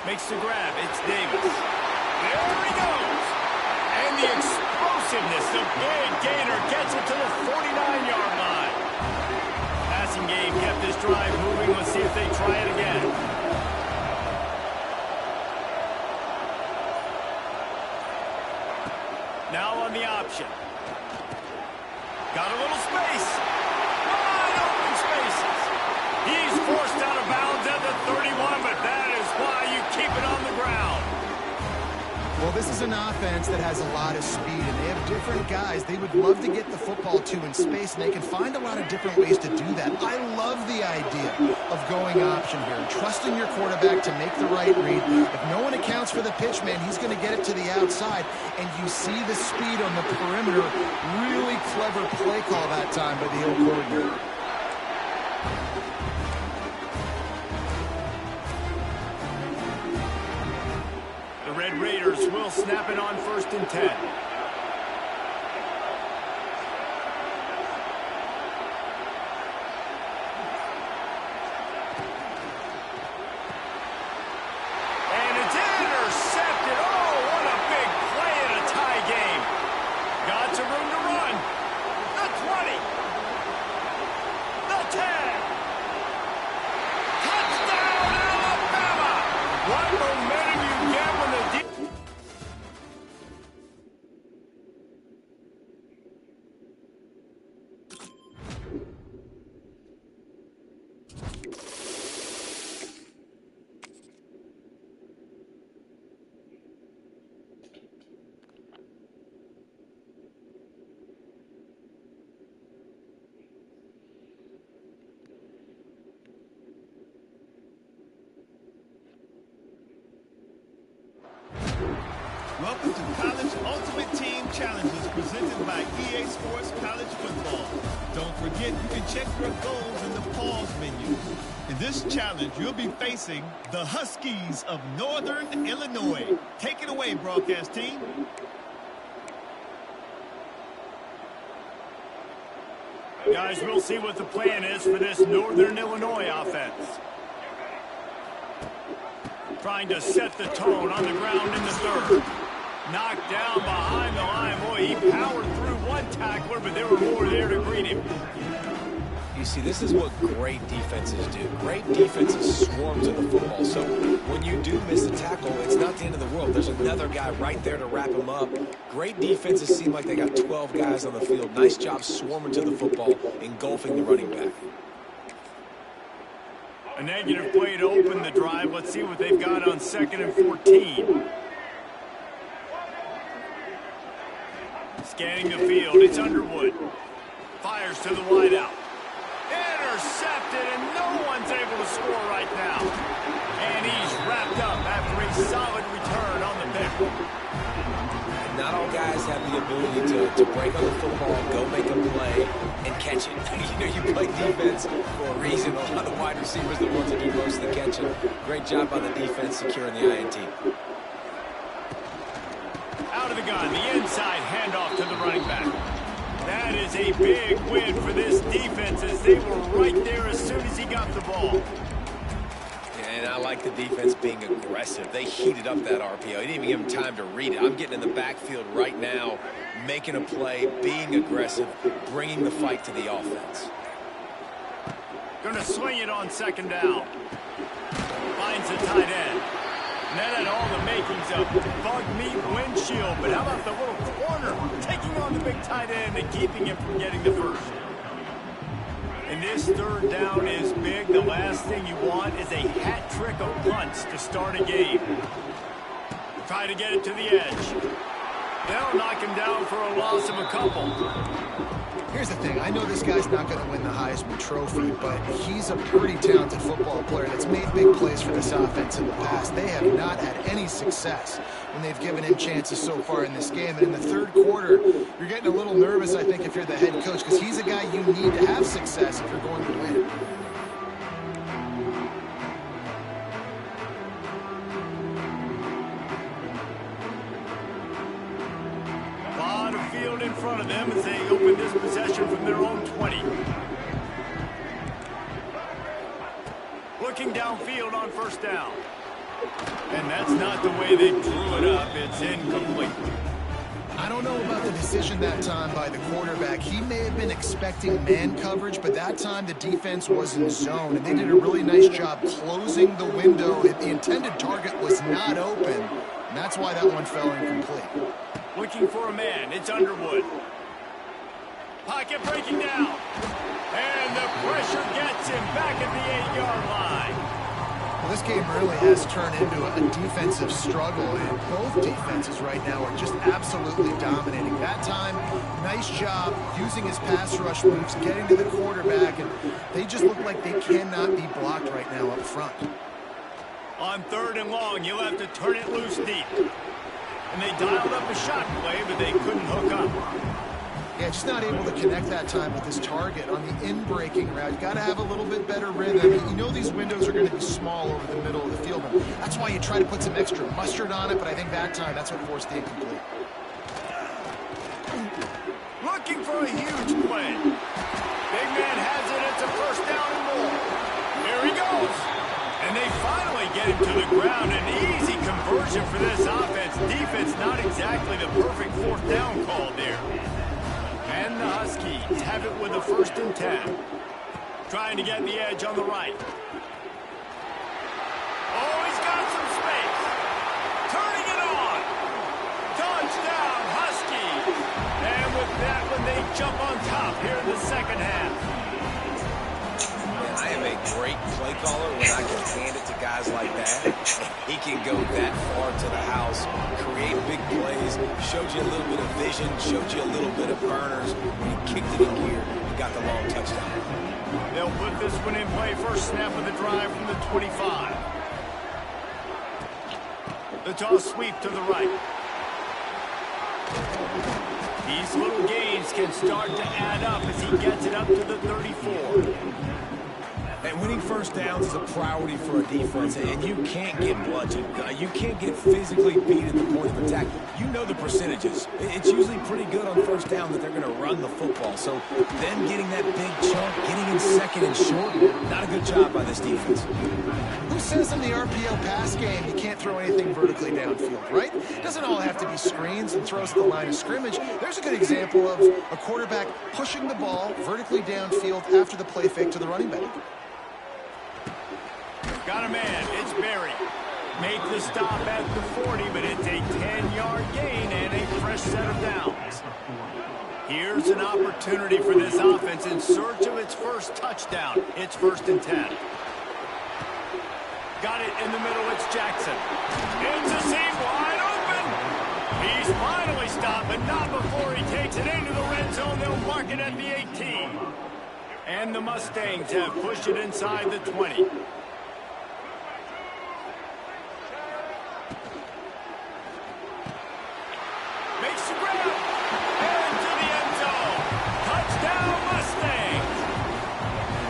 Makes the grab. It's Davis. There he goes. And the explosiveness, the big gainer, gets it to the 49-yard line. Passing game kept this drive moving. Let's see if they try it again. Now on the option. Got a little space. Wide open spaces. He's forced out of bounds at the 31, but that is why you keep it on the ground. Well, this is an offense that has a lot of speed, and they have different guys they would love to get the football to in space, and they can find a lot of different ways to do that. I love the idea of going option here and trusting your quarterback to make the right read. If no one accounts for the pitch, man, he's going to get it to the outside, and you see the speed on the perimeter. Really clever play call that time by the old coordinator. Red Raiders will snap it on 1st and 10. And it's intercepted. Oh, what a big play in a tie game. Got some room to run. The 20. The 10. Touchdown, Alabama. What momentum you get when the Welcome to College Ultimate Team Challenges presented by EA Sports College Football. Don't forget, you can check your goals in the pause menu. In this challenge, you'll be facing the Huskies of Northern Illinois. Take it away, broadcast team. Guys, we'll see what the plan is for this Northern Illinois offense. Trying to set the tone on the ground in the third. Knocked down behind the line. Boy, he powered through one tackler, but there were more there to greet him. You see, this is what great defenses do. Great defenses swarm to the football. So when you do miss a tackle, it's not the end of the world. There's another guy right there to wrap him up. Great defenses seem like they got 12 guys on the field. Nice job swarming to the football, engulfing the running back. A negative play to open the drive. Let's see what they've got on 2nd and 14. Scanning the field, it's Underwood. Fires to the wideout. Intercepted, and no one's able to score right now. And he's wrapped up after a solid return on the pick. And not all guys have the ability to break on the football, go make a play, and catch it. You play defense for a reason. A lot of wide receivers are the ones that do most of the catching. Great job by the defense securing the INT. Out of the gun, the inside handoff to the running back. That is a big win for this defense as they were right there as soon as he got the ball. And I like the defense being aggressive. They heated up that RPO. He didn't even give him time to read it. I'm getting in the backfield right now, making a play, being aggressive, bringing the fight to the offense. Going to swing it on 2nd down. Finds the tight end. And that had all the makings of bug meat windshield, but how about the little corner taking on the big tight end and keeping him from getting the first? And this 3rd down is big. The last thing you want is a hat trick of punts to start a game. Try to get it to the edge. They'll knock him down for a loss of a couple. Here's the thing. I know this guy's not going to win the Heisman Trophy, but he's a pretty talented football player that's made big plays for this offense in the past. They have not had any success when they've given him chances so far in this game. And in the 3rd quarter, you're getting a little nervous, I think, if you're the head coach, because he's a guy you need to have success if you're going to win. In front of them as they open this possession from their own 20. Looking downfield on 1st down. And that's not the way they drew it up. It's incomplete. I don't know about the decision that time by the quarterback. He may have been expecting man coverage, but that time the defense was in zone, and they did a really nice job closing the window. The intended target was not open, and that's why that one fell incomplete. Looking for a man, it's Underwood. Pocket breaking down. And the pressure gets him back at the 8-yard line. Well, this game really has turned into a defensive struggle, and both defenses right now are just absolutely dominating. That time, nice job using his pass rush moves, getting to the quarterback, and they just look like they cannot be blocked right now up front. On 3rd and long, you'll have to turn it loose deep. And they dialed up a shot play, but they couldn't hook up. Yeah, just not able to connect that time with his target on the in-breaking route. You got to have a little bit better rhythm. You know these windows are going to be small over the middle of the field. And that's why you try to put some extra mustard on it, but I think that time that's what forced the incomplete. Looking for a huge play. Big man has it. It's a 1st down and more. Here he goes. And they finally get him to the ground. An easy conversion for this offense. Defense not exactly the perfect 4th down call there. And the Huskies have it with a 1st and 10. Trying to get the edge on the right. Oh, he's got some space. Turning it on. Touchdown, Huskies. And with that one, they jump on top here in the 2nd half. I am a great play caller when I can hand it to guys like that. He can go that far to the house, create big plays, showed you a little bit of vision, showed you a little bit of burners. When he kicked it in gear, he got the long touchdown. They'll put this one in play. 1st snap of the drive from the 25. The toss sweep to the right. These little gains can start to add up as he gets it up to the 34. And winning first downs is a priority for a defense, and you can't get bludgeoned. You can't get physically beat at the point of attack. You know the percentages. It's usually pretty good on first down that they're going to run the football. So then getting that big chunk, getting in second and short, not a good job by this defense. Who says in the RPO pass game you can't throw anything vertically downfield, right? It doesn't all have to be screens and throws at the line of scrimmage. There's a good example of a quarterback pushing the ball vertically downfield after the play fake to the running back. Got a man. It's Barry. Make the stop at the 40, but it's a 10-yard gain and a fresh set of downs. Here's an opportunity for this offense in search of its first touchdown. It's 1st and 10. Got it in the middle. It's Jackson. It's a seam wide open. He's finally stopped, but not before he takes it into the red zone. They'll mark it at the 18. And the Mustangs have pushed it inside the 20. Makes the grab. Into the end zone. Touchdown, Mustangs.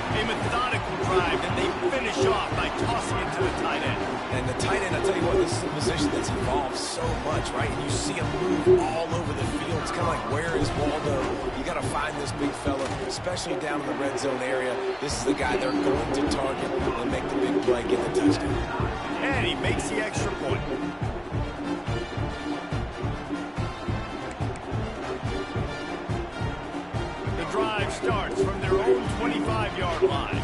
A methodical drive, and they finish off by tossing it to the tight end. And the tight end, I tell you what, this is a position that's evolved so much, right? And you see him move all over the field. It's kind of like, where is Waldo? You got to find this big fella, especially down in the red zone area. This is the guy they're going to target and make the big play, get the touchdown. And he makes the extra point. The drive starts from their own 25-yard line.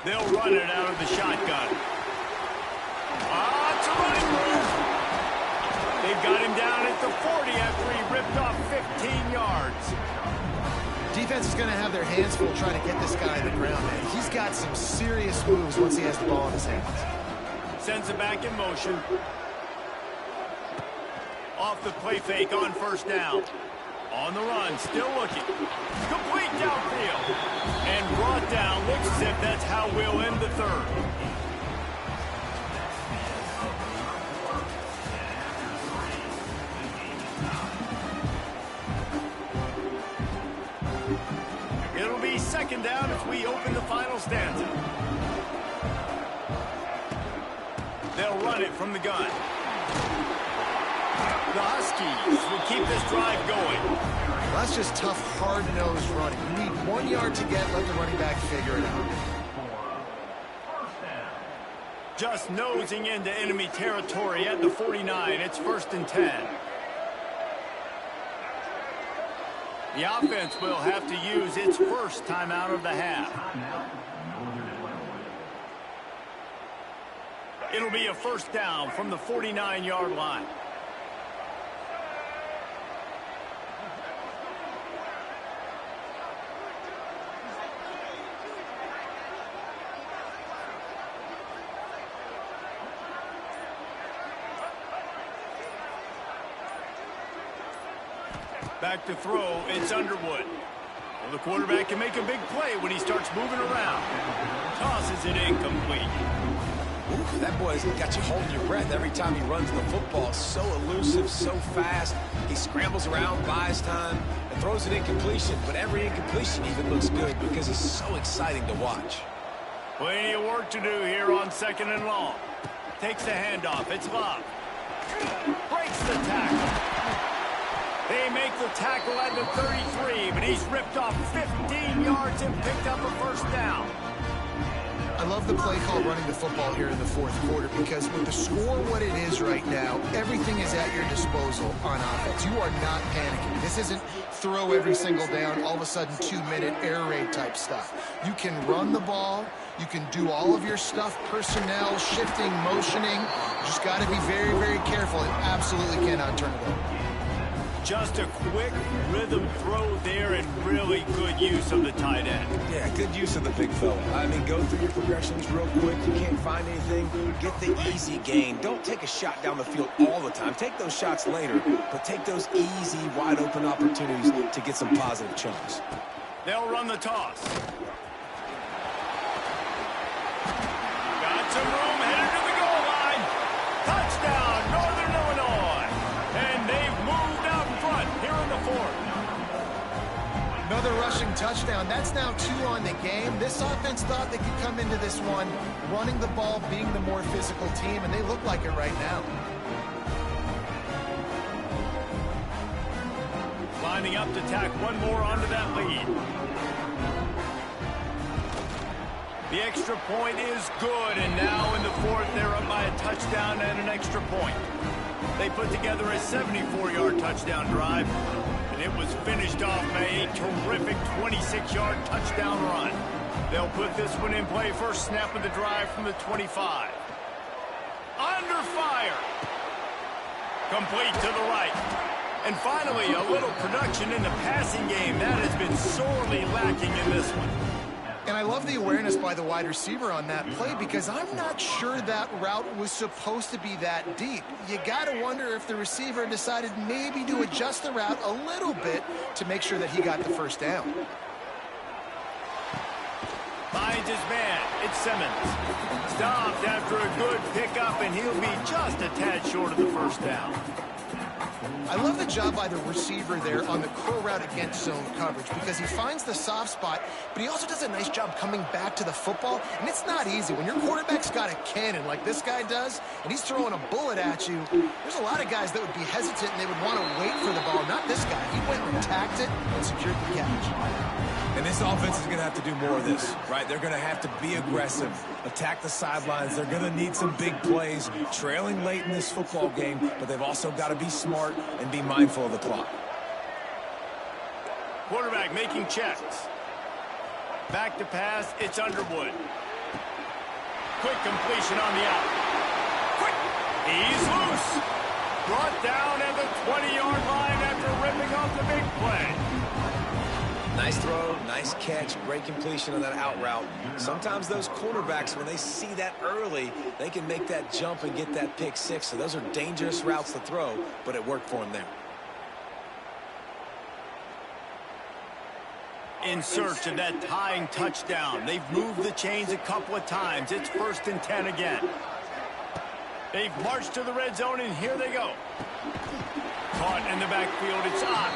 They'll run it out of the shotgun. It's a running move. They've got him down at the 40 after he ripped off 15 yards. Defense is going to have their hands full trying to get this guy on the ground, man. He's got some serious moves once he has the ball in his hands. Sends it back in motion. Off the play fake on 1st down. On the run, still looking. Complete downfield. And brought down. Looks as if that's how we'll end the 3rd. It'll be 2nd down as we open the final stanza. They'll run it from the gun. The Huskies will keep this drive going. Well, that's just tough, hard-nosed running. You need 1 yard to get, let the running back figure it out. Just nosing into enemy territory at the 49. It's 1st and 10. The offense will have to use its first timeout of the half. It'll be a 1st down from the 49-yard line. Back to throw, it's Underwood. Well, the quarterback can make a big play when he starts moving around. Tosses it incomplete. Ooh, that boy's got you holding your breath every time he runs the football. So elusive, so fast. He scrambles around, buys time, and throws it incompletion. But every incompletion even looks good because he's so exciting to watch. Plenty of work to do here on 2nd and long. Takes the handoff, it's Love. Breaks the tackle. They make the tackle at the 33, but he's ripped off 15 yards and picked up a 1st down. I love the play call running the football here in the 4th quarter because with the score what it is right now, everything is at your disposal on offense. You are not panicking. This isn't throw every single down, all of a sudden 2-minute air raid type stuff. You can run the ball. You can do all of your stuff, personnel, shifting, motioning. You just got to be very, very careful and absolutely cannot turn it over. Just a quick rhythm throw there and really good use of the tight end. Yeah, good use of the big fella. I mean, go through your progressions real quick. You can't find anything, get the easy gain. Don't take a shot down the field all the time. Take those shots later, but take those easy, wide-open opportunities to get some positive chunks. They'll run the toss. Got some room, headed to the goal line. Touchdown, Northern Illinois. And they've moved out in front here in the 4th. Another rushing touchdown. That's now 2 on the game. This offense thought they could come into this one running the ball, being the more physical team, and they look like it right now. Lining up to tack one more onto that lead. The extra point is good, and now in the fourth, they're up by a touchdown and an extra point. They put together a 74-yard touchdown drive, and it was finished off by a terrific 26-yard touchdown run. They'll put this one in play first snap of the drive from the 25. Under fire. Complete to the right. And finally, a little production in the passing game. That has been sorely lacking in this one. And I love the awareness by the wide receiver on that play because I'm not sure that route was supposed to be that deep. You got to wonder if the receiver decided maybe to adjust the route a little bit to make sure that he got the first down. Finds his man. It's Simmons. Stopped after a good pickup, and he'll be just a tad short of the first down. I love the job by the receiver there on the curl route against zone coverage because he finds the soft spot, but he also does a nice job coming back to the football, and it's not easy. When your quarterback's got a cannon like this guy does, and he's throwing a bullet at you, there's a lot of guys that would be hesitant and they would want to wait for the ball. Not this guy. He went and attacked it and secured the catch. And this offense is going to have to do more of this, right? They're going to have to be aggressive, attack the sidelines. They're going to need some big plays, trailing late in this football game, but they've also got to be smart and be mindful of the clock. Quarterback making checks. Back to pass, it's Underwood. Quick completion on the out. Quick! He's loose. Brought down at the 20-yard line after ripping off the big play. Nice throw, nice catch, great completion on that out route. Sometimes those quarterbacks, when they see that early, they can make that jump and get that pick six. So those are dangerous routes to throw, but it worked for him there. In search of that tying touchdown. They've moved the chains a couple of times. It's 1st and 10 again. They've marched to the red zone, and here they go. Caught in the backfield, it's Ott.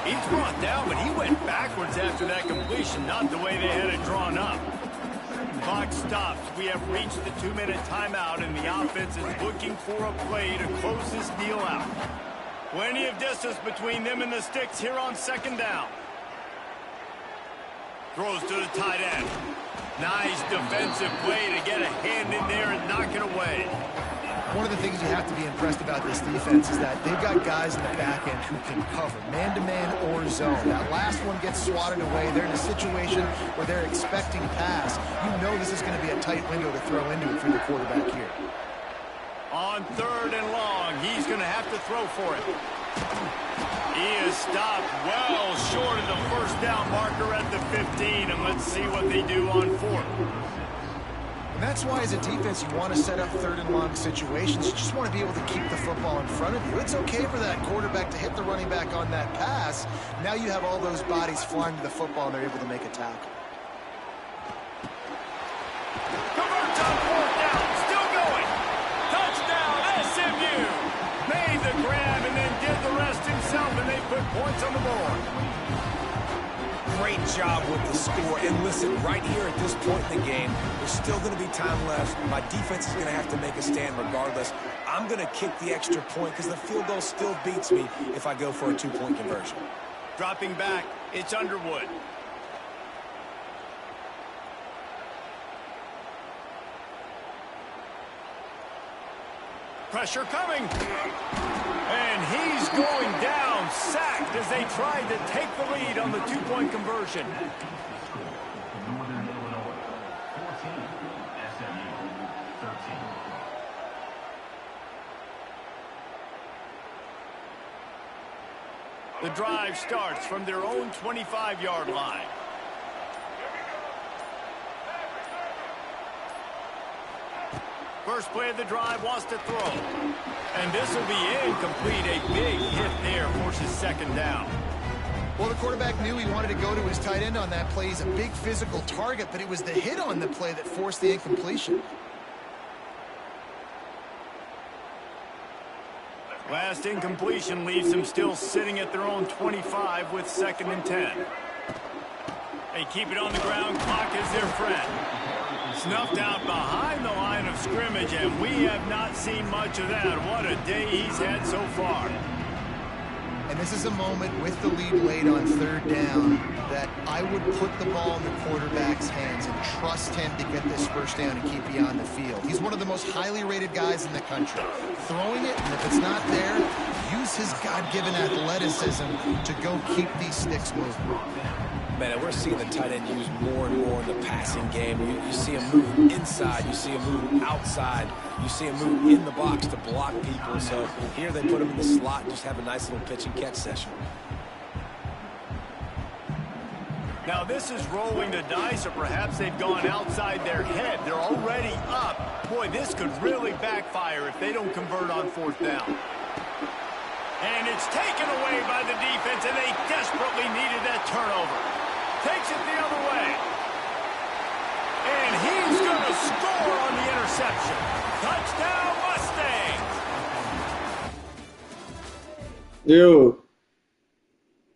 He's brought down, but he went backwards after that completion, not the way they had it drawn up. Clock stops. We have reached the 2-minute timeout, and the offense is looking for a play to close this deal out. Plenty of distance between them and the sticks here on 2nd down. Throws to the tight end. Nice defensive play to get a hand in there and knock it away. One of the things you have to be impressed about this defense is that they've got guys in the back end who can cover man-to-man or zone. That last one gets swatted away. They're in a situation where they're expecting pass. You know this is going to be a tight window to throw into it for the quarterback here. On 3rd and long, he's going to have to throw for it. He is stopped well short of the first down marker at the 15, and let's see what they do on 4th. And that's why, as a defense, you want to set up 3rd and long situations. You just want to be able to keep the football in front of you. It's okay for that quarterback to hit the running back on that pass. Now you have all those bodies flying to the football, and they're able to make a tackle. Converts on 4th down. Still going. Touchdown, SMU. Made the grab and then did the rest himself, and they put points on the board. Great job with the score. And listen, right here at this point in the game, there's still going to be time left. My defense is going to have to make a stand regardless. I'm going to kick the extra point because the field goal still beats me if I go for a 2-point conversion. Dropping back, it's Underwood. Pressure coming. And he's going down, sacked as they tried to take the lead on the 2-point conversion. The drive starts from their own 25-yard line. First play of the drive, wants to throw. And this will be incomplete. A big hit there forces 2nd down. Well, the quarterback knew he wanted to go to his tight end on that play. He's a big physical target, but it was the hit on the play that forced the incompletion. Last incompletion leaves them still sitting at their own 25 with 2nd and 10. They keep it on the ground. Clock is their friend. Snuffed out behind the line of scrimmage, and we have not seen much of that. What a day he's had so far. And this is a moment with the lead late on third down that I would put the ball in the quarterback's hands and trust him to get this first down and keep you on the field. He's one of the most highly rated guys in the country. Throwing it, and if it's not there, use his God-given athleticism to go keep these sticks moving. Man, we're seeing the tight end used more and more in the passing game. You see him move inside. You see him move outside. You see him move in the box to block people. So here they put him in the slot and just have a nice little pitch and catch session. Now this is rolling the dice, or perhaps they've gone outside their head. They're already up. Boy, this could really backfire if they don't convert on fourth down. And it's taken away by the defense, and they desperately needed that turnover. Takes it the other way. And he's going to score on the interception. Touchdown, Mustangs.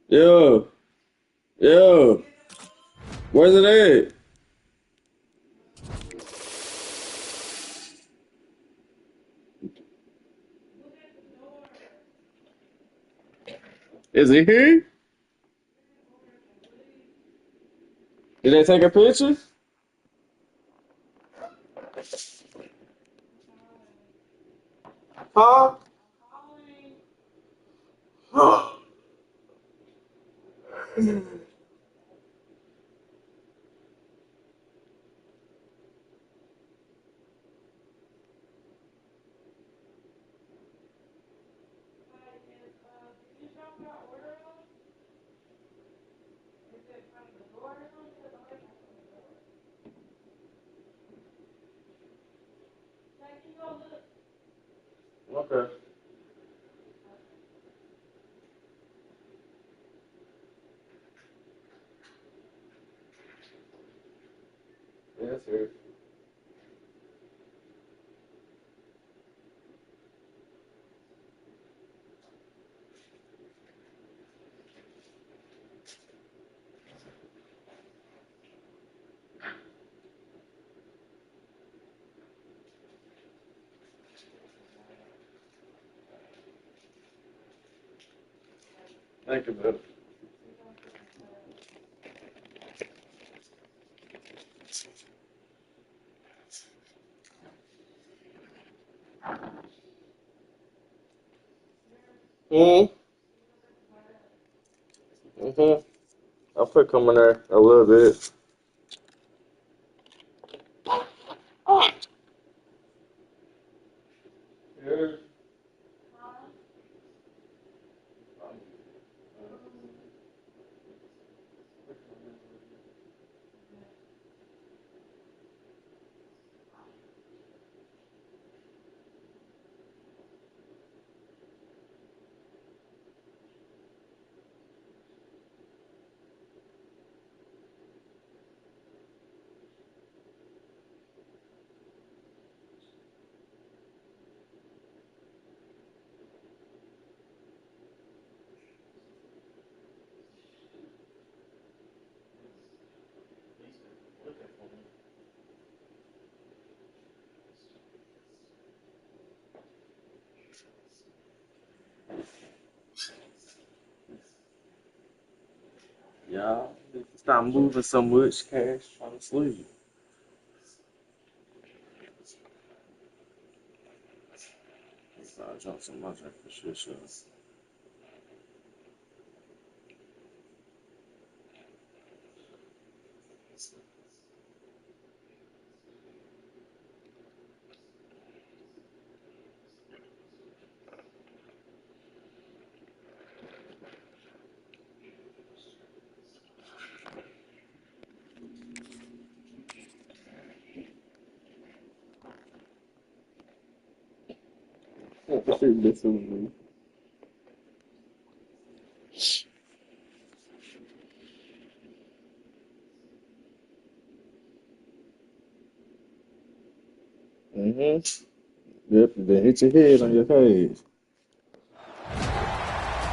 Yo. Where's it at? Is he here? Did they take a picture? Huh? Okay. Yes, sir. Thank you, bud. I'll put coming there a little bit. Yeah. Y'all need to stop moving so much. Cash trying to sleep. I'll drop some more for sure. This one. Yep, then hit your head on your page.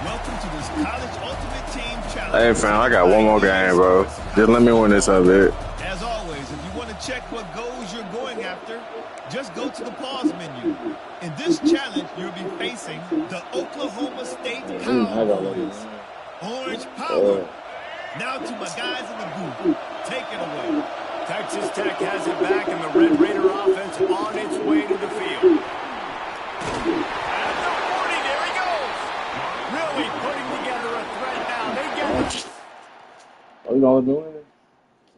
Welcome to this College Ultimate Team Hey, fam, I got one more game, bro. Just let me win this up, bit. As always, if you want to check what goals you're going after, just go to the pause menu. In this challenge, you'll be facing the Oklahoma State Cowboys. Orange power. Now to my guys in the booth. Take it away. Texas Tech has it back, and the Red Raider offense on its way to the field. And the 40, there he goes. Really putting together a threat now. They get it. Oh, you know what I'm doing?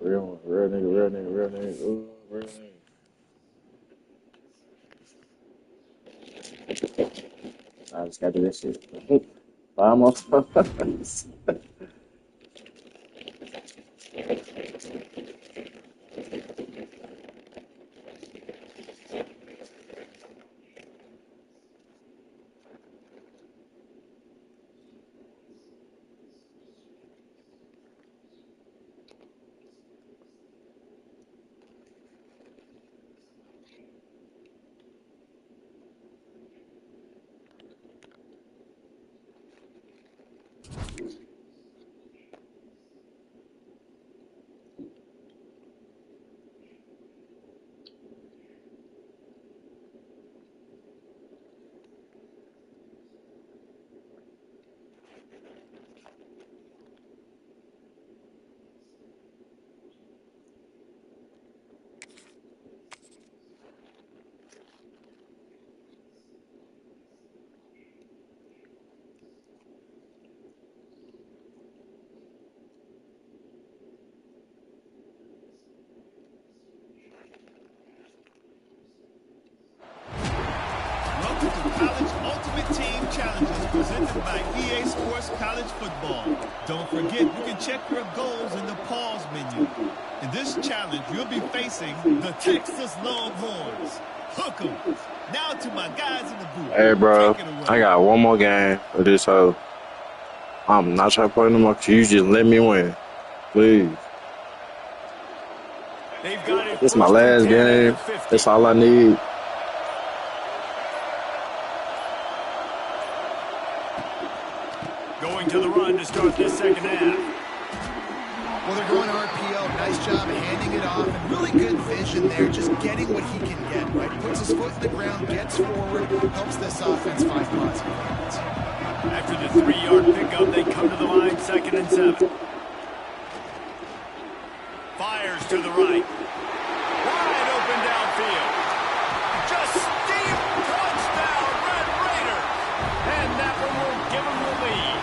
Real nigga. Ooh, real nigga. I just gotta do this shit. Five more times. College Ultimate Team Challenges presented by EA Sports College Football. Don't forget, you can check your goals in the pause menu. In this challenge, you'll be facing the Texas Longhorns. Hook 'em. Now to my guys in the booth. Hey, bro, I got one more game of this hoe. I'm not trying to play no more. You just let me win, please. This is my last game. That's all I need. Going to the run to start this second half. Well, they're going RPO. Nice job handing it off. And really good vision there, just getting what he can get, right? Puts his foot in the ground, gets forward, helps this offense find positive yards. After the 3-yard pickup, they come to the line, 2nd and 7. Fires to the right. Wide open downfield. Just deep touchdown, Red Raider. And that one will give them the lead.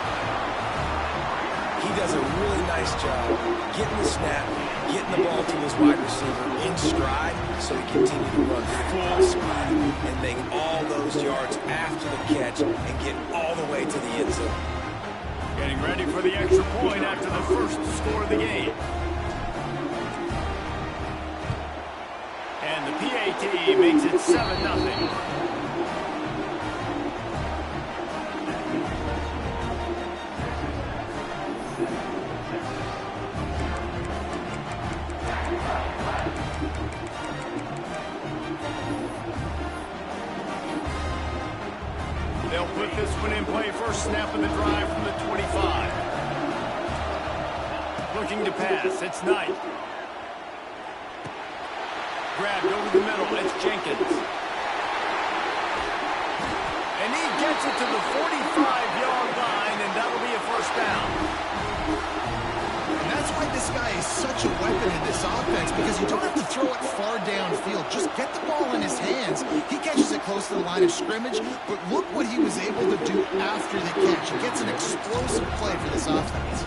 He does a really nice job getting the snap, getting the ball to his wide receiver in stride so he continues to run full speed and make all those yards after the catch and get all the way to the end zone. Getting ready for the extra point after the first score of the game. And the PAT makes it 7-0. They'll put this one in play. First snap of the drive from the 25. Looking to pass. It's Knight. Grabbed over the middle. It's Jenkins. And he gets it to the 45-yard line, and that'll be a first down. And that's why this guy is such a weapon in this offense, because you don't have to throw it far downfield. Just get the ball in his hands. He catches it close to the line of scrimmage, but look what he was able to do after the catch. He gets an explosive play for this offense.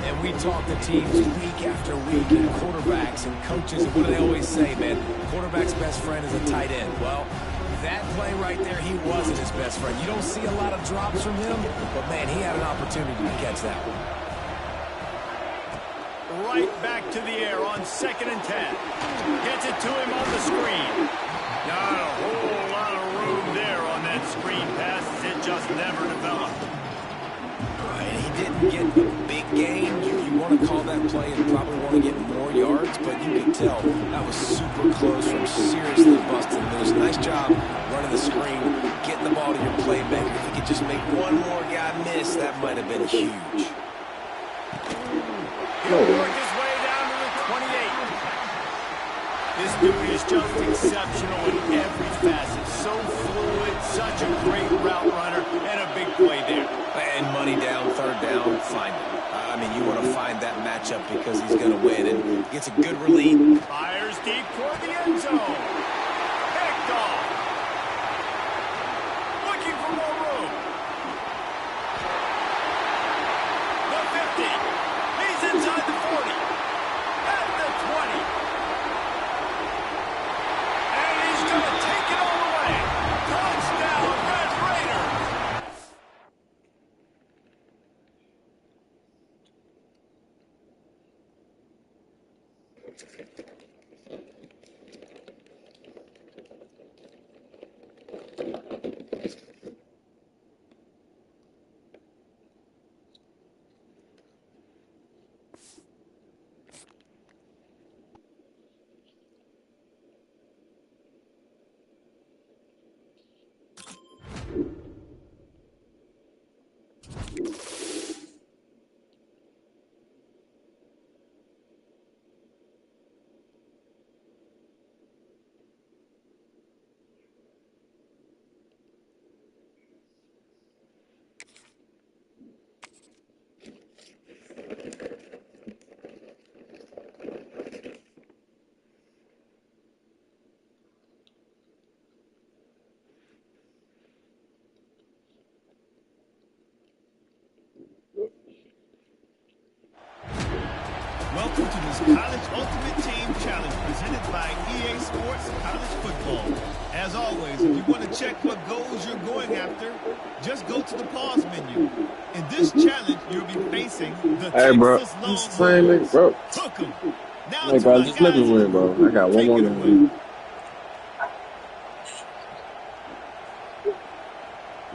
And we talk to teams week after week, and quarterbacks and coaches, and what do they always say, man? Quarterback's best friend is a tight end. Well, that play right there, he wasn't his best friend. You don't see a lot of drops from him, but, man, he had an opportunity to catch that one. Right back to the air on 2nd and 10. Gets it to him on the screen. Not a whole lot of room there on that screen pass. It just never developed. And he didn't get a big gain. You want to call that play and probably want to get more yards, but you can tell that was super close from seriously busting loose. Nice job running the screen, getting the ball to your playmaker. If you could just make one more guy miss, that might have been huge. he'll work his way down to the 28. This dude is just exceptional in every facet. So fluid, such a great route runner, and a big play there. And money down, third down, find him. I mean, you want to find that matchup because he's going to win and gets a good relief. Fires deep toward the end zone. Picked off. Looking for more room. The 50. He's inside the 40. At the 20. And he's going to take it all the way. Touchdown, Red Raiders. Welcome to this College Ultimate Team Challenge presented by EA Sports College Football. As always, if you want to check what goals you're going after, just go to the pause menu. In this challenge, you'll be facing the Texas Longhorns. Bro. Hook 'em. Now Hey, bro, just let me win, bro. I got one more game.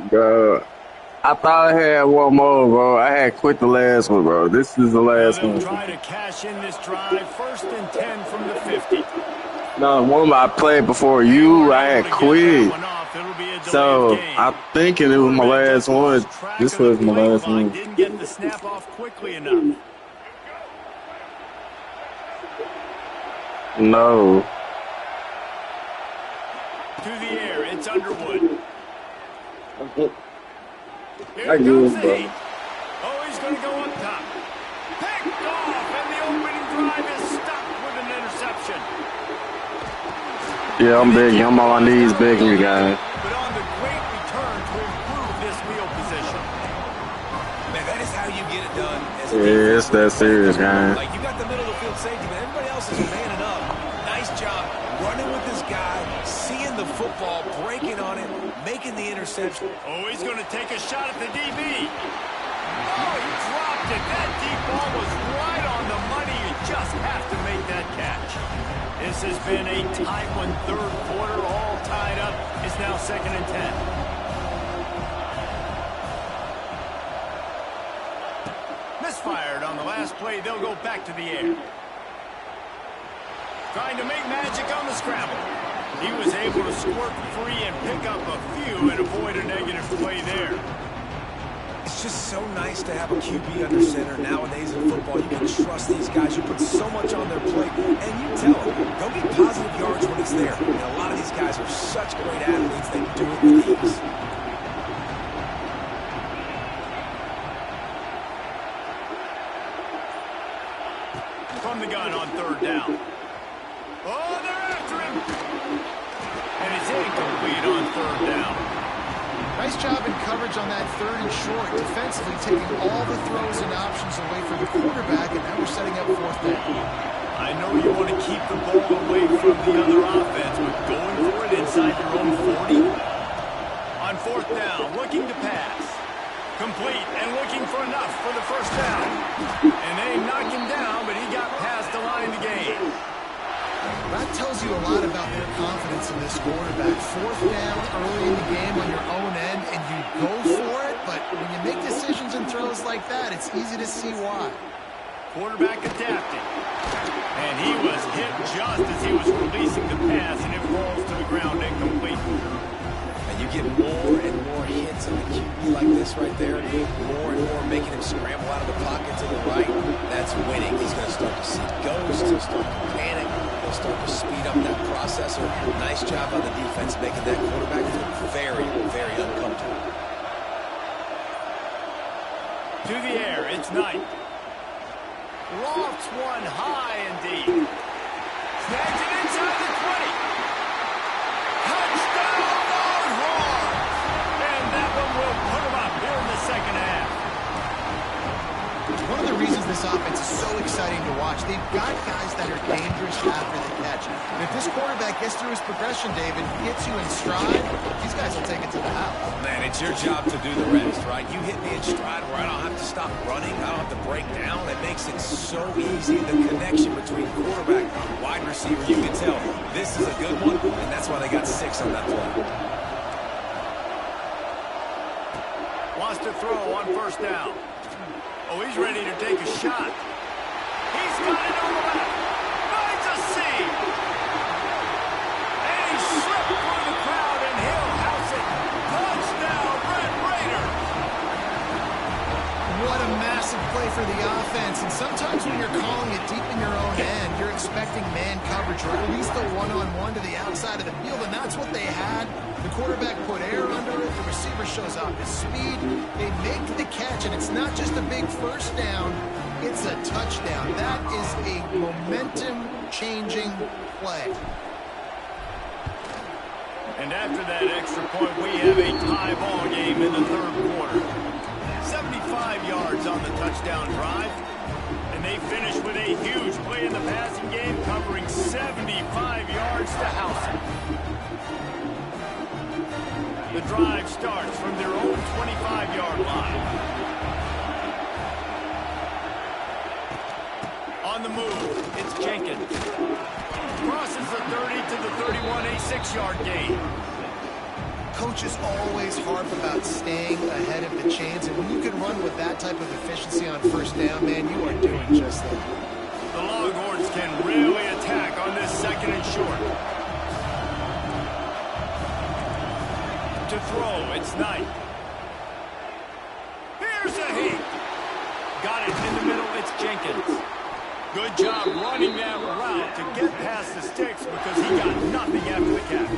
Bro, I thought I had one more, bro. I had quit the last one, bro. This is the last one. Try to cash in this drive. 1st and 10 from the 50. No, one I played before you, I had quit. So I'm thinking it was my last one. This was my last one. Didn't get the snap off quickly enough. No. To the air, it's Underwood. Here I get comes it, the bro. heat. Oh, he's going to go up top. Picked off, and the opening drive is stuck with an interception. Yeah, I'm begging. I'm on my knees begging you guys. But on the great return to improve this field position. Man, that is how you get it done. As a Yeah, it's that serious, guy. Like, you got the middle of the field safety, but everybody else is manning up. Nice job running with this guy, seeing the football, breaking on it, making the interception. Oh, he's going to take a shot at the DB. Oh, he dropped it. That deep ball was right on the money. You just have to make that catch. This has been a tight one, third quarter, all tied up. It's now 2nd and 10. Misfired on the last play. They'll go back to the air. Trying to make magic on the scramble. He was able to squirt free and pick up a few and avoid a negative play there. It's just so nice to have a QB under center nowadays in football. You can trust these guys. You put so much on their plate, and you tell them, go get positive yards when it's there. And a lot of these guys are such great athletes, they do it with ease. From the gun on 3rd down. Oh, they're after him. And it's incomplete on 3rd down. Nice job in coverage on that 3rd and short. Defensively taking all the throws and options away from the quarterback, and now we're setting up 4th down. I know you want to keep the ball away from the other offense, but going for it inside your own 40. On 4th down, looking to pass. Complete and looking for enough for the 1st down. And they knock him down, but he got past the line to gain. That tells you a lot about their confidence in this quarterback. 4th down early in the game on your own end, and you go for it, but when you make decisions and throws like that, it's easy to see why. Quarterback adapted. And he was hit just as he was releasing the pass, and it rolls to the ground incomplete. And You get more and more hits on the QB like this right there, more and more making him scramble out of the pocket to the right. That's winning. He's going to start to see ghosts. He'll start to panic. He'll start to speed up that processor. Nice job on the defense making that quarterback feel very, very uncomfortable. To the air, it's Knight. Lofts one high and deep. Snags it inside the 20. Touchdown, Longhorns! And that one will put them up here in the second half. One of the reasons this offense is so exciting to watch, they've got guys that are dangerous after the catch. And if this quarterback gets through his progression, David, hits you in stride, these guys will take it to the house. Man, it's your job to do the rest, right? You hit me in stride where I don't have to stop running. I don't have to break down. It makes it so easy. The connection between quarterback and wide receiver, you can tell this is a good one, and that's why they got 6 on that play. Wants to throw on first down. Oh, he's ready to take a shot. He's got it on the back. Finds a seam. And he slipped through the crowd, and he'll house it. Touchdown, Red Raiders. What a massive play for the offense. And sometimes when you're calling it deep in your own end, you're expecting man coverage or at least a one-on-one to the outside of the field, and that's what they had. The quarterback put air under it. The receiver shows off his speed. They make the catch, and it's not just a big first down. It's a touchdown. That is a momentum-changing play. And after that extra point, we have a tie ball game in the third quarter. 75 yards on the touchdown drive. And they finish with a huge play in the passing game, covering 75 yards to house it. The drive starts from their own 25-yard line. On the move, it's Jenkins. Crosses the 30 to the 31, a 6-yard gain. Coaches always harp about staying ahead of the chains, and when you can run with that type of efficiency on first down, man, you are doing just that. The Longhorns can really attack on this second and short. To throw, it's Knight. Here's a heat. Got it in the middle, it's Jenkins. Good job running that route to get past the sticks because he got nothing after the catch.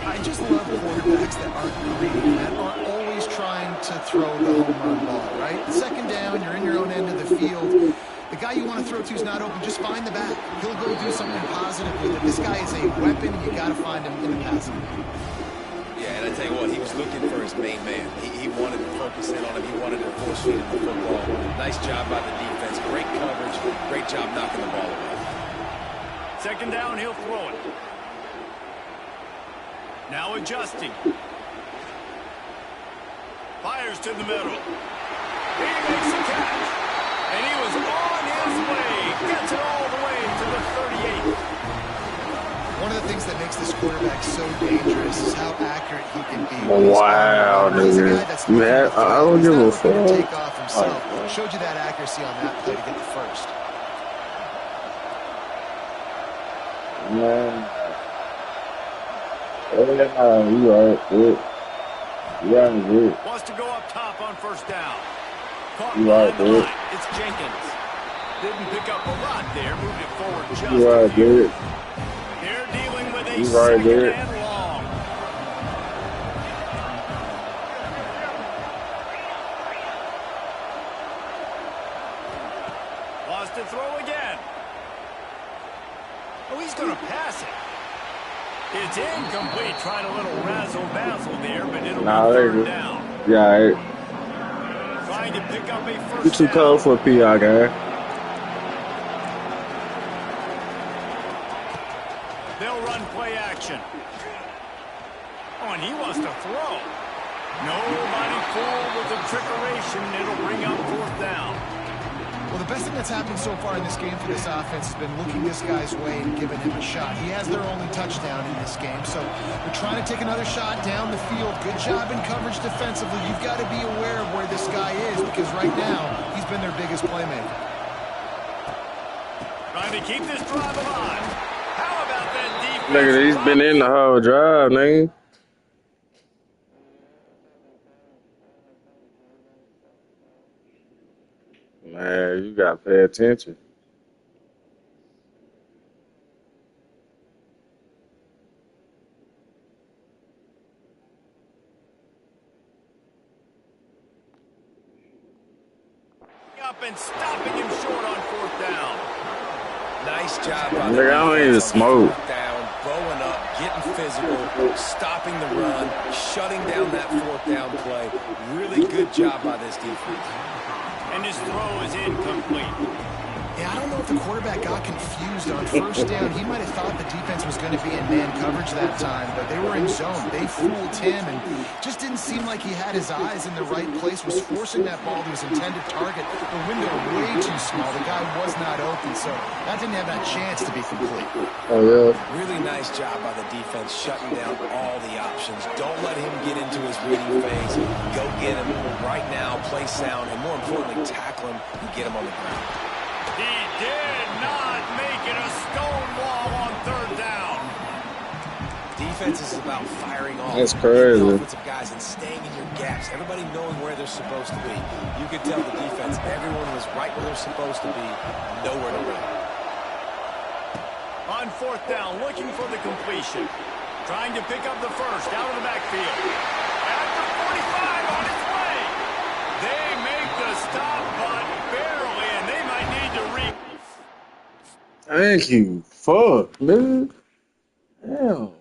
I just love quarterbacks that aren't greedy, that aren't always trying to throw the home run ball, right? Second down, you're in your own end of the field. The guy you want to throw to is not open. Just find the back. He'll go do something positive with it. This guy is a weapon, and you got to find him in the passing game. Yeah, and I tell you what, he was looking for his main man. He wanted to focus in on him. He wanted to force feed him the football. Nice job by the defense. Great coverage. Great job knocking the ball away. Second down, he'll throw it. Now adjusting. Fires to the middle. He makes the catch. And he was on his way. Gets it all the way to the 38. One of the things that makes this quarterback so dangerous is how accurate he can be. Wow, dude. Man, I don't give a fuck. Take off himself. Showed you that accuracy on that play to get the first. Man. You right, good. Yeah, good. Wants to go up top on first down. Caught You right, good. It's Jenkins. Didn't pick up a lot there. Moved it forward just You right, good. They're dealing with a You right, second good. and long. Wants to throw again. Oh, he's going to pass it. It's incomplete. Trying a little razzle-dazzle there, but it'll be third down. Yeah, Trying to pick up a first you're too down. cold for a PR guy. They'll run play action. Oh, and he wants to throw. Nobody fooled with the trickeration. It'll bring up fourth down. Well, the best thing that's happened so far in this game for this offense has been looking this guy's way and giving him a shot. He has their only touchdown in this game, so they're trying to take another shot down the field. Good job in coverage defensively. You've got to be aware of where this guy is because right now he's been their biggest playmaker. Trying to keep this drive alive. How about that defense? Nigga, he's been in the whole drive, nigga. man. You gotta pay attention. Up and stopping him short on 4th down. Nice job by the Nigga, I don't even defense on smoke. 4th down, bowing up, getting physical, stopping the run, shutting down that 4th down play. Really good job by this defense. And his throw is incomplete. Yeah, I don't know if the quarterback got confused on 1st down. He might have thought the defense was going to be in man coverage that time, but they were in zone. They fooled him and just didn't seem like he had his eyes in the right place, was forcing that ball to his intended target. The window way too small. The guy was not open, so that didn't have that chance to be complete. Oh, yeah. Really nice job by the defense shutting down all the options. Don't let him get into his reading phase. Go get him right now, play sound, and more importantly, tackle him and get him on the ground. He did not make it a stonewall on 3rd down. Defense is about firing off. That's crazy. The offensive guys and staying in your gaps. Everybody knowing where they're supposed to be. You could tell the defense, everyone was right where they're supposed to be, nowhere to run. On 4th down, looking for the completion. Trying to pick up the first out of the backfield. At the 45 on its way. They make the stop, but barely, and they might need to Thank you. Fuck, dude. Hell.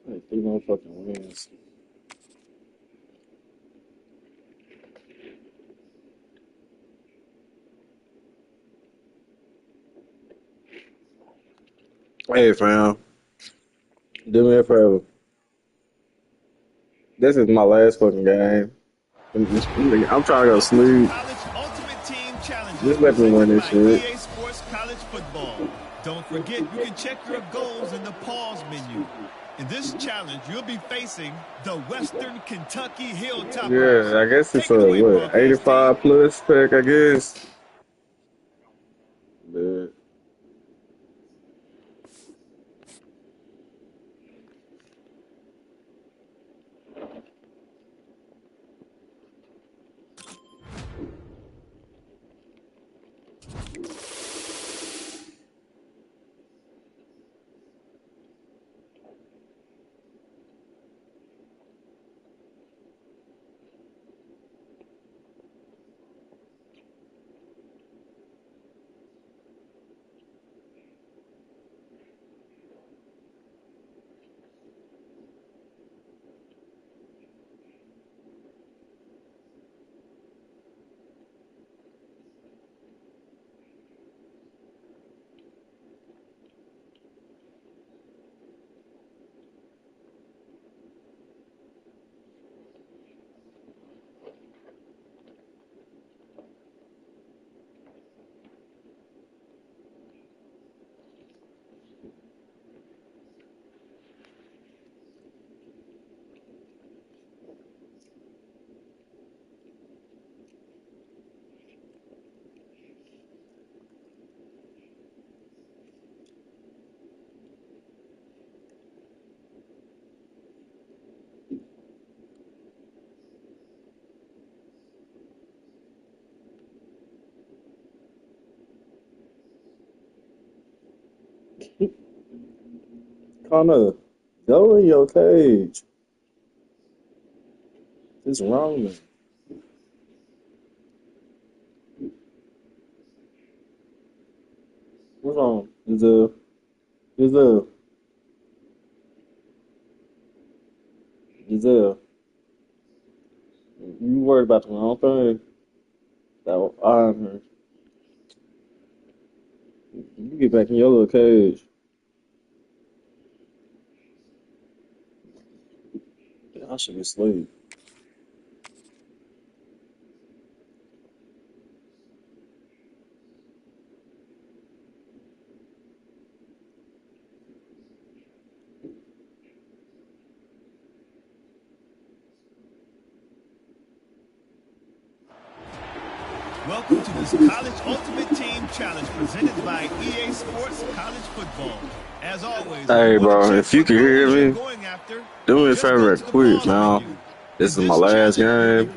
Like 3 motherfucking wins. Hey, fam. Do me a favor. This is my last fucking game. I'm trying to go to sleep. College Ultimate Team Challenges Just let me win this presented by shit. EA Sports College Football. Don't forget, you can check your goals in the pause menu. In this challenge, you'll be facing the Western Kentucky Hilltoppers. Yeah, I guess it's Take it away, what, broadcast 85 team. plus pack, I guess. Yeah. Connor, go in your cage. It's wrong, man. What's wrong? Giselle, Giselle, you worried about the wrong thing. That was on her. You get back in your little cage. I should be asleep. Welcome to this College Ultimate Team Challenge presented by EA Sports College Football. As always, Hey, bro, if you can hear me, do me a favor quick, man. This is my last game,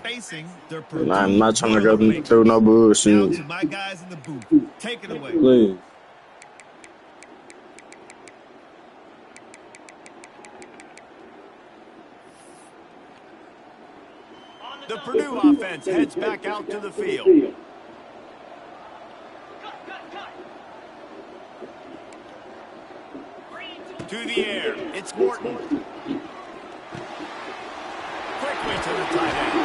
and I'm not trying to go through no bullshit. Now to my guys in the booth. Take it away. Please. The Purdue offense heads back out to the field. To the air, it's Morton. Quickly to the tight end.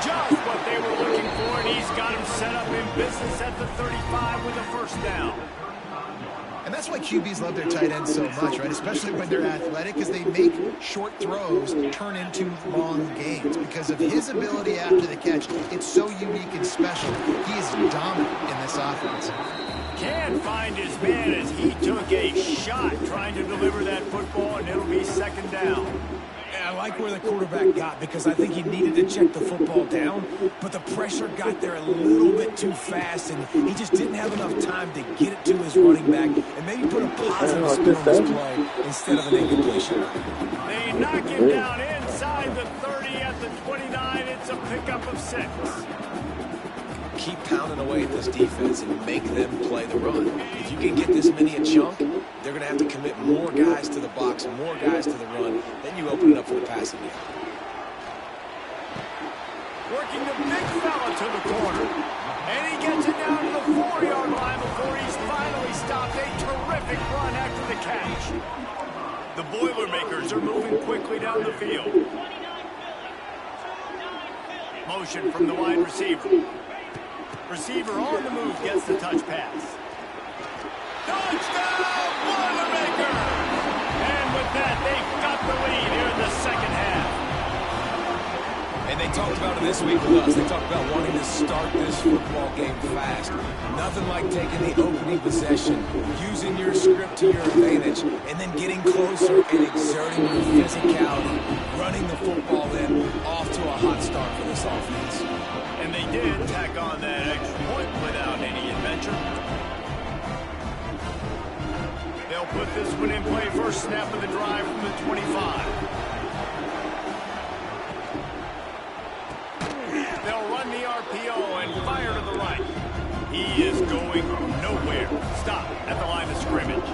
Just what they were looking for, and he's got him set up in business at the 35 with a first down. And that's why QBs love their tight ends so much, right? Especially when they're athletic, because they make short throws turn into long gains. Because of his ability after the catch, it's so unique and special. He is dominant in this offense. Can't find his man as he took a shot trying to deliver that football, and it'll be second down. I like where the quarterback got because I think he needed to check the football down, but the pressure got there a little bit too fast, and he just didn't have enough time to get it to his running back and maybe put a positive spin on this play instead of an incompletion. They knock him down inside the 30 at the 29. It's a pickup of 6. Keep pounding away at this defense and make them play the run. If you can get this many a chunk, they're going to have to commit more guys to the box and more guys to the run. Then you open it up for the passing game. Working the big fella to the corner. And he gets it down to the 4-yard line before he's finally stopped. A terrific run after the catch. The Boilermakers are moving quickly down the field. Motion from the wide receiver. Receiver on the move gets the touch pass. Touchdown, Boilermakers! And with that, they've got the lead here in the second half. And they talked about it this week with us. They talked about wanting to start this football game fast. Nothing like taking the opening possession, using your script to your advantage, and then getting closer and exerting your physicality, running the football in, off to a hot start for this offense. And they did tack on that extra point without any adventure. They'll put this one in play first snap of the drive from the 25. They'll run the RPO and fire to the right. He is going nowhere. Stop at the line of scrimmage.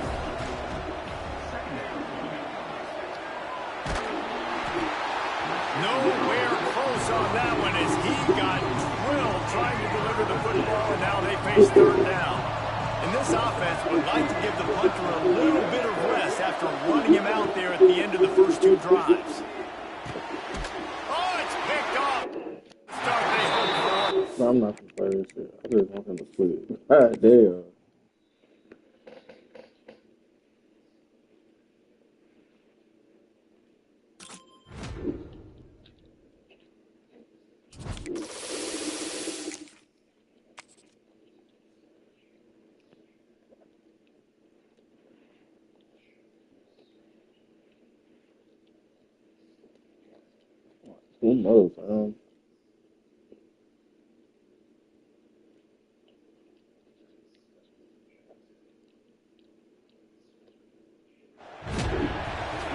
Nowhere close on that one as he got drilled trying to deliver the football, and now they face third down. And this offense would like to give the punter a little bit of rest after running him out there at the end of the first 2 drives. Oh, it's picked up. Start they hope for. No, I'm not going to play this shit. I just want him to sleep. God damn. Who knows,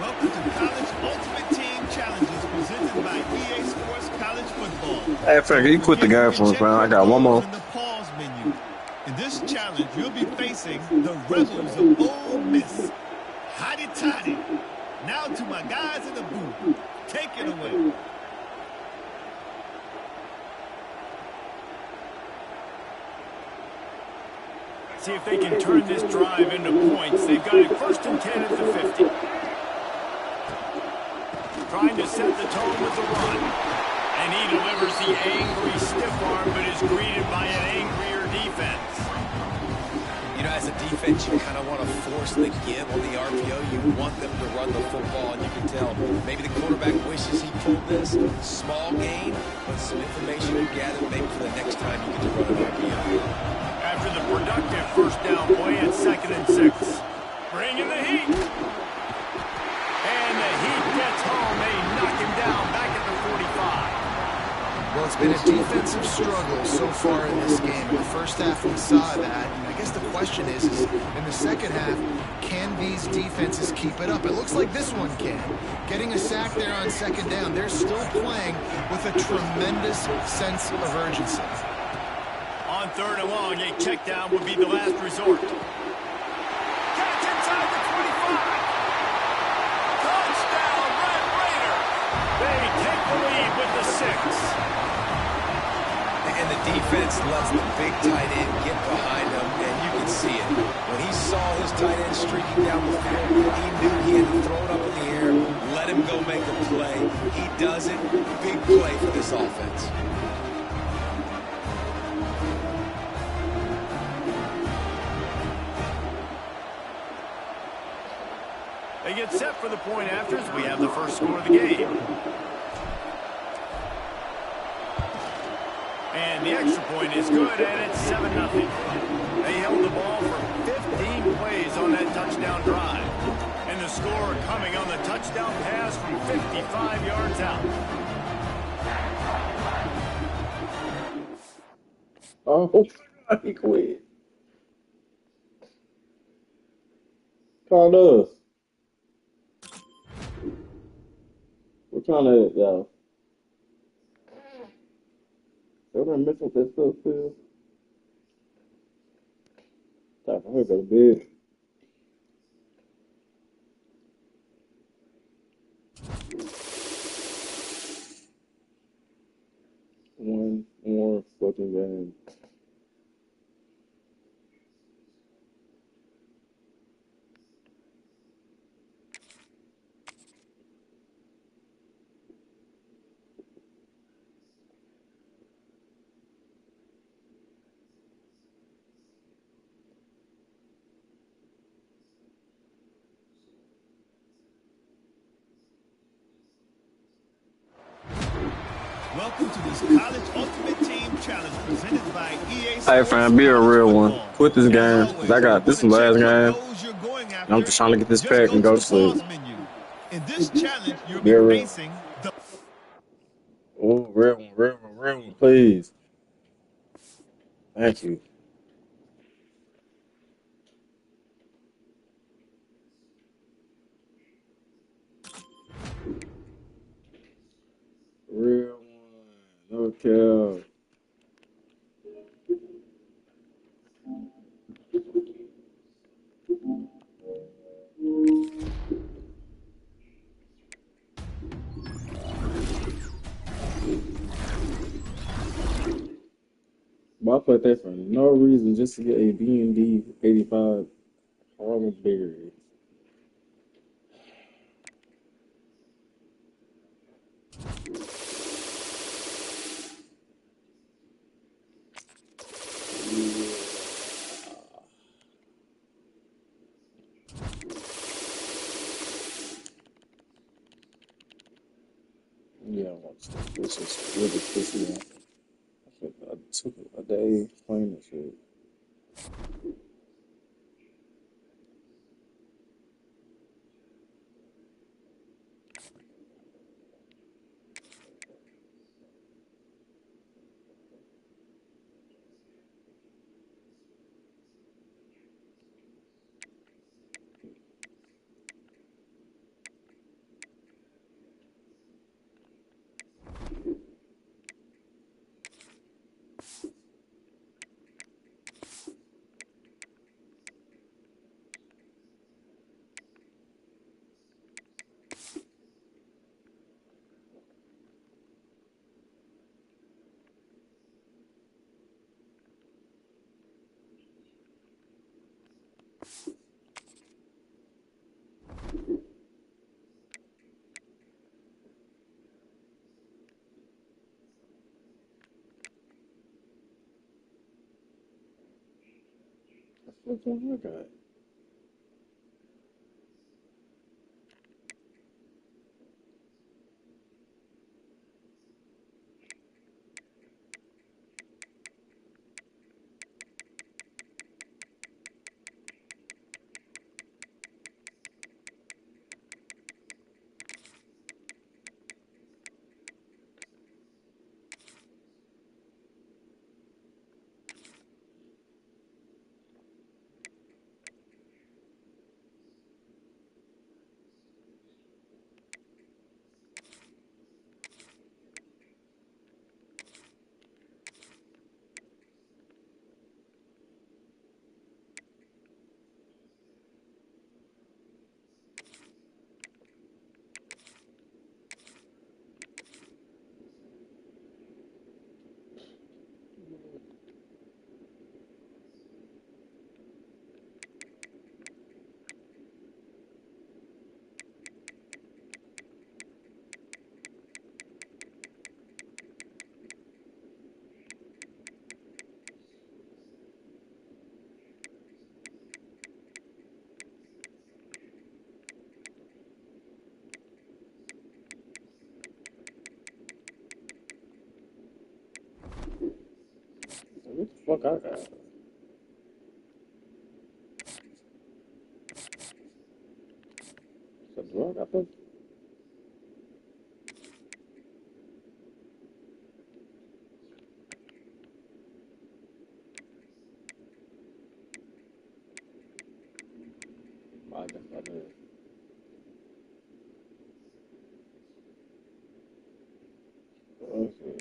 Welcome to College Ultimate Team Challenges presented by EA Sports College Football. Hey, Frank, you quit the game for me, man. I got one more. In the pause menu. In this challenge, you'll be facing the Rebels of Ole Miss. Hotty toddy. Now to my guys in the booth. Take it away. See if they can turn this drive into points. They've got it first and 10 at the 50. Trying to set the tone with the run. And he delivers the angry stiff arm, but is greeted by an angrier defense. You know, as a defense, you kind of want to force the give on the RPO. You want them to run the football, and you can tell maybe the quarterback wishes he pulled this. Small gain, but some information you gather maybe for the next time you get to run an RPO. After the productive first down play at 2nd and 6. Bringing the heat. And the heat gets home. They knock him down back at the 45. Well, it's been a defensive struggle so far in this game. In the first half, we saw that. And I guess the question is in the second half, can these defenses keep it up? It looks like this one can. Getting a sack there on 2nd down. They're still playing with a tremendous sense of urgency. On 3rd and long, a check down would be the last resort. Catch inside the 25. Touchdown, Red Raider. They take the lead with the 6. And the defense lets the big tight end get behind him, and you can see it. When he saw his tight end streaking down the field, he knew he had to throw it up in the air, let him go make a play. He does it. Big play for this offense. They get set for the point afters. We have the first score of the game. And the extra point is good, and it's 7-0. They held the ball for 15 plays on that touchdown drive. And the score coming on the touchdown pass from 55 yards out. Oh, he quit. Called us. We're trying to, y'all. They're gonna mess with that stuff still. Time for her to go to bed. One more fucking game. Welcome to this College Ultimate Team Challenge presented by EA Sports. Hey, fam, be a real one. Quit this game. Always, I got this is the last game. I'm just trying to get this pack and go to sleep. In this challenge, you'll Be a be real. facing the... Oh, real one, please. Thank you. Real one. Okay. But I put that for no reason, just to get a D&D 85 Harlem Berry. Yeah, I want to. This is really pissing me off. I took a day playing this shit. What's wrong with that? What the fuck I got? So do I got this? I guess I do. Okay.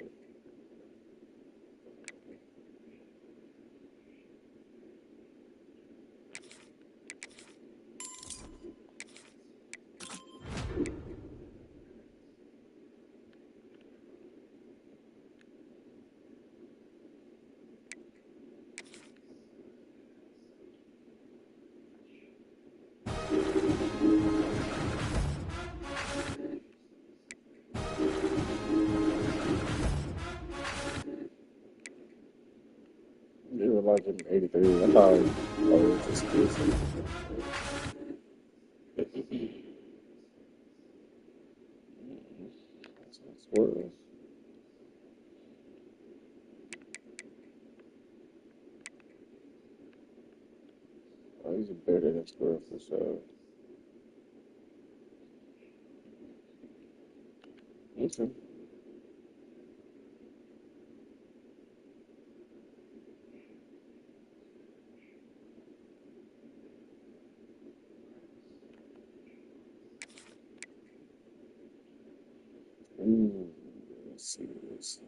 It was like in 83. I thought it was just this. That's worse. Oh, he's better than Squirrel for sure. Okay. Ooh, let's see this.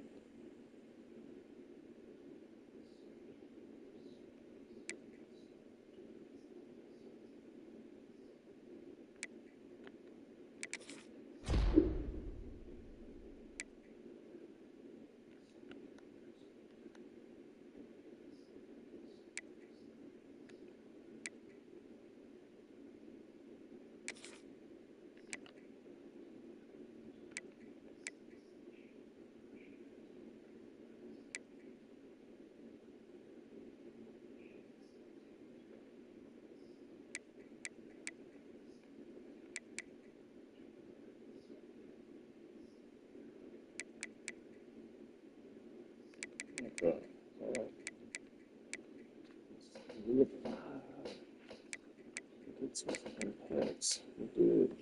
Okay. All right. We're 5. Get some fucking packs. We're good.